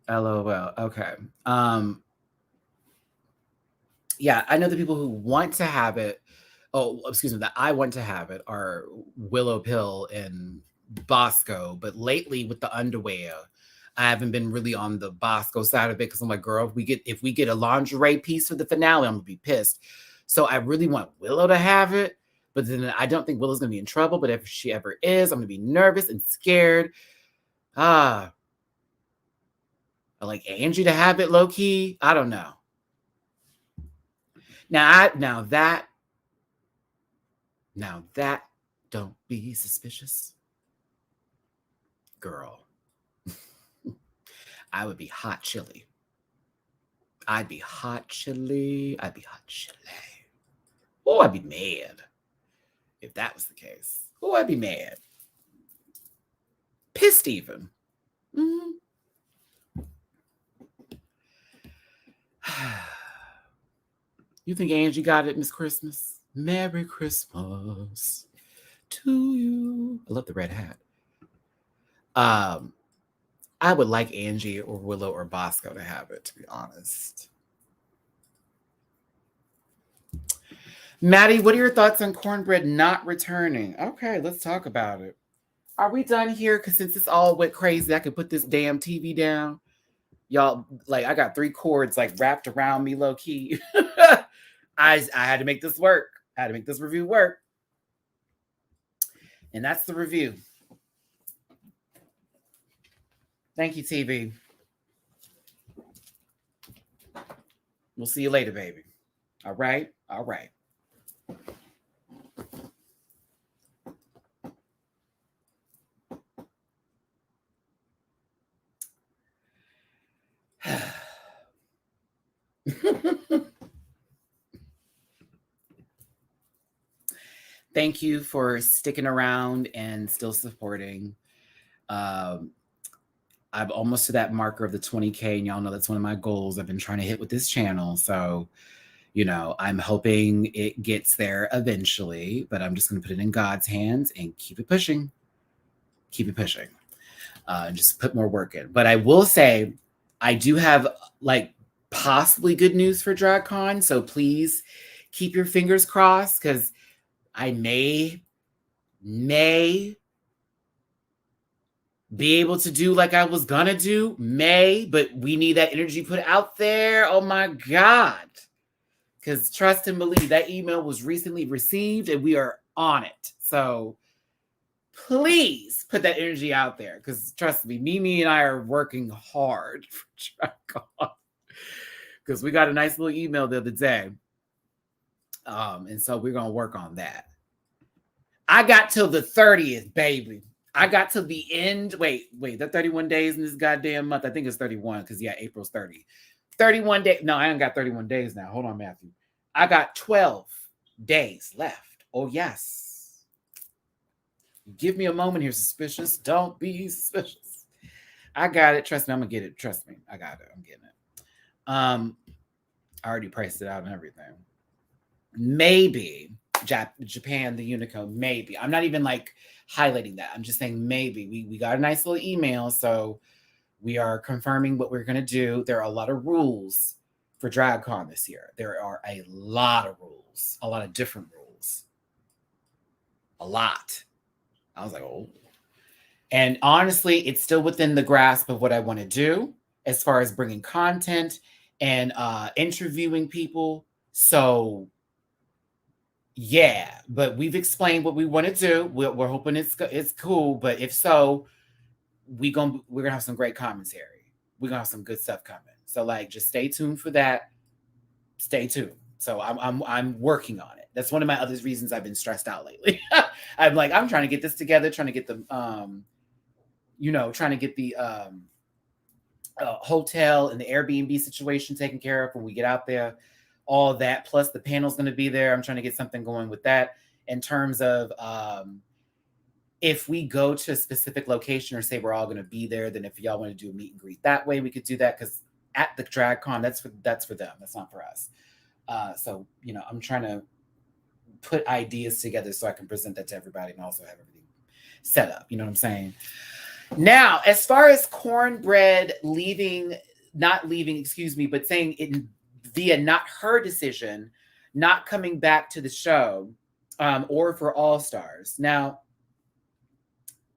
LOL. Okay. Yeah, I know the people who want to have it. Oh, excuse me, that I want to have it are Willow Pill and Bosco. But lately with the underwear, I haven't been really on the Bosco side of it because I'm like, girl, if we get a lingerie piece for the finale, I'm gonna be pissed. So I really want Willow to have it, but then I don't think Willow's gonna be in trouble. But if she ever is, I'm gonna be nervous and scared. I like Angie to have it low key. I don't know. Now that don't be suspicious, girl. I would be hot chili. I'd be hot chili. Oh, I'd be mad if that was the case. Oh, I'd be mad. Pissed even. Mm-hmm. You think Angie got it, Miss Christmas? Merry Christmas to you. I love the red hat. I would like Angie or Willow or Bosco to have it, to be honest. Matty, what are your thoughts on cornbread not returning? Okay, let's talk about it. Are we done here? Because since it's all went crazy, I could put this damn TV down. Y'all, like, I got 3 cords like wrapped around me low key. I had to make this work. I had to make this review work. And that's the review. Thank you, TV. We'll see you later, baby. All right? All right. Thank you for sticking around and still supporting. I'm almost to that marker of the 20K, and y'all know that's one of my goals I've been trying to hit with this channel. So, I'm hoping it gets there eventually, but I'm just going to put it in God's hands and keep it pushing. Keep it pushing. And just put more work in. But I will say, I do have like possibly good news for DragCon. So please keep your fingers crossed because I may be able to do like I was gonna do, but we need that energy put out there. Oh my God. Because trust and believe, that email was recently received and we are on it. So please put that energy out there because trust me, Mimi and I are working hard for DragCon because we got a nice little email the other day. And so we're going to work on that. I got till the 30th, baby. I got till the end. Wait, that 31 days in this goddamn month. I think it's 31 because, yeah, April's 30. 31 days. No, I ain't got 31 days now. Hold on, Matthew. I got 12 days left. Oh, yes. Give me a moment here, suspicious. Don't be suspicious. I got it. Trust me, I'm going to get it. Trust me. I got it. I'm getting it. I already priced it out and everything. Maybe Japan, the Unico, maybe. I'm not even like highlighting that. I'm just saying maybe. We got a nice little email, so we are confirming what we're going to do. There are a lot of rules for DragCon this year. There are a lot of rules, a lot of different rules. A lot. I was like, oh. And honestly, it's still within the grasp of what I want to do as far as bringing content and interviewing people. So, yeah, but we've explained what we want to do. We're hoping it's cool. But if so, we're gonna have some great commentary. We're gonna have some good stuff coming. So like, just stay tuned for that. Stay tuned. So I'm working on it. That's one of my other reasons I've been stressed out lately. I'm trying to get this together, trying to get the hotel and the Airbnb situation taken care of when we get out there. All that, plus the panel's going to be there. I'm trying to get something going with that in terms of if we go to a specific location or say we're all going to be there, then if y'all want to do a meet and greet that way, we could do that because at the DragCon, that's for them. That's not for us. So, I'm trying to put ideas together so I can present that to everybody and also have everything set up. You know what I'm saying? Now, as far as Cornbread not leaving, excuse me, but saying it via not her decision, not coming back to the show, or for All Stars. Now,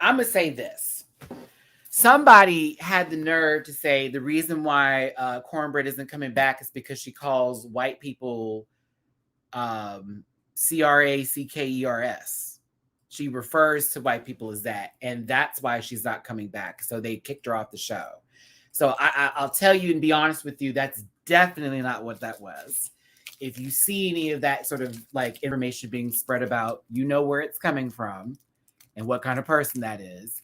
I'm going to say this. Somebody had the nerve to say the reason why Cornbread isn't coming back is because she calls white people CRACKERS. She refers to white people as that, and that's why she's not coming back. So they kicked her off the show. So I'll tell you and be honest with you, that's definitely not what that was. If you see any of that sort of like information being spread about, you know where it's coming from and what kind of person that is.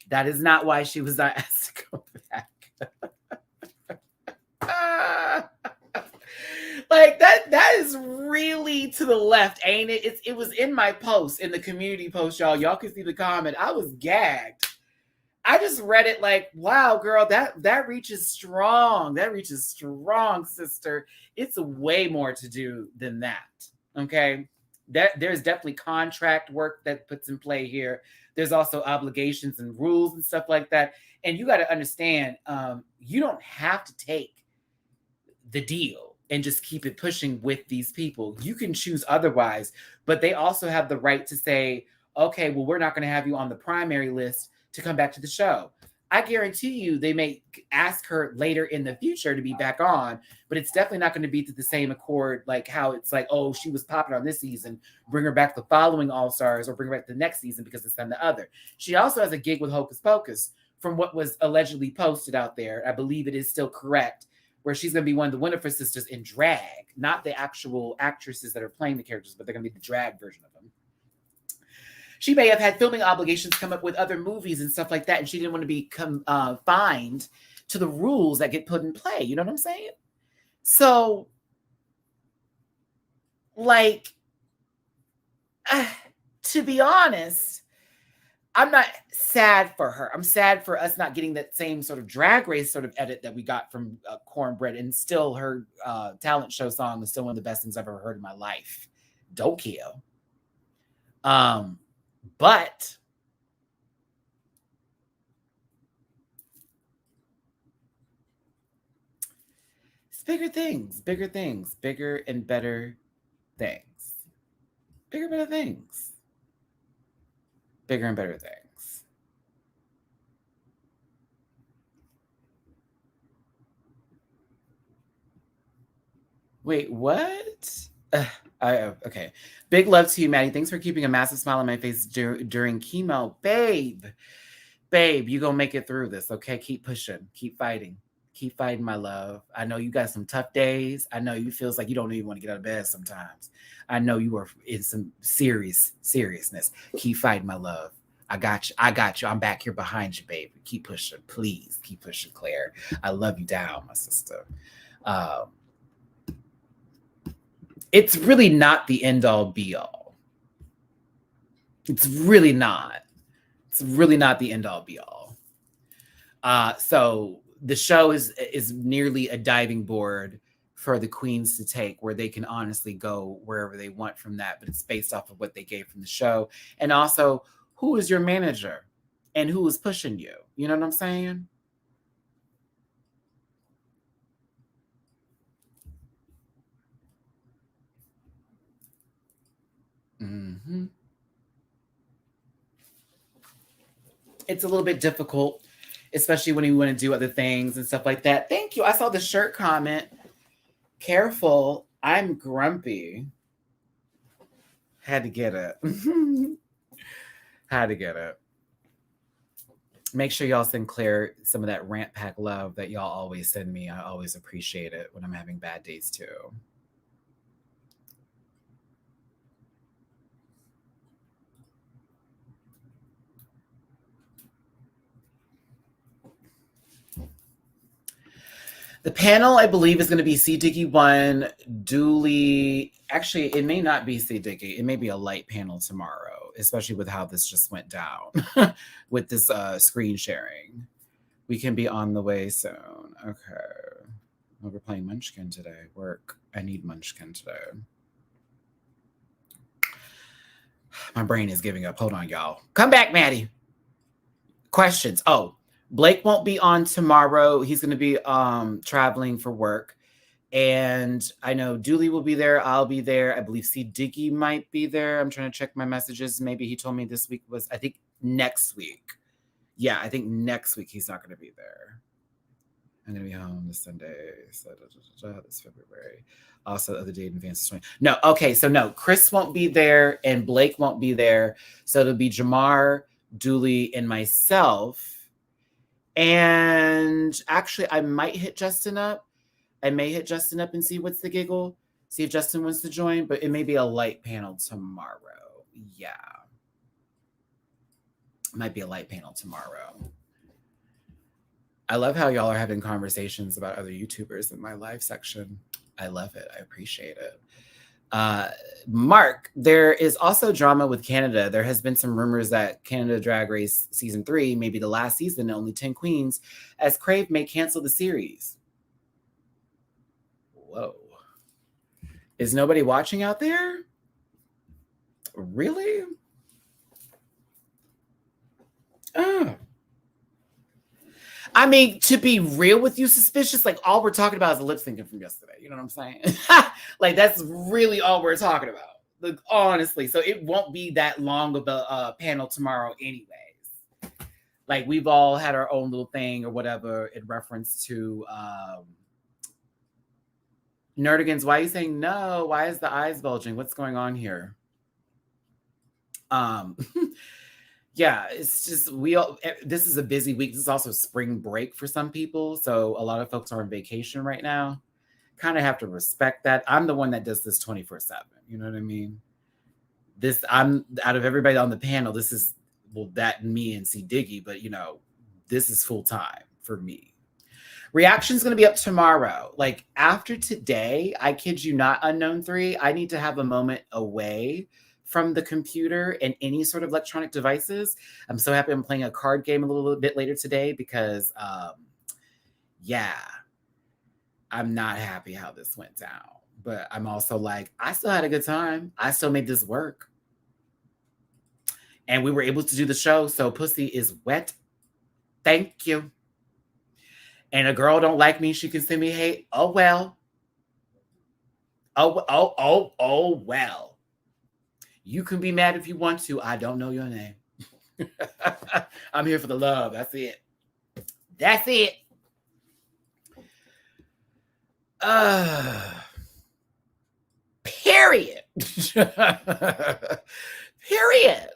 That is not why she was not asked to go back. Like that is really to the left, ain't it? It was in my post, in the community post, y'all. Y'all can see the comment. I was gagged. I just read it like, wow, girl, that reaches strong. That reaches strong, sister. It's way more to do than that. Okay. There's definitely contract work that puts in play here. There's also obligations and rules and stuff like that. And you got to understand, you don't have to take the deal and just keep it pushing with these people. You can choose otherwise, but they also have the right to say, okay, well, we're not going to have you on the primary list to come back to the show. I guarantee you they may ask her later in the future to be back on, but it's definitely not going to be to the same accord, like how it's like, oh, she was popular on this season, bring her back the following All-Stars or bring her back the next season because it's on the other. She also has a gig with Hocus Pocus from what was allegedly posted out there. I believe it is still correct, where she's going to be one of the Winifred sisters in drag, not the actual actresses that are playing the characters, but they're going to be the drag version of them. She may have had filming obligations come up with other movies and stuff like that, and she didn't want to be confined to the rules that get put in play. You know what I'm saying? So, like, to be honest, I'm not sad for her. I'm sad for us not getting that same sort of Drag Race sort of edit that we got from Cornbread, and still her talent show song is still one of the best things I've ever heard in my life. Don't kill. But it's bigger things, bigger and better things. Bigger, better things. Bigger and better things. Wait, what? Okay. Big love to you, Matty. Thanks for keeping a massive smile on my face during chemo. Babe, you gonna make it through this, okay? Keep pushing. Keep fighting. Keep fighting, my love. I know you got some tough days. I know you feels like you don't even want to get out of bed sometimes. I know you are in some seriousness. Keep fighting, my love. I got you. I'm back here behind you, baby. Keep pushing. Please keep pushing, Claire. I love you down, my sister. It's really not the end all be all. It's really not. It's really not the end all be all. So the show is nearly a diving board for the queens to take, where they can honestly go wherever they want from that, but it's based off of what they gave from the show. And also, who is your manager and who is pushing you? You know what I'm saying? Mm-hmm. It's a little bit difficult, especially when you want to do other things and stuff like that. Thank you. I saw the shirt comment. Careful, I'm grumpy. Had to get it. Had to get it. Make sure y'all send Claire some of that rant pack love that y'all always send me. I always appreciate it when I'm having bad days too. The panel, I believe, is going to be C. Diggy 1, Dooley. Actually, it may not be C. Diggy. It may be a light panel tomorrow, especially with how this just went down with this screen sharing. We can be on the way soon. Okay. Well, we're playing Munchkin today. Work. I need Munchkin today. My brain is giving up. Hold on, y'all. Come back, Matty. Questions. Oh, Blake won't be on tomorrow. He's going to be traveling for work. And I know Dooley will be there. I'll be there. I believe C. Diggy might be there. I'm trying to check my messages. Maybe he told me this week was, I think, next week. Yeah, I think next week he's not going to be there. I'm going to be home this Sunday. So this February. Also, the other day in advance. No, okay. So no, Chris won't be there and Blake won't be there. So it'll be Jamar, Dooley, and myself. And actually, I might hit Justin up. I may hit Justin up and see what's the giggle. See if Justin wants to join, but it may be a light panel tomorrow. Yeah. Might be a light panel tomorrow. I love how y'all are having conversations about other YouTubers in my live section. I love it. I appreciate it. Mark, there is also drama with Canada. There has been some rumors that Canada Drag Race Season 3 may be the last season, only 10 queens, as Crave may cancel the series. Whoa. Is nobody watching out there? Really? Oh. I mean, to be real with you, Suspicious, like all we're talking about is the lip syncing from yesterday. You know what I'm saying? Like that's really all we're talking about. Like, honestly. So it won't be that long of a panel tomorrow anyways. Like we've all had our own little thing or whatever in reference to Nerdigans. Why are you saying no? Why is the eyes bulging? What's going on here? Yeah, it's just this is a busy week. This is also spring break for some people. So a lot of folks are on vacation right now. Kind of have to respect that. I'm the one that does this 24/7. You know what I mean? I'm out of everybody on the panel. This is, well, that and me and C Diggy, but you know, this is full time for me. Reaction's going to be up tomorrow. Like after today, I kid you not, Unknown 3, I need to have a moment away from the computer and any sort of electronic devices. I'm so happy I'm playing a card game a little bit later today because, yeah, I'm not happy how this went down. But I'm also like, I still had a good time. I still made this work. And we were able to do the show. So pussy is wet. Thank you. And a girl don't like me, she can send me hate. Oh, well. Oh, well. You can be mad if you want to. I don't know your name. I'm here for the love. That's it. That's it. Period. Period.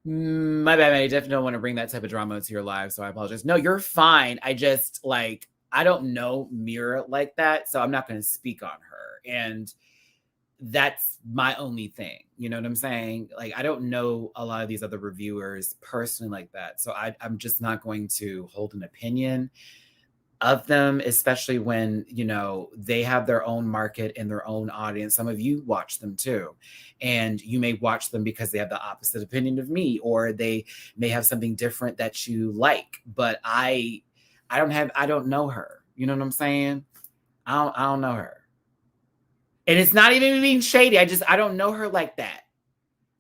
My bad, man. I definitely don't want to bring that type of drama into your life, so I apologize. No, you're fine. I just, like, I don't know Mira like that, so I'm not going to speak on her. And that's my only thing. You know what I'm saying? Like, I don't know a lot of these other reviewers personally like that. So I'm just not going to hold an opinion of them, especially when, you know, they have their own market and their own audience. Some of you watch them too. And you may watch them because they have the opposite opinion of me, or they may have something different that you like. But I don't know her. You know what I'm saying? I don't know her. And it's not even being shady. I don't know her like that.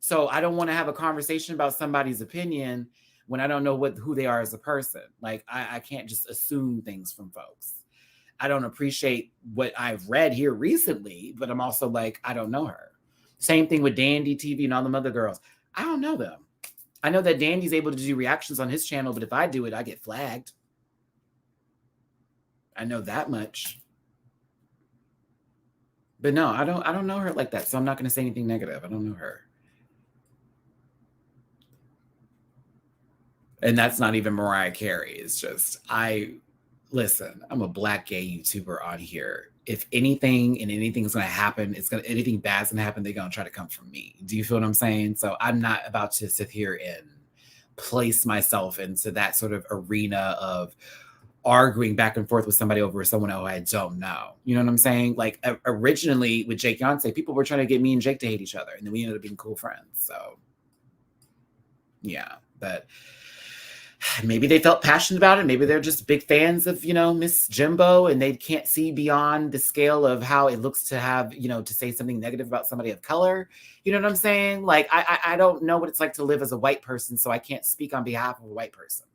So I don't want to have a conversation about somebody's opinion when I don't know who they are as a person. Like, I can't just assume things from folks. I don't appreciate what I've read here recently, but I'm also like, I don't know her. Same thing with Dandy TV and all them other girls. I don't know them. I know that Dandy's able to do reactions on his channel, but if I do it, I get flagged. I know that much. But no, I don't know her like that. So I'm not going to say anything negative. I don't know her. And that's not even Mariah Carey. It's just, listen, I'm a Black gay YouTuber on here. If anything and anything's going to happen, anything bad's going to happen, they're going to try to come from me. Do you feel what I'm saying? So I'm not about to sit here and place myself into that sort of arena of arguing back and forth with somebody over someone who I don't know. You know what I'm saying? Like originally with Jake Yonsei, people were trying to get me and Jake to hate each other, and then we ended up being cool friends. So yeah, but maybe they felt passionate about it. Maybe they're just big fans of, Miss Jimbo, and they can't see beyond the scale of how it looks to have, to say something negative about somebody of color. You know what I'm saying? Like, I don't know what it's like to live as a white person, so I can't speak on behalf of a white person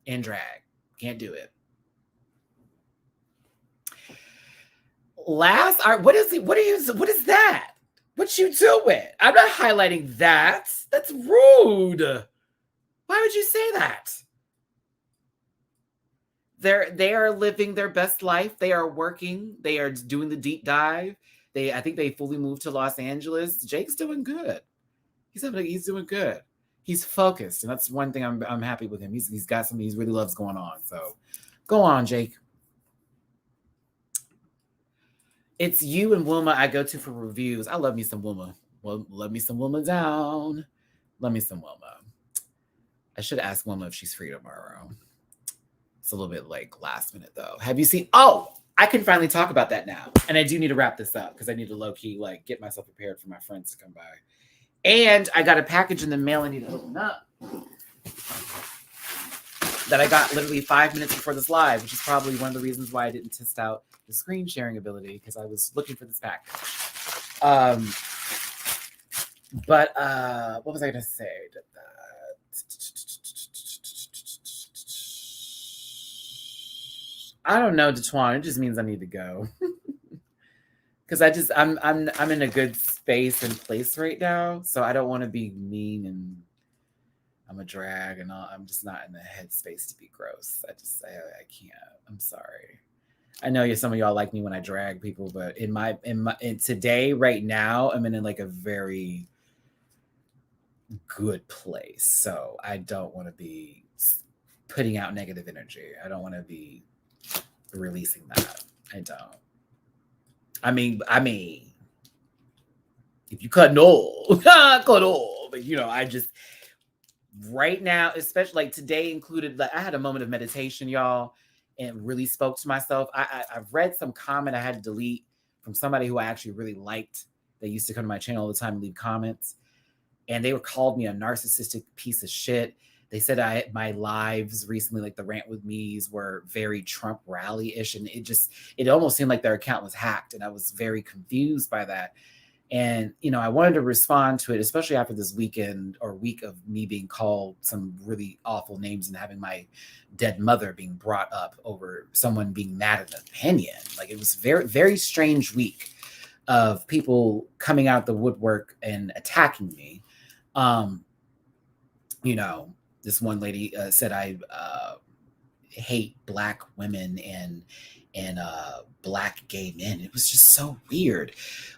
in drag. Can't do it. What is that? What you doing? I'm not highlighting that. That's rude. Why would you say that? They are living their best life. They are working. They are doing the deep dive. I think they fully moved to Los Angeles. Jake's doing good. He's doing good. He's focused, and that's one thing I'm happy with him. He's got something he really loves going on. So, go on, Jake. It's you and Wilma I go to for reviews. I love me some Wilma. Well, love me some Wilma down. Love me some Wilma. I should ask Wilma if she's free tomorrow. It's a little bit like last minute though. Have you seen? Oh, I can finally talk about that now. And I do need to wrap this up because I need to low key like get myself prepared for my friends to come by. And I got a package in the mail I need to open up that I got literally 5 minutes before this live, which is probably one of the reasons why I didn't test out the screen sharing ability because I was looking for this package. But what was I going to say? I don't know, DeTwan. It just means I need to go because I'm in a good space and place right now, so I don't want to be mean and I'm a drag and all. I'm just not in the headspace to be gross. I can't. I'm sorry. I know some of y'all like me when I drag people, but in today right now, I'm in like a very good place. So I don't want to be putting out negative energy. I don't want to be releasing that. I don't. I mean, if you cut all, cut all. But I just right now, especially like today included, like I had a moment of meditation, y'all, and really spoke to myself. I've read some comment I had to delete from somebody who I actually really liked. They used to come to my channel all the time and leave comments, and they called me a narcissistic piece of shit. They said my lives recently, like the rant with me's, were very Trump rally-ish, and it almost seemed like their account was hacked, and I was very confused by that. And, I wanted to respond to it, especially after this weekend or week of me being called some really awful names and having my dead mother being brought up over someone being mad at an opinion. Like it was very, very strange week of people coming out the woodwork and attacking me. This one lady said I hate Black women and Black gay men. It was just so weird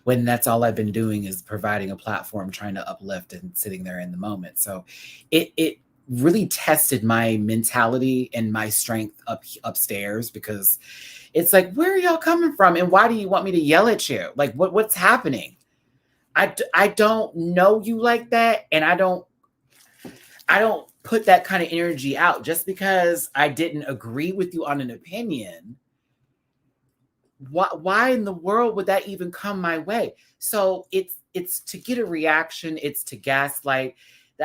when that's all I've been doing is providing a platform, trying to uplift and sitting there in the moment. So it really tested my mentality and my strength upstairs because it's like, where are y'all coming from? And why do you want me to yell at you? Like what's happening? I don't know you like that. And I don't put that kind of energy out just because I didn't agree with you on an opinion. Why in the world would that even come my way? So it's to get a reaction. It's to gaslight.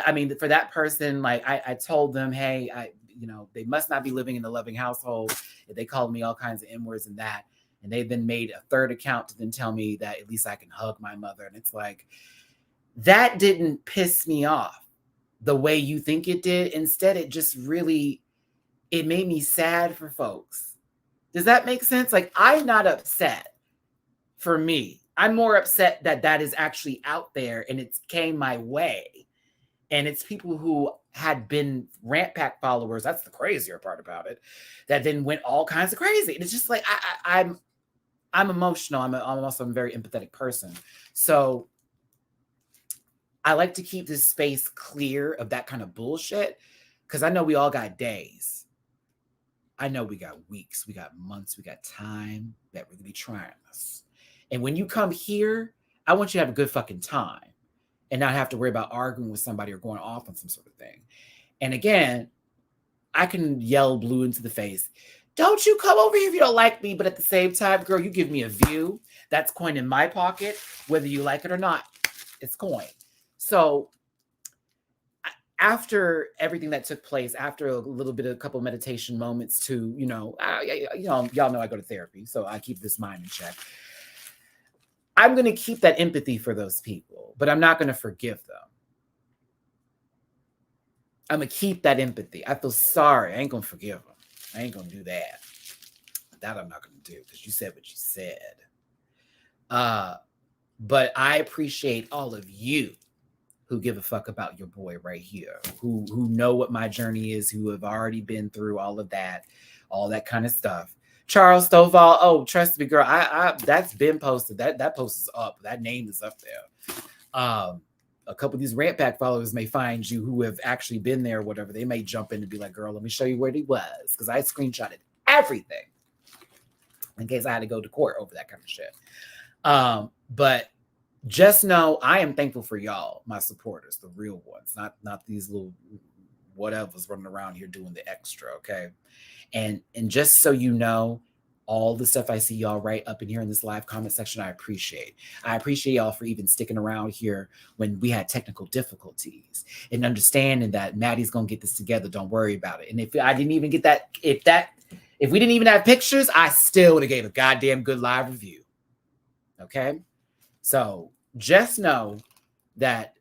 I mean, for that person, like I told them, hey, they must not be living in a loving household. They called me all kinds of N-words and that. And they then made a third account to then tell me that at least I can hug my mother. And it's like, that didn't piss me off the way you think it did. Instead, it just really, it made me sad for folks. Does that make sense? Like, I'm not upset for me. I'm more upset that is actually out there and it came my way. And it's people who had been Rant Pack followers. That's the crazier part about it. That then went all kinds of crazy. And it's just like, I'm emotional. I'm also a very empathetic person. So I like to keep this space clear of that kind of bullshit because I know we all got days. I know we got weeks, we got months, we got time that really be trying us. And when you come here, I want you to have a good fucking time and not have to worry about arguing with somebody or going off on some sort of thing. And again, I can yell blue into the face. Don't you come over here if you don't like me. But at the same time, girl, you give me a view. That's coin in my pocket, whether you like it or not. It's coin. So after everything that took place, after a little bit of a couple of meditation moments to, y'all know I go to therapy, so I keep this mind in check. I'm going to keep that empathy for those people, but I'm not going to forgive them. I'm going to keep that empathy. I feel sorry. I ain't going to forgive them. I ain't going to do that. That I'm not going to do because you said what you said. But I appreciate all of you who give a fuck about your boy right here, who know what my journey is, who have already been through all of that, all that kind of stuff. Charles Stovall, oh, trust me, girl, I that's been posted. That post is up. That name is up there. A couple of these Rant Pack followers may find you who have actually been there or whatever. They may jump in and be like, girl, let me show you where he was, because I screenshotted everything in case I had to go to court over that kind of shit. But just know I am thankful for y'all, my supporters, the real ones, not these little whatevers running around here doing the extra, okay? And just so you know, all the stuff I see y'all write up in here in this live comment section, I appreciate. I appreciate y'all for even sticking around here when we had technical difficulties and understanding that Maddie's gonna get this together. Don't worry about it. And if I didn't even get that, if we didn't even have pictures, I still would have gave a goddamn good live review. Okay? So just know that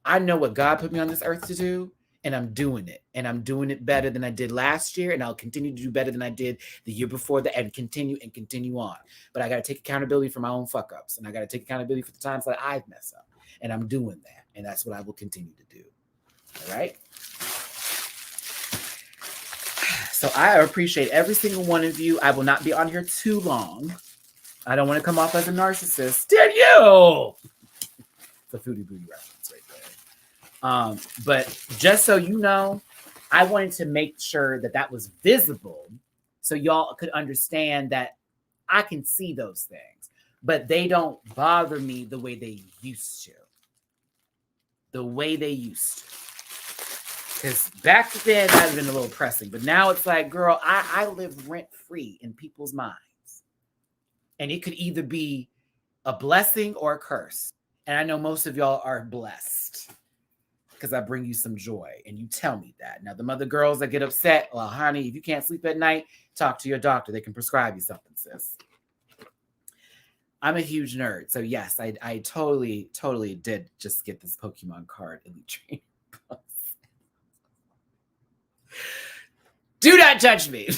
I know what God put me on this earth to do, and I'm doing it. And I'm doing it better than I did last year, and I'll continue to do better than I did the year before that, and continue on. But I got to take accountability for my own fuck-ups, and I got to take accountability for the times that I've messed up. And I'm doing that, and that's what I will continue to do. All right? So I appreciate every single one of you. I will not be on here too long. I don't want to come off as a narcissist. Did you? It's a Foodie Booty reference right there. But just so you know, I wanted to make sure that was visible so y'all could understand that I can see those things, but they don't bother me the way they used to. The way they used to. Because back then, that would have been a little pressing. But now it's like, girl, I live rent-free in people's minds. And it could either be a blessing or a curse. And I know most of y'all are blessed because I bring you some joy. And you tell me that. Now, the other girls that get upset, well, honey, if you can't sleep at night, talk to your doctor. They can prescribe you something, sis. I'm a huge nerd. So, yes, I totally did just get this Pokemon card Elite Trainer Plus. Do not judge me.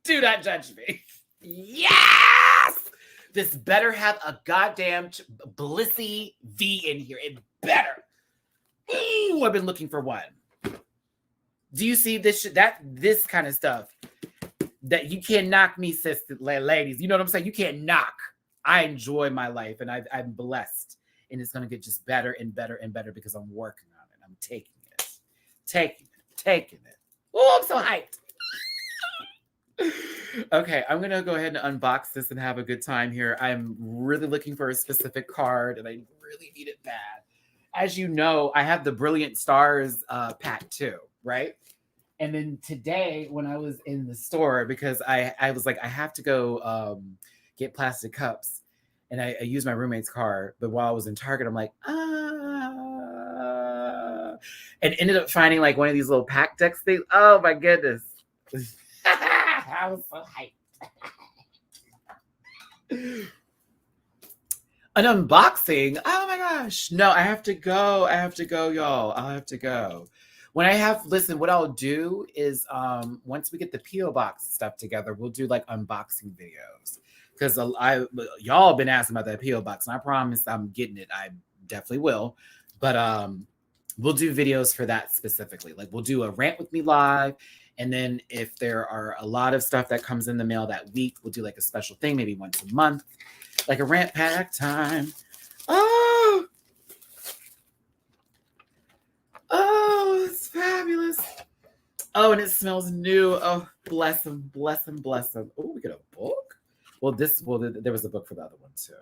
Do not judge me. Yes! This better have a goddamn Blissey V in here. It better. Ooh, I've been looking for one. Do you see this kind of stuff? That you can't knock me, sis, ladies. You know what I'm saying? You can't knock. I enjoy my life, and I'm blessed. And it's going to get just better and better and better because I'm working on it. I'm taking it. Taking it. Oh, I'm so hyped. Okay, I'm going to go ahead and unbox this and have a good time here. I'm really looking for a specific card, and I really need it bad. As you know, I have the Brilliant Stars pack too, right? And then today, when I was in the store, because I was like, I have to go get plastic cups, and I used my roommate's car. But while I was in Target, I'm like, and ended up finding like one of these little pack decks things. Oh my goodness. I was so hyped. An unboxing. Oh my gosh. No, I have to go, y'all. I'll have to go. When what I'll do is once we get the P.O. box stuff together, we'll do like unboxing videos. Because y'all have been asking about that P.O. box, and I promise I'm getting it. I definitely will. But we'll do videos for that specifically. Like we'll do a Rant With Me live. And then if there are a lot of stuff that comes in the mail that week, we'll do like a special thing, maybe once a month, like a Rant Pack time. Oh, it's fabulous. Oh, and it smells new. Oh, bless him. Oh, we get a book? There was a book for the other one too.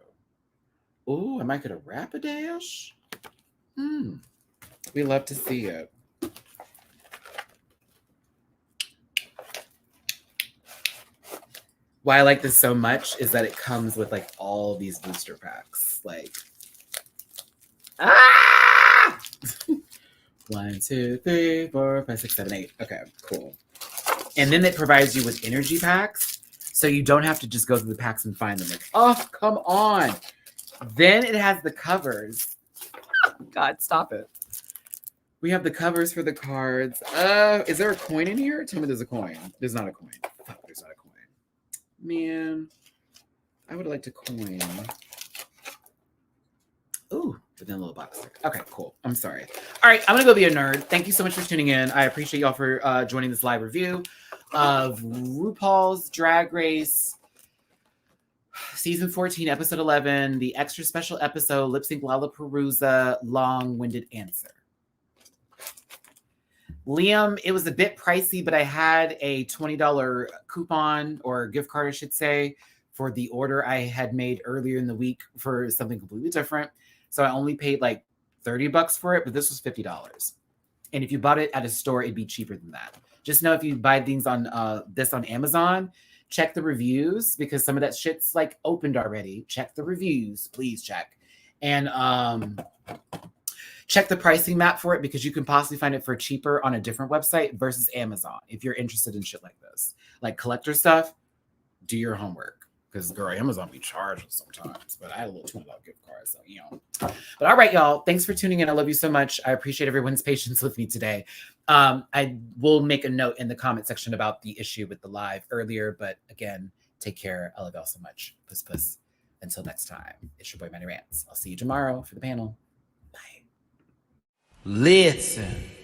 Oh, I might get a Rapidash. We love to see it. Why I like this so much is that it comes with like all these booster packs. Like, 1, 2, 3, 4, 5, 6, 7, 8. Okay, cool. And then it provides you with energy packs, so you don't have to just go through the packs and find them. Like, oh, come on. Then it has the covers. God, stop it. We have the covers for the cards. Is there a coin in here? Tell me there's a coin. There's not a coin. Fuck, there's not a coin. Man, I would have liked a coin. Ooh, but then a little box. Okay, cool. I'm sorry. All right, I'm gonna go be a nerd. Thank you so much for tuning in. I appreciate y'all for joining this live review of RuPaul's Drag Race Season 14, Episode 11, the extra special episode, Lip Sync Lollapalooza, Long-Winded Answer. Liam, it was a bit pricey, but I had a $20 coupon or gift card, I should say, for the order I had made earlier in the week for something completely different. So I only paid like $30 for it, but this was $50. And if you bought it at a store, it'd be cheaper than that. Just know if you buy things on this on Amazon, check the reviews because some of that shit's like opened already. Check the reviews, please check. And check the pricing map for it because you can possibly find it for cheaper on a different website versus Amazon if you're interested in shit like this. Like collector stuff, do your homework. Because, girl, Amazon be charging sometimes. But I had a little $20 gift card, so, you know. But all right, y'all. Thanks for tuning in. I love you so much. I appreciate everyone's patience with me today. I will make a note in the comment section about the issue with the live earlier. But, again, take care. I love y'all so much. Puss, puss. Until next time, it's your boy, Matty Rants. I'll see you tomorrow for the panel. Bye. Listen.